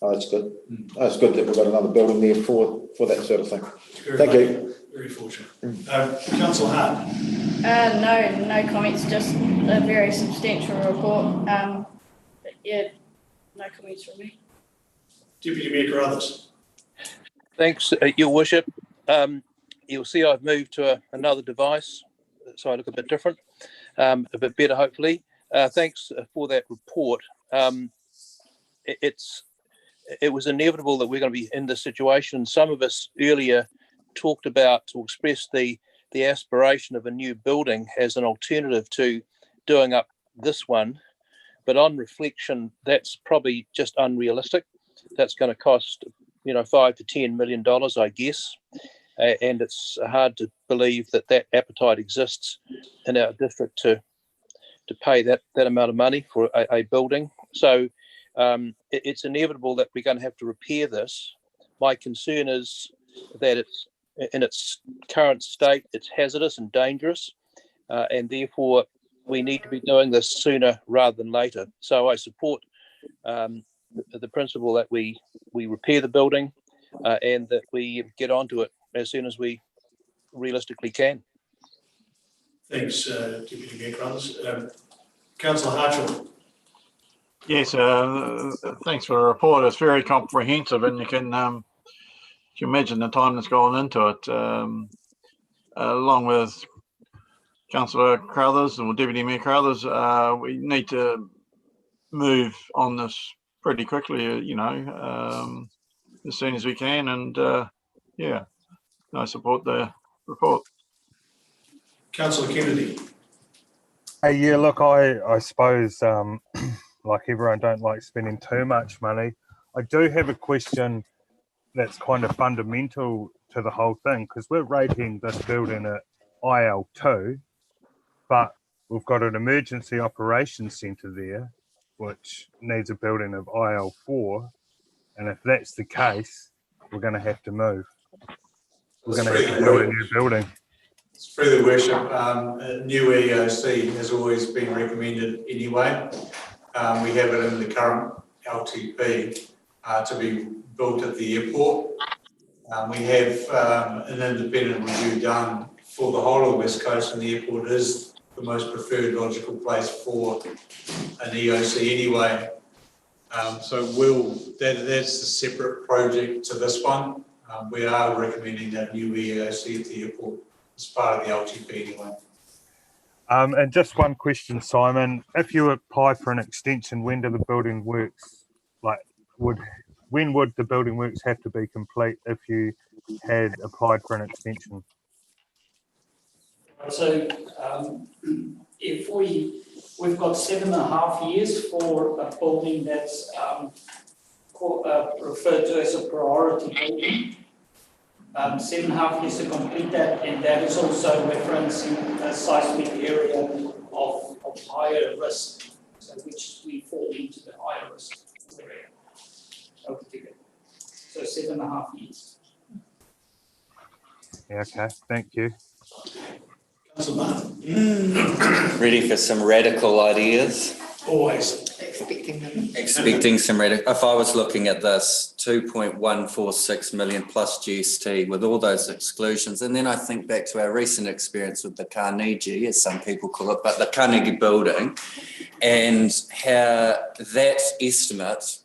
Oh, that's good. Oh, it's good that we've got another building there for that sort of thing. Thank you. Very fortunate. Councillor Hart. No comments, just a very substantial report. Yeah, no comments from me. Deputy Mayor Carruthers. Thanks, Your Worship. You'll see I've moved to another device, so I look a bit different, a bit better, hopefully. Thanks for that report. It was inevitable that we're going to be in this situation. Some of us earlier talked about or expressed the aspiration of a new building as an alternative to doing up this one. But on reflection, that's probably just unrealistic. That's going to cost, $5 to $10 million, I guess. And it's hard to believe that appetite exists in our district to pay that amount of money for a building. So it's inevitable that we're going to have to repair this. My concern is that it's in its current state, it's hazardous and dangerous, and therefore we need to be doing this sooner rather than later. So I support the principle that we repair the building and that we get onto it as soon as we realistically can. Thanks, Deputy Mayor Carruthers. Councillor Hartshall. Yes, thanks for the report. It's very comprehensive, and you can imagine the time that's gone into it. Along with Councillor Carruthers or Deputy Mayor Carruthers, we need to move on this pretty quickly, as soon as we can. And I support the report. Councillor Kennedy. Yeah, look, I suppose like everyone don't like spending too much money. I do have a question that's kind of fundamental to the whole thing, because we're rating this building at IL2, but we've got an emergency operations centre there, which needs a building of IL4. And if that's the case, we're going to have to move. We're going to have to build a new building. Through the worship, a new EOC has always been recommended anyway. We have it in the current LTP to be built at the airport. We have an independent review done for the whole of the West Coast, and the airport is the most preferred logical place for an EOC anyway. So that's a separate project to this one. We are recommending that new EOC at the airport as part of the LTP anyway. And just one question, Simon. If you apply for an extension, when do the building works, when would the building works have to be complete if you had applied for an extension? So if we've got 7.5 years for a building that's referred to as a priority building. 7.5 years to complete that, and that is also referencing a seismic area of higher risk, so which we fall into the higher risk area altogether. So 7.5 years. Yeah, okay, thank you. Ready for some radical ideas? Always. Expecting some radical. If I was looking at this 2.146 million plus GST with all those exclusions, and then I think back to our recent experience with the Carnegie, as some people call it, but the Carnegie building, and how that estimate,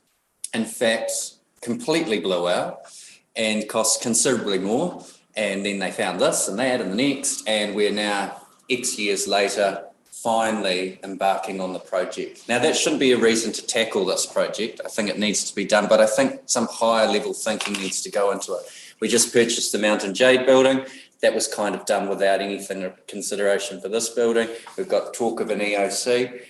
in fact, completely blew out and cost considerably more. And then they found this and that and the next, and we're now X years later finally embarking on the project. Now, that shouldn't be a reason to tackle this project. I think it needs to be done, but I think some higher level thinking needs to go into it. We just purchased the Mountain Jade building. That was kind of done without anything of consideration for this building. We've got talk of an EOC.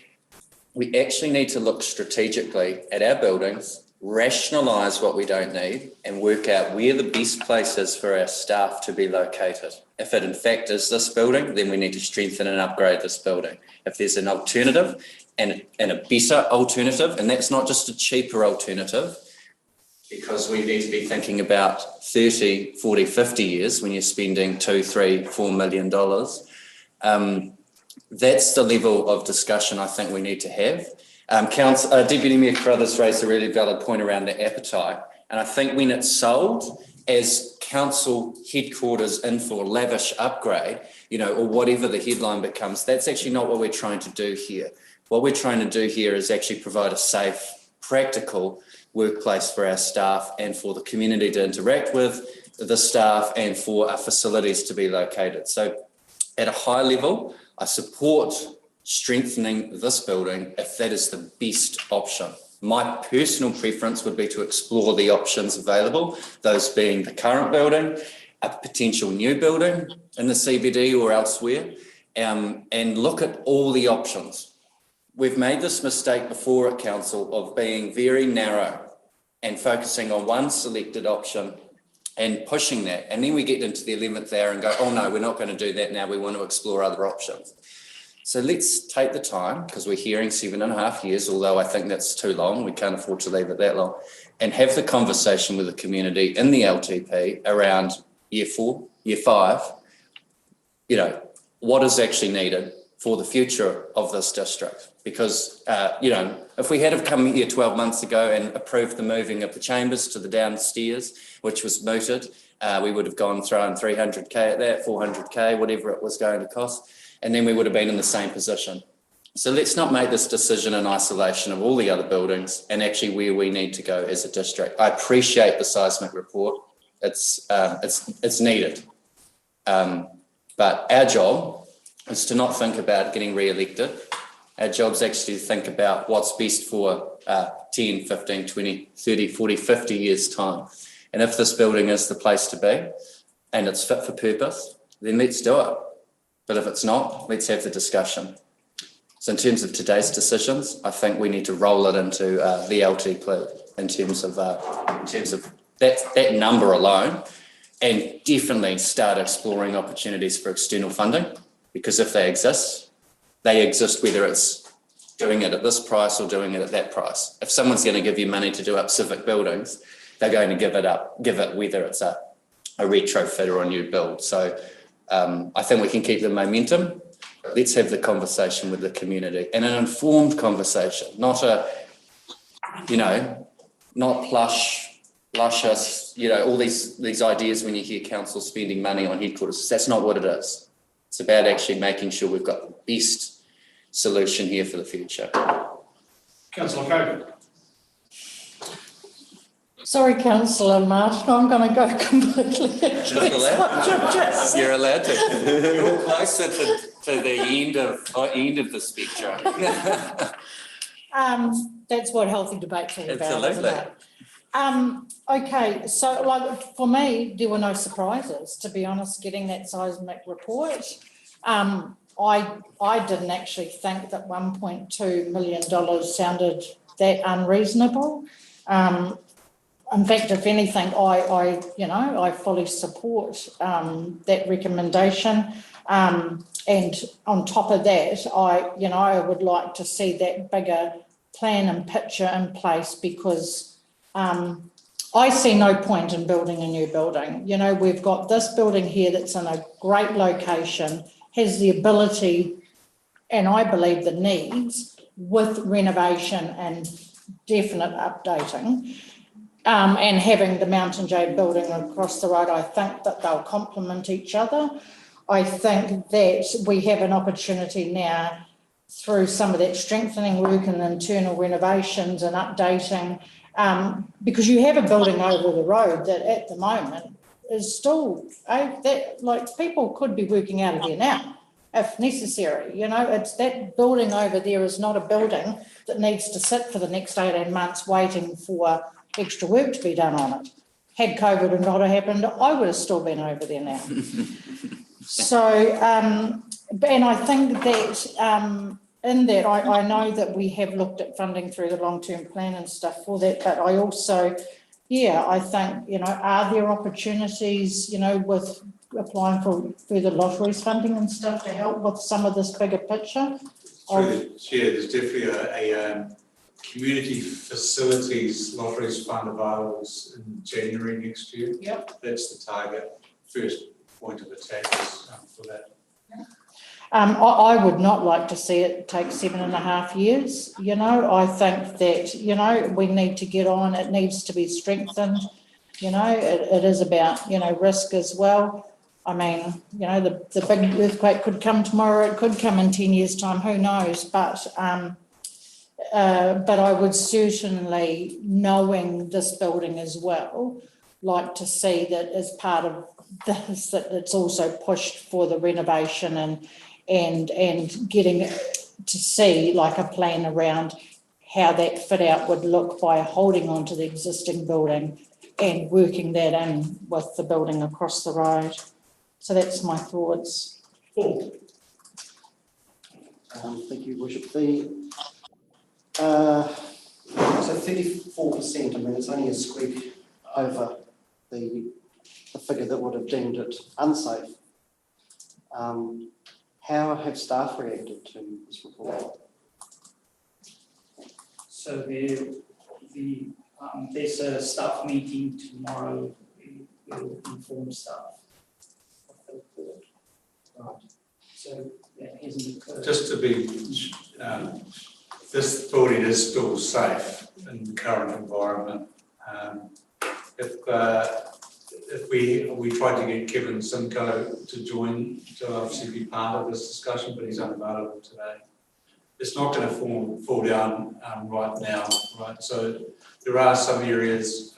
We actually need to look strategically at our buildings, rationalise what we don't need, and work out where the best place is for our staff to be located. If it in fact is this building, then we need to strengthen and upgrade this building. If there's an alternative and a better alternative, and that's not just a cheaper alternative, because we need to be thinking about 30, 40, 50 years when you're spending $2, $3, $4 million. That's the level of discussion I think we need to have. Deputy Mayor Carruthers raised a really valid point around the appetite. And I think when it's sold as council headquarters in for lavish upgrade, or whatever the headline becomes, that's actually not what we're trying to do here. What we're trying to do here is actually provide a safe, practical workplace for our staff and for the community to interact with the staff and for our facilities to be located. So at a high level, I support strengthening this building if that is the best option. My personal preference would be to explore the options available, those being the current building, a potential new building in the CBD or elsewhere, and look at all the options. We've made this mistake before at council of being very narrow and focusing on one selected option and pushing that. And then we get into the 11th hour and go, oh no, we're not going to do that now. We want to explore other options. So let's take the time, because we're hearing 7.5 years, although I think that's too long. We can't afford to leave it that long, and have the conversation with the community in the LTP around year 4, year 5, what is actually needed for the future of this district. Because, if we had have come here 12 months ago and approved the moving of the chambers to the downstairs, which was mooted, we would have gone throwing 300K at that, 400K, whatever it was going to cost. And then we would have been in the same position. So let's not make this decision in isolation of all the other buildings and actually where we need to go as a district. I appreciate the seismic report. It's needed. But our job is to not think about getting re-elected. Our job is actually to think about what's best for 10, 15, 20, 30, 40, 50 years time. And if this building is the place to be and it's fit for purpose, then let's do it. But if it's not, let's have the discussion. So in terms of today's decisions, I think we need to roll it into the LTP in terms of that number alone, and definitely start exploring opportunities for external funding, because if they exist whether it's doing it at this price or doing it at that price. If someone's going to give you money to do up civic buildings, they're going to give it whether it's a retrofit or a new build. So I think we can keep the momentum. Let's have the conversation with the community, and an informed conversation, not plush us, all these ideas when you hear council spending money on headquarters. That's not what it is. It's about actually making sure we've got the best solution here for the future. Councillor Cogan. Sorry, Councillor Martin, I'm going to go completely against what you've just said. You're allowed to. You're closer to the end of the spectrum. That's what healthy debate's all about, isn't Absolutely. it? Okay, so like for me, there were no surprises, to be honest, getting that seismic report. I didn't actually think that $1.2 million sounded that unreasonable. In fact, if anything, I fully support that recommendation. And on top of that, I would like to see that bigger plan and picture in place, because I see no point in building a new building. We've got this building here that's in a great location, has the ability, and I believe the needs, with renovation and definite updating. And having the Mountain Jade building across the road, I think that they'll complement each other. I think that we have an opportunity now through some of that strengthening work and internal renovations and updating, because you have a building over the road that at the moment is still, people could be working out of there now if necessary. It's that building over there is not a building that needs to sit for the next 18 months waiting for extra work to be done on it. Had COVID not happened, I would have still been over there now. So, and I think that in that, I know that we have looked at funding through the long-term plan and stuff for that, but I also, I think, are there opportunities, with applying for further lotteries funding and stuff to help with some of this bigger picture? Through the chair, there's definitely a community facilities lotteries fund available in January next year. Yep. That's the target, first point of attack for that. I would not like to see it take 7.5 years. I think that, we need to get on, it needs to be strengthened. It is about, risk as well. I mean, the big earthquake could come tomorrow, it could come in 10 years' time, who knows? But I would certainly, knowing this building as well, like to see that as part of this, that it's also pushed for the renovation and getting to see like a plan around how that fit out would look by holding on to the existing building and working that in with the building across the road. So that's my thoughts. Thank you, Worship. So 34%, I mean, it's only a squeak over the figure that would have deemed it unsafe. How have staff reacted to this report? So there's a staff meeting tomorrow. We will inform staff of the report. Right. So that hasn't occurred. Just to be, this building is still safe in the current environment. If we tried to get Kevin Simcoe to join, to obviously be part of this discussion, but he's unavailable today. It's not going to fall down right now, right? So there are some areas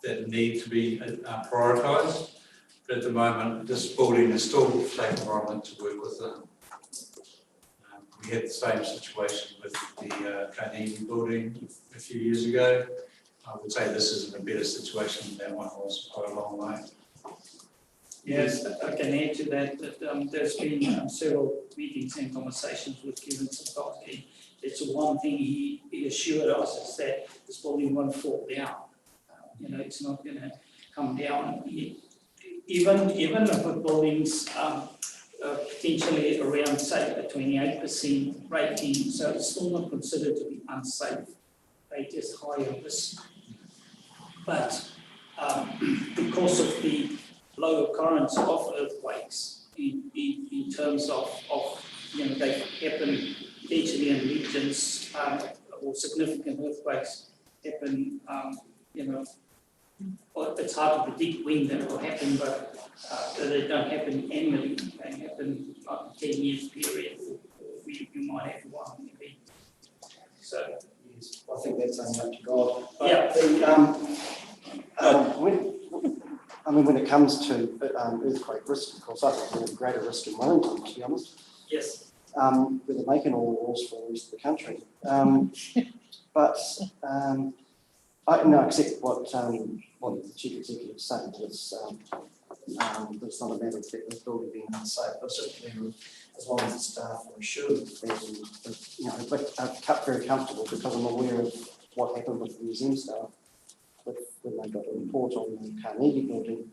that need to be prioritised, but at the moment, this building is still a safe environment to work with. We had the same situation with the Carnegie building a few years ago. I would say this is in a better situation than that one was quite a long way. Yes, I can add to that, there's been several meetings and conversations with Kevin Simcoe. It's one thing he assured us is that this building won't fall down. It's not going to come down. Even if the buildings potentially around, say, a 28% rating, so it's still not considered to be unsafe. It is higher risk. But because of the low occurrence of earthquakes in terms of they happen potentially in regions or significant earthquakes happen, it's hard to predict when that will happen, but they don't happen annually. They happen like a 10 years period, or you might have one maybe. So yes, I think that's only up to God. But yeah. When it comes to earthquake risk, of course, I think there's a greater risk in Wellington, to be honest. Yes. Where they're making all the laws for the rest of the country. I accept what the chief executive is saying. It's not a matter of this building being unsafe, but it's just a matter of as long as the staff are assured that I'm very comfortable because I'm aware of what happened with the museum staff when they got a report on the Carnegie building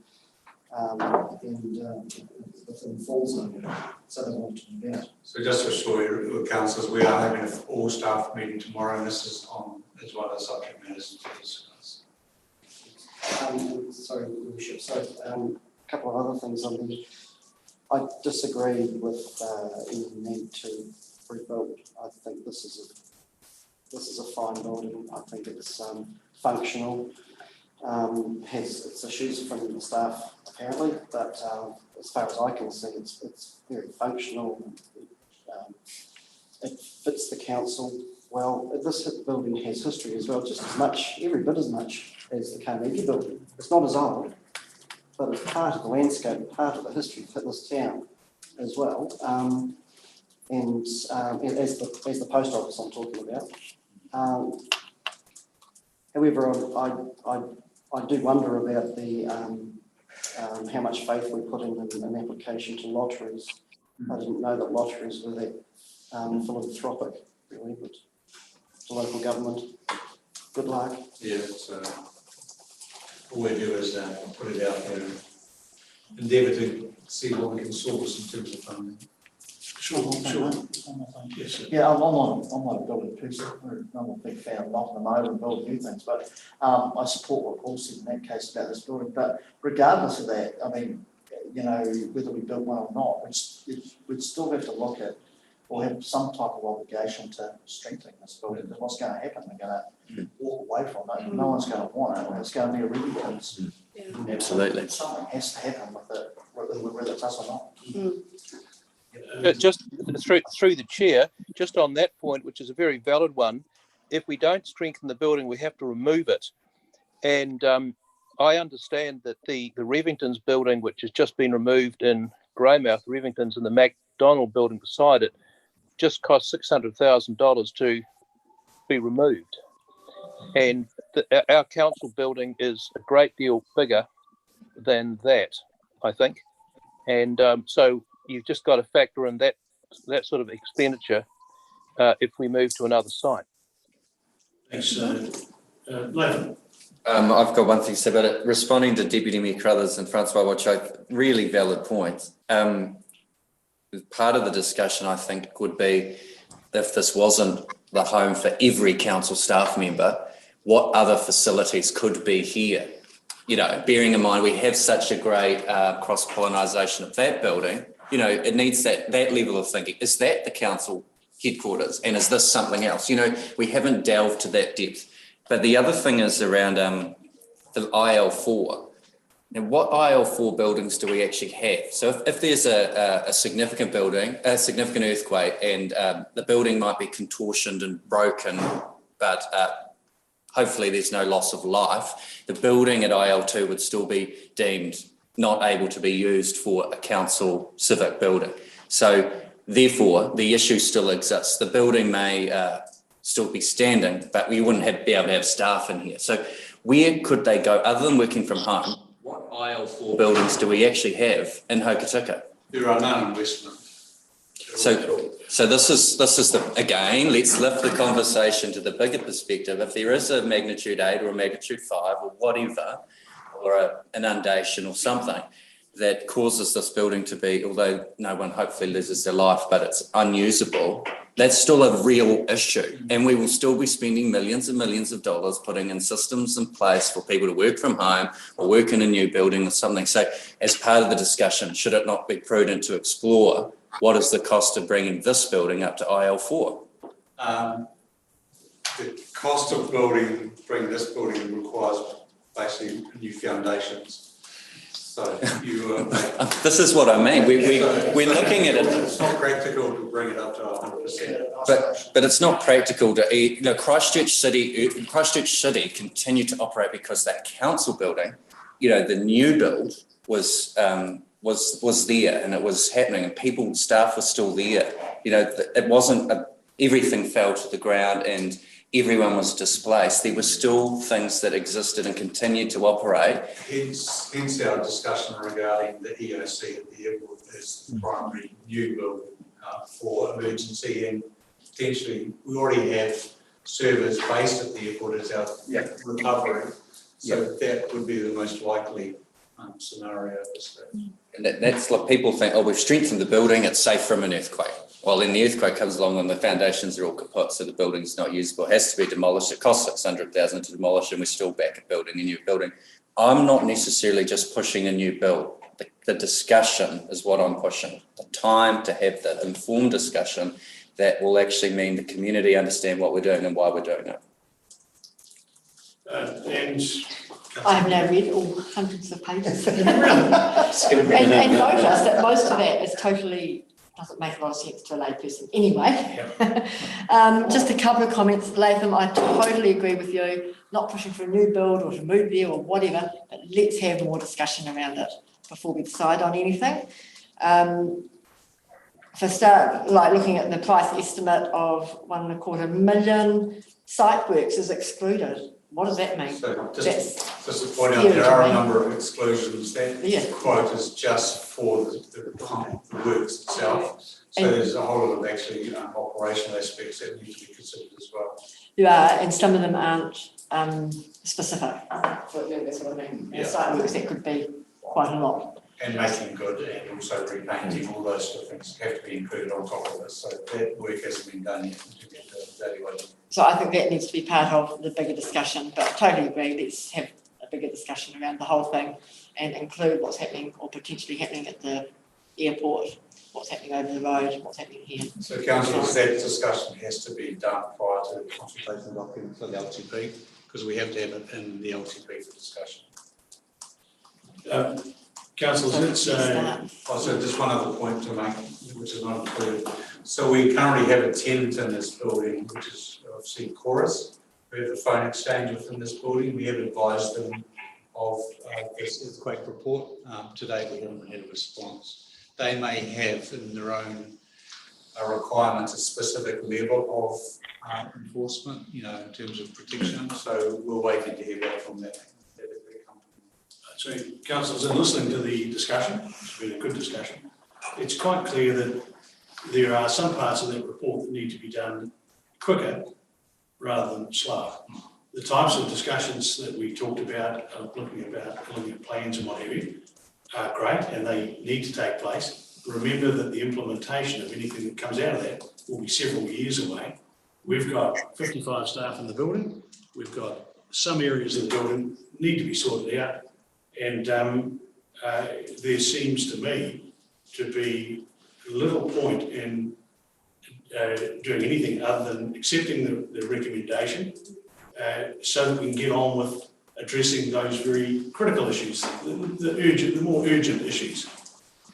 within the fall zone, so they wanted to do that. So just to assure you, councillors, we are having an all staff meeting tomorrow, and this is on as one of the subject matters to discuss. Sorry, Your Worship. So a couple of other things on the. I disagree with any need to rebuild. I think this is a fine building. I think it's functional. Has its issues from the staff apparently, but as far as I can see, it's very functional. It fits the council well. This building has history as well, just as much, every bit as much as the Carnegie building. It's not as old, but it's part of the landscape, part of the history of this town as well. And as the post office I'm talking about. However, I do wonder about the how much faith we put in an application to lotteries. I didn't know that lotteries were that philanthropic, really, but to local government. Good luck. Yeah, so all we do is put it out there and endeavour to see what we can source in terms of funding. Sure. Yes, Yeah, I'm not a building person. I'm a big fan of knocking them over and building new things, but I support what Paul said in that case about this building. But regardless of that, I mean, whether we build one or not, we'd still have to look at or have some type of obligation to strengthen this building. Because what's going to happen? They're going to walk away from it. No one's going to want it. It's going to be a rebuild. Absolutely. Something has to happen with it, whether it's us or not. Just through the chair, just on that point, which is a very valid one, if we don't strengthen the building, we have to remove it. And I understand that the Revington's building, which has just been removed in Greymouth, Revington's and the McDonald building beside it, just cost $600,000 to be removed. And our council building is a great deal bigger than that, I think. And so you've just got to factor in that sort of expenditure if we move to another site. Thanks, Lathan. I've got one thing to say about it. Responding to Deputy Mayor Crothers and Francois, which are really valid points. Part of the discussion, I think, would be if this wasn't the home for every council staff member, what other facilities could be here? Bearing in mind we have such a great cross-pollinisation of that building, it needs that level of thinking. Is that the council headquarters? And is this something else? We haven't delved to that depth. But the other thing is around the IL4. And what IL4 buildings do we actually have? So if there's a significant building, a significant earthquake, and the building might be contortioned and broken, but hopefully there's no loss of life, the building at IL2 would still be deemed not able to be used for a council civic building. So therefore, the issue still exists. The building may still be standing, but we wouldn't be able to have staff in here. So where could they go other than working from home? What IL4 buildings do we actually have in Hokitika? There are none in Westland. So this is again, let's lift the conversation to the bigger perspective. If there is a magnitude 8 or a magnitude 5 or whatever, or an inundation or something, that causes this building to be, although no one hopefully loses their life, but it's unusable, that's still a real issue. And we will still be spending millions and millions of dollars putting in systems in place for people to work from home or work in a new building or something. So as part of the discussion, should it not be prudent to explore what is the cost of bringing this building up to IL4? The cost of bringing this building requires basically new foundations. So you. This is what I mean. We're looking at it. It's not practical to bring it up to 100%. But it's not practical to, Christchurch City continued to operate because that council building, the new build was there and it was happening and staff were still there. It wasn't, everything fell to the ground and everyone was displaced. There were still things that existed and continued to operate. Hence our discussion regarding the EOC at the airport as the primary new build for emergency, and potentially we already have servers based at the airport as our recovery. So that would be the most likely scenario at this stage. And that's like people think, we've strengthened the building, it's safe from an earthquake. Well, then the earthquake comes along and the foundations are all kaput, so the building's not usable. It has to be demolished. It costs $600,000 to demolish, and we're still back at building a new building. I'm not necessarily just pushing a new build. The discussion is what I'm pushing. The time to have the informed discussion that will actually mean the community understand what we're doing and why we're doing it. I have now read all hundreds of pages. and noticed that most of that is totally, doesn't make a lot of sense to a layperson anyway. Just a couple of comments, Latham, I totally agree with you, not pushing for a new build or to move there or whatever, but let's have more discussion around it before we decide on anything. For start, like looking at the price estimate of $1.25 million, site works is excluded. What does that mean? So just to point out, there are a number of exclusions. That quote is just for the works itself. So there's a whole lot of actually operational aspects that need to be considered as well. Yeah, and some of them aren't specific. So that's what I mean. Site works, that could be quite a lot. And making good and also repainting, all those sort of things have to be included on top of this. So that work hasn't been done yet to get evaluated. So I think that needs to be part of the bigger discussion, but I totally agree, let's have a bigger discussion around the whole thing and include what's happening or potentially happening at the airport, what's happening over the road, what's happening here. So councillors, that discussion has to be done prior to the consultation document for the LTP, because we have to have it in the LTP for discussion. Councillors, also just one other point to make, which is not included. So we currently have a tenant in this building, which is obviously Chorus. We have the phone exchange within this building. We have advised them of this earthquake report. To date, we haven't had a response. They may have in their own requirements a specific level of enforcement, in terms of protection. So we're waiting to hear back from that. So, councillors, in listening to the discussion, it's been a good discussion, it's quite clear that there are some parts of that report that need to be done quicker rather than slower. The types of discussions that we talked about, looking at plans and what have you, are great and they need to take place. Remember that the implementation of anything that comes out of that will be several years away. We've got 55 staff in the building. We've got some areas of the building need to be sorted out. And there seems to me to be little point in doing anything other than accepting the recommendation so that we can get on with addressing those very critical issues, the more urgent issues.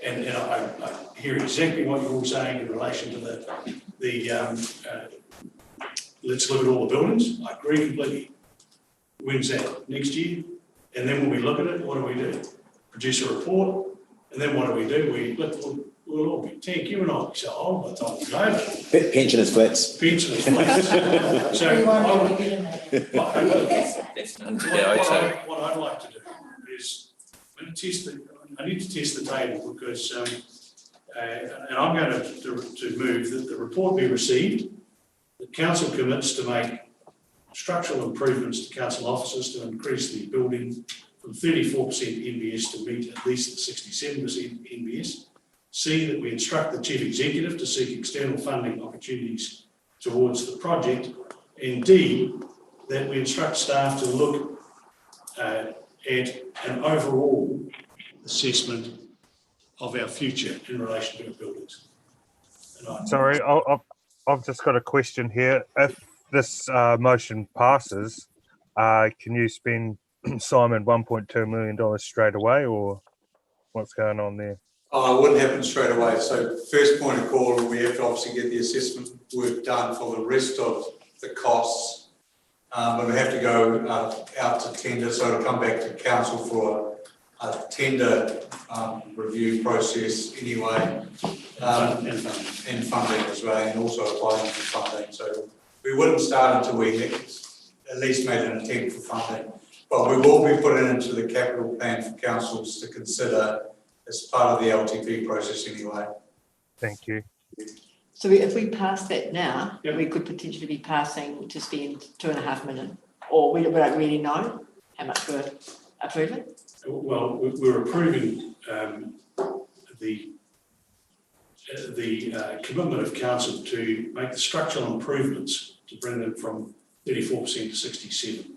And I hear exactly what you're all saying in relation to the let's look at all the buildings. I agree completely. When's that? Next year? And then when we look at it, what do? Produce a report, and then what do? We'll all be 10 you and I will be so old by the time we go. Pensioners flats. Pensioners flats. So what I'd like to do is I need to test the table because and I'm going to move that the report be received, the council commits to make structural improvements to council offices to increase the building from 34% NBS to meet at least the 67% NBS. C, that we instruct the Chief Executive to seek external funding opportunities towards the project. And D, that we instruct staff to look at an overall assessment of our future in relation to our buildings. Sorry, I've just got a question here. If this motion passes, can you spend, Simon, $1.2 million straight away, or what's going on there? Oh, it wouldn't happen straight away. So first point of call, we have to obviously get the assessment work done for the rest of the costs. But we have to go out to tender, so it'll come back to council for a tender review process anyway. And funding as well, and also applying for funding. So we wouldn't start until we at least made an attempt for funding. But we will be putting into the capital plan for councils to consider as part of the LTP process anyway. Thank you. So if we pass that now, we could potentially be passing to spend $2.5 million, or we don't really know how much we're approving? Well, we're approving the commitment of council to make the structural improvements to bring them from 34% to 67%.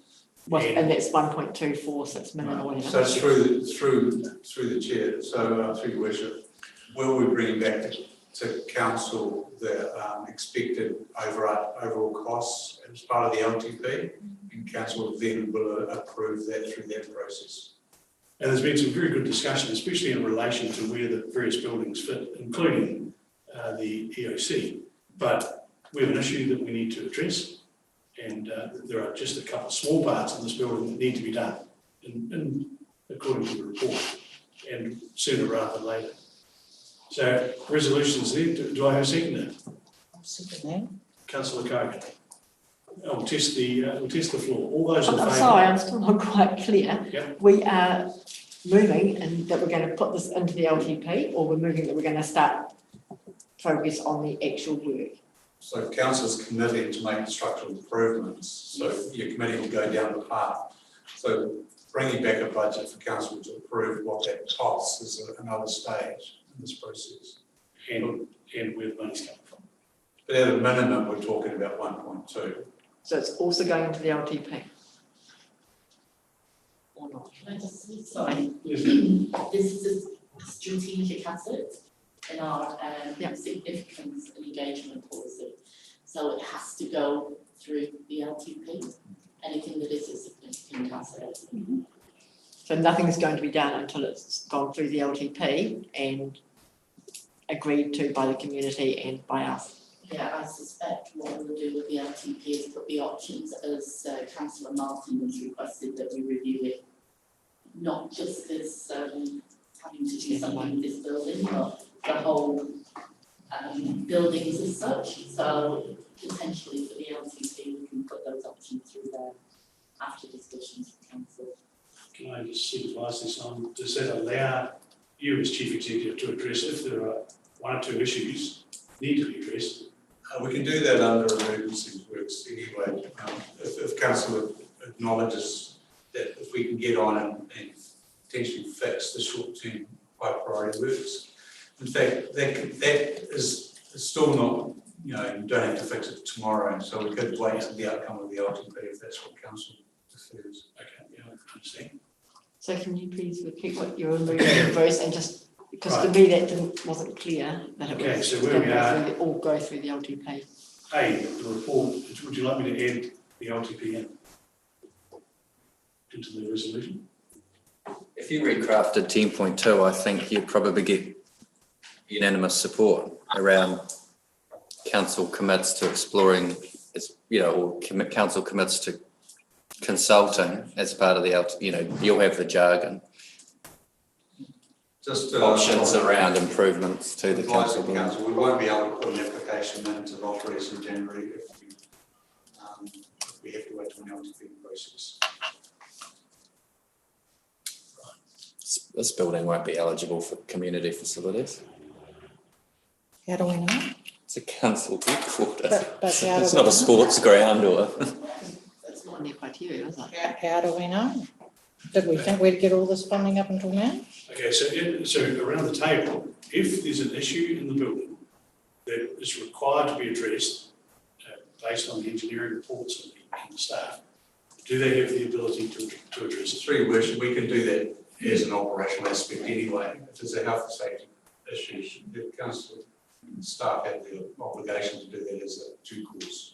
And that's 1.246 million or whatever. So it's through the chair. So through your worship, will we bring back to council the expected overall costs as part of the LTP, and council then will approve that through that process. And there's been some very good discussion, especially in relation to where the various buildings fit, including the EOC. But we have an issue that we need to address, and there are just a couple of small parts of this building that need to be done, according to the report, and sooner rather than later. So resolutions there. Do I have a seconder? I'll second that. Councillor Kogan. We'll test the floor. All those in favour? I'm sorry, I'm still not quite clear. Yep. We are moving and that we're going to put this into the LTP, or we're moving that we're going to start progress on the actual work? So council's committing to make structural improvements. So your committee will go down the path. So bringing back a budget for council to approve what that costs is another stage in this process. And where the money's coming from. But at a minimum, we're talking about 1.2. So it's also going into the LTP? Or not? Can I just say, sorry, this is a strategic asset in our significance and engagement policy. So it has to go through the LTP, anything that is a significant asset. So nothing is going to be done until it's gone through the LTP and agreed to by the community and by us? Yeah, I suspect what we'll do with the LTP is put the options as Councillor Martin has requested that we review it, not just as having to do something with this building, but the whole buildings as such. So potentially for the LTP, we can put those options through there after discussions with council. Can I just supervise this on? Does that allow you as Chief Executive to address if there are one or two issues need to be addressed? We can do that under emergency works anyway. If council acknowledges that if we can get on and potentially fix the short-term high priority works. In fact, that is still not, you don't have to fix it tomorrow, so we could wait till the outcome of the LTP if that's what council prefers. Okay, yeah, I understand. So can you please repeat what you're moving first, and just because to me that wasn't clear that it was so where we are, all go through the LTP. the report. Would you like me to add the LTP into the resolution? If you recrafted 10.2, I think you'd probably get unanimous support around council commits to exploring, or council commits to consulting as part of the, you'll have the jargon. Just options around improvements to the council. We won't be able to put an application into lotteries in January if we have to wait till an LTP process. This building won't be eligible for community facilities. How do we know? It's a council headquarters. But how it's do not we a sports ground or. That's not in their criteria, is it? How do we know? Did we think we'd get all this funding up until now? Okay, so around the table, if there's an issue in the building that is required to be addressed based on the engineering reports and the staff, do they have the ability to address it? Through your worship, we can do that as an operational aspect anyway. If there's a health and safety issue, the council staff have the obligation to do that as a due course.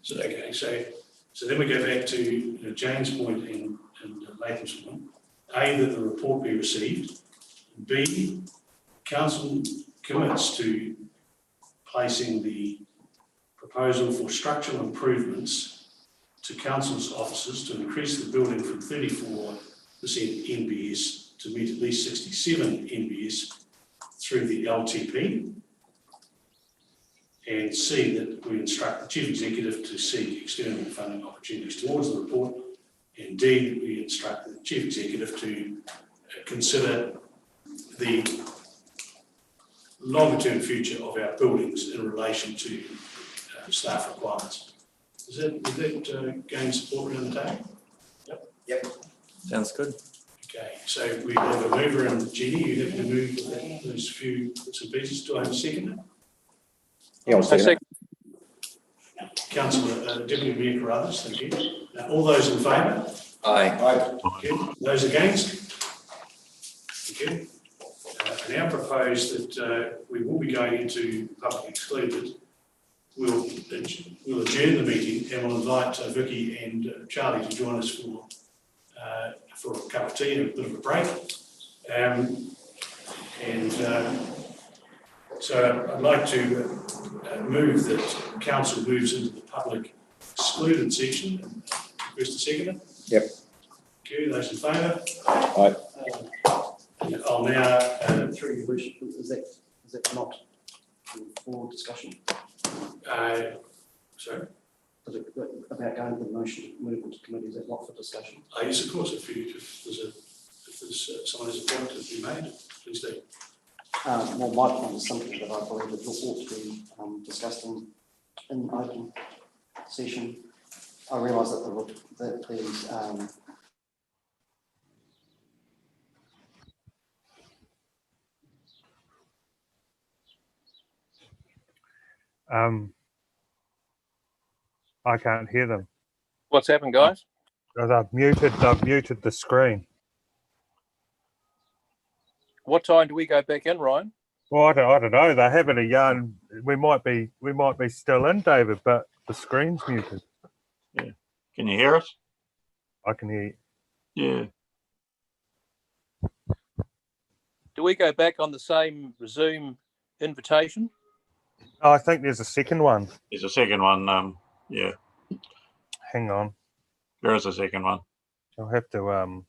So, okay, so then we go back to Jane's point and Latham's point. A, that the report be received. B, council commits to placing the proposal for structural improvements to council's offices to increase the building from 34% NBS to meet at least 67 NBS through the LTP. And C, that we instruct the chief executive to seek external funding opportunities towards the report. And D, that we instruct the chief executive to consider the longer term future of our buildings in relation to staff requirements. Is that gain support around the table? Yep. Sounds good. Okay, so we have a mover and Jenny, you have to move those few bits and pieces. Do I have a second? Yeah, I'll second it. Councillor Deputy Mayor Carruthers, thank you. All those in favour? Aye. Thank you. Those against? Thank you. I now propose that we will be going into public excluded. We'll adjourn the meeting and we'll invite Vicky and Charlie to join us for a cup of tea and a bit of a break. So I'd like to move that council moves into the public excluded section. First and second. Yep. Thank you. Those in favour? Aye. I'll now. Through your worship, is that not for discussion? Sorry? About going to the motion movement to committee, is that not for discussion? Yes, of course. If there's someone who's a point to be made, please do. Well, my point is something that I believe that ought to be discussed in open session. I realise that there's I can't hear them. What's happened, guys? They've muted the screen. What time do we go back in, Ryan? Well, I don't know. They're having a yarn. We might be still in, David, but the screen's muted. Yeah. Can you hear us? I can hear you. Yeah. Do we go back on the same Zoom invitation? Oh, I think there's a second one. There's a second one. Yeah. Hang on. There is a second one. I'll have to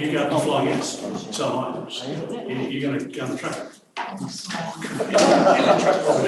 You go up the flying house, so am I. You're going to go on the truck.